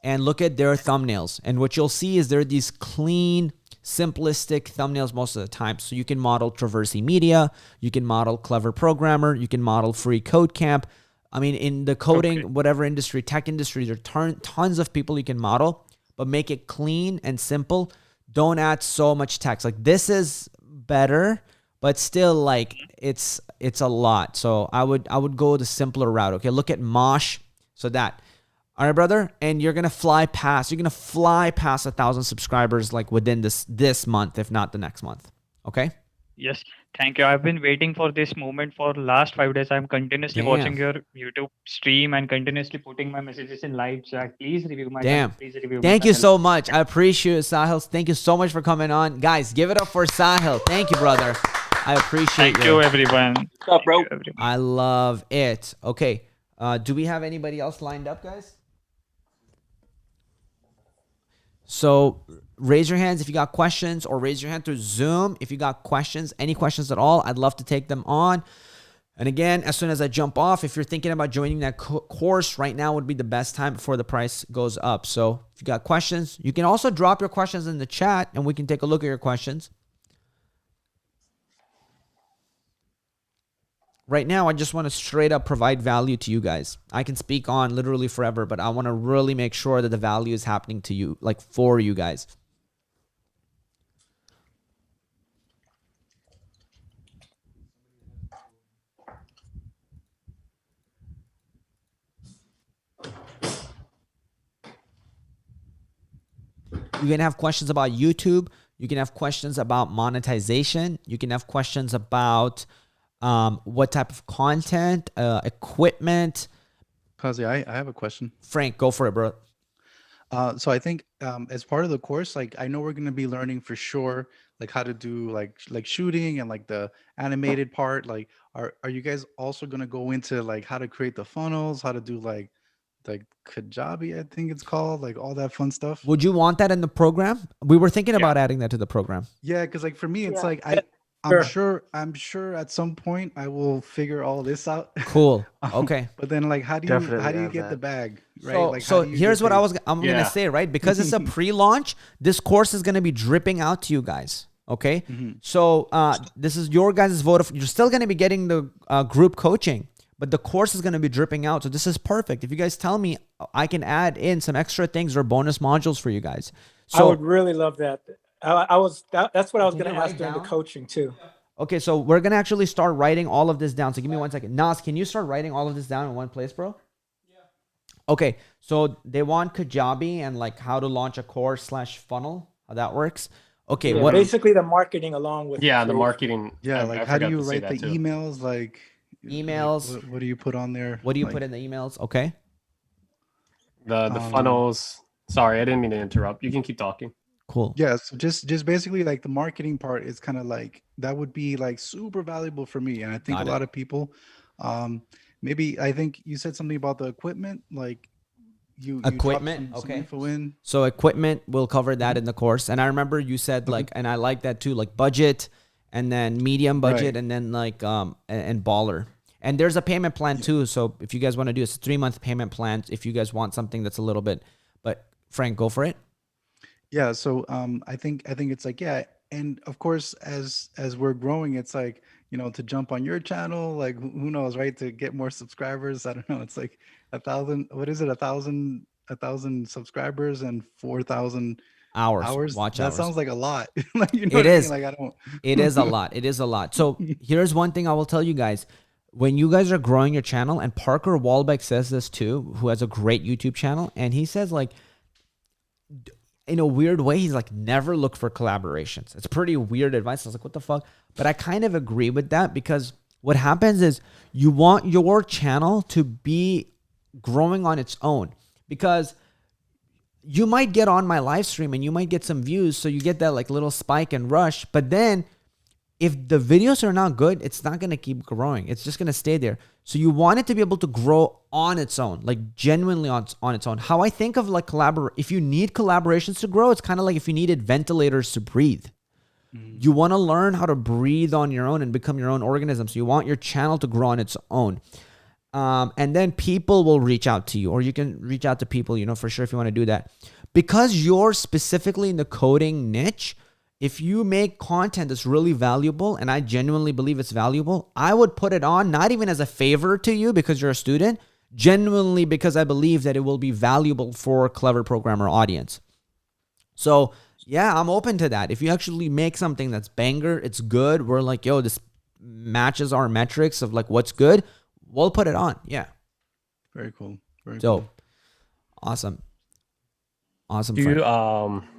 and look at their thumbnails. And what you'll see is there are these clean, simplistic thumbnails most of the time. So you can model Traversy Media, you can model Clever Programmer, you can model Free Code Camp. I mean, in the coding, whatever industry, tech industry, there are tons of people you can model, but make it clean and simple. Don't add so much text. Like this is better, but still like it's a lot. So I would go the simpler route. Okay, look at Mosh. So that, all right, brother, and you're gonna fly past 1,000 subscribers like within this month, if not the next month. Okay. Yes, thank you. I've been waiting for this moment for last 5 days. I'm continuously watching your YouTube stream and continuously putting my messages in live chat. Please review my channel. Please review Thank my you channel. so much. I appreciate it, Sahil. Thank you so much for coming on. Guys, give it up for Sahil. Thank you, brother. I appreciate Thank you, everyone. What's up, bro? I love it. Okay. Do we have anybody else lined up, guys? So raise your hands if you got questions, or raise your hand through Zoom if you got questions, any questions at all. I'd love to take them on. And again, as soon as I jump off, if you're thinking about joining that course, right now would be the best time before the price goes up. So if you got questions, you can also drop your questions in the chat and we can take a look at your questions. Right now, I just want to straight up provide value to you guys. I can speak on literally forever, but I want to really make sure that the value is happening to you, like for you guys. You can have questions about YouTube. You can have questions about monetization. You can have questions about what type of content, equipment. Kazi, I have a question. Frank, go for it, bro. So I think as part of the course, like I know we're going to be learning for sure, like how to do like shooting and like the animated part. Like, are you guys also going to go into like how to create the funnels, how to do like Kajabi, I think it's called, like all that fun stuff? Would you want that in the program? We were thinking about adding that to the program. Yeah, because like for me, it's like I'm sure at some point I will figure all this out. Cool. Okay. But then like how do you get the bag, right? So here's what I'm gonna say, right? Because it's a pre-launch, this course is gonna be dripping out to you guys. Okay. So this is your guys' vote. You're still gonna be getting the group coaching, but the course is gonna be dripping out. So this is perfect. If you guys tell me, I can add in some extra things or bonus modules for you guys. So I would really love that. That's what I was going to ask during the coaching too. Okay, so we're going to actually start writing all of this down. So give me 1 second. Nas, can you start writing all of this down in one place, bro? Yeah. Okay, so they want Kajabi and like how to launch a course / funnel, how that works. Okay, what basically the marketing along with the marketing. Yeah, like how do you write the emails? Like emails. Like, what do you put on there? What do you put in the emails? Okay. The funnels. Sorry, I didn't mean to interrupt. You can keep talking. Cool. Yeah, so just basically like the marketing part is kind of like that would be like super valuable for me, and I think a lot of people. Maybe I think you said something about the equipment, like you equipment. Some info in. So equipment, we'll cover that in the course. And I remember you said like, and I like that too, like budget, and then medium budget, and then like and baller. And there's a payment plan too. So if you guys want to do it's a 3-month payment plan, if you guys want something that's a little bit, but Frank, go for it. Yeah, so I think it's like, yeah, and of course as we're growing, it's like, you know, to jump on your channel, like who knows, right? To get more subscribers. I don't know, it's like 1,000, what is it, 1,000 subscribers and 4,000 hours. Watch that hours. Sounds like a lot. Like, you know it is. I mean? Like, I don't. It is a lot. It is a lot. So here's one thing I will tell you guys. When you guys are growing your channel, and Parker Wahlbeck says this too, who has a great YouTube channel, and he says like, in a weird way, he's like, never look for collaborations. It's pretty weird advice. I was like, what the fuck? But I kind of agree with that, because what happens is you want your channel to be growing on its own, because you might get on my live stream and you might get some views. So you get that like little spike and rush. But then if the videos are not good, it's not going to keep growing. It's just going to stay there. So you want it to be able to grow on its own, like genuinely on its own. How I think of like if you need collaborations to grow, it's kind of like if you needed ventilators to breathe. You want to learn how to breathe on your own and become your own organism. So you want your channel to grow on its own. And then people will reach out to you, or you can reach out to people, you know, for sure, if you want to do that. Because you're specifically in the coding niche, if you make content that's really valuable, and I genuinely believe it's valuable, I would put it on, not even as a favor to you because you're a student, genuinely because I believe that it will be valuable for a clever programmer audience. So yeah, I'm open to that. If you actually make something that's banger, it's good, we're like, yo, this matches our metrics of like what's good, we'll put it on. Yeah. Very cool. Very so cool. Awesome.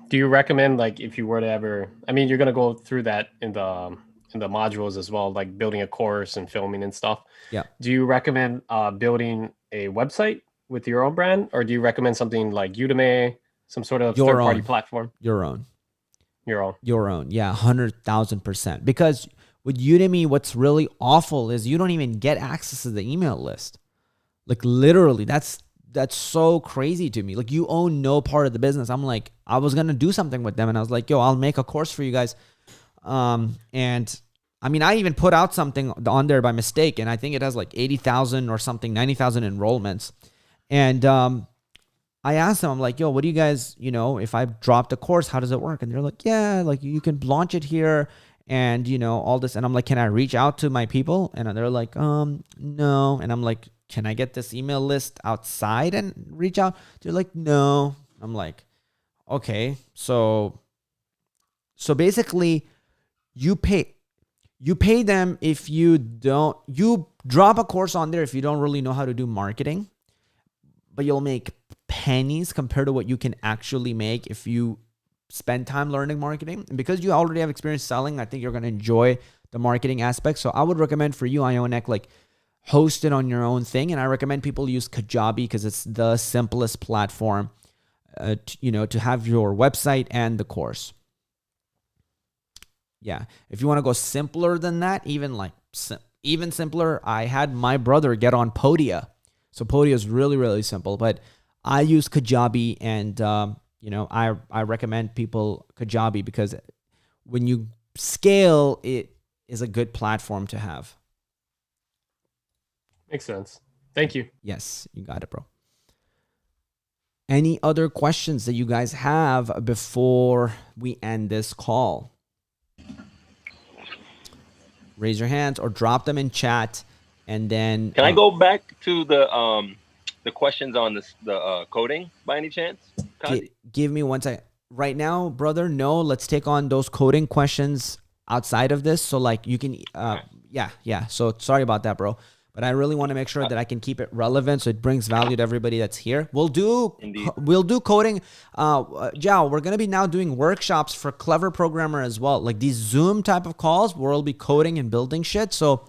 Do you recommend, like, if you were to ever, I mean, you're going to go through that in the modules as well, like building a course and filming and stuff. Yeah. Do you recommend building a website with your own brand, or do you recommend something like Udemy, some sort of third-party platform? Your own. Yeah, 100,000%. Because with Udemy, what's really awful is you don't even get access to the email list. Like literally, that's so crazy to me. Like you own no part of the business. I'm like, I was going to do something with them, and I was like, yo, I'll make a course for you guys. And I mean, I even put out something on there by mistake, and I think it has like 80,000 or something, 90,000 enrollments. And I asked them, I'm like, yo, what do you guys, you know, if I dropped a course, how does it work? And they're like, yeah, like you can launch it here and, you know, all this. And I'm like, can I reach out to my people? And they're like, no. And I'm like, can I get this email list outside and reach out? They're like, no. I'm like, okay. So basically you pay them if you drop a course on there if you don't really know how to do marketing, but you'll make pennies compared to what you can actually make if you spend time learning marketing. And because you already have experience selling, I think you're going to enjoy the marketing aspect. So I would recommend for you, Ionic, like host it on your own thing. And I recommend people use Kajabi because it's the simplest platform, to have your website and the course. Yeah. If you want to go simpler than that, even simpler, I had my brother get on Podia. So Podia is really, really simple, but I use Kajabi, and I recommend people Kajabi because when you scale, it is a good platform to have. Makes sense. Thank you. Yes, you got it, bro. Any other questions that you guys have before we end this call? Raise your hands or drop them in chat, and then can I go back to the questions on the coding by any chance? Give me one second. Right now, brother, no. Let's take on those coding questions outside of this. So like you can, yeah. So sorry about that, bro. But I really want to make sure that I can keep it relevant so it brings value to everybody that's here. We'll do coding. Jao, we're going to be now doing workshops for Clever Programmer as well. Like these Zoom type of calls where we'll be coding and building shit. So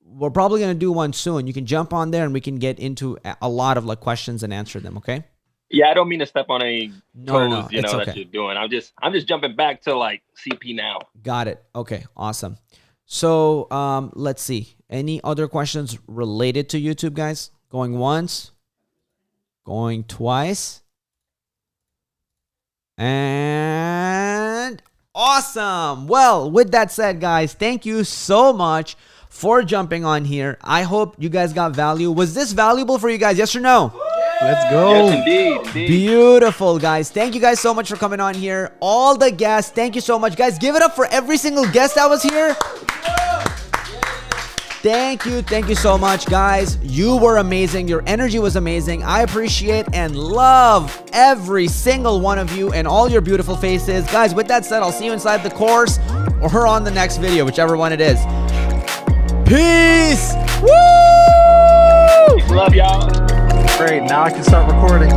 we're probably going to do one soon. You can jump on there and we can get into a lot of like questions and answer them. Okay. Yeah, I don't mean to step on any toes, no, it's okay. that you're doing. I'm just jumping back to like CP now. Got it. Okay, awesome. So let's see. Any other questions related to YouTube, guys? Going once, going twice, and awesome. Well, with that said, guys, thank you so much for jumping on here. I hope you guys got value. Was this valuable for you guys? Yes or no? Let's go. Yes, indeed. Beautiful, guys. Thank you guys so much for coming on here. All the guests, thank you so much. Guys, give it up for every single guest that was here. Thank you so much, guys. You were amazing. Your energy was amazing. I appreciate and love every single one of you and all your beautiful faces. Guys, with that said, I'll see you inside the course or on the next video, whichever one it is. Peace. Woo! Love y'all. Great. Now I can start recording.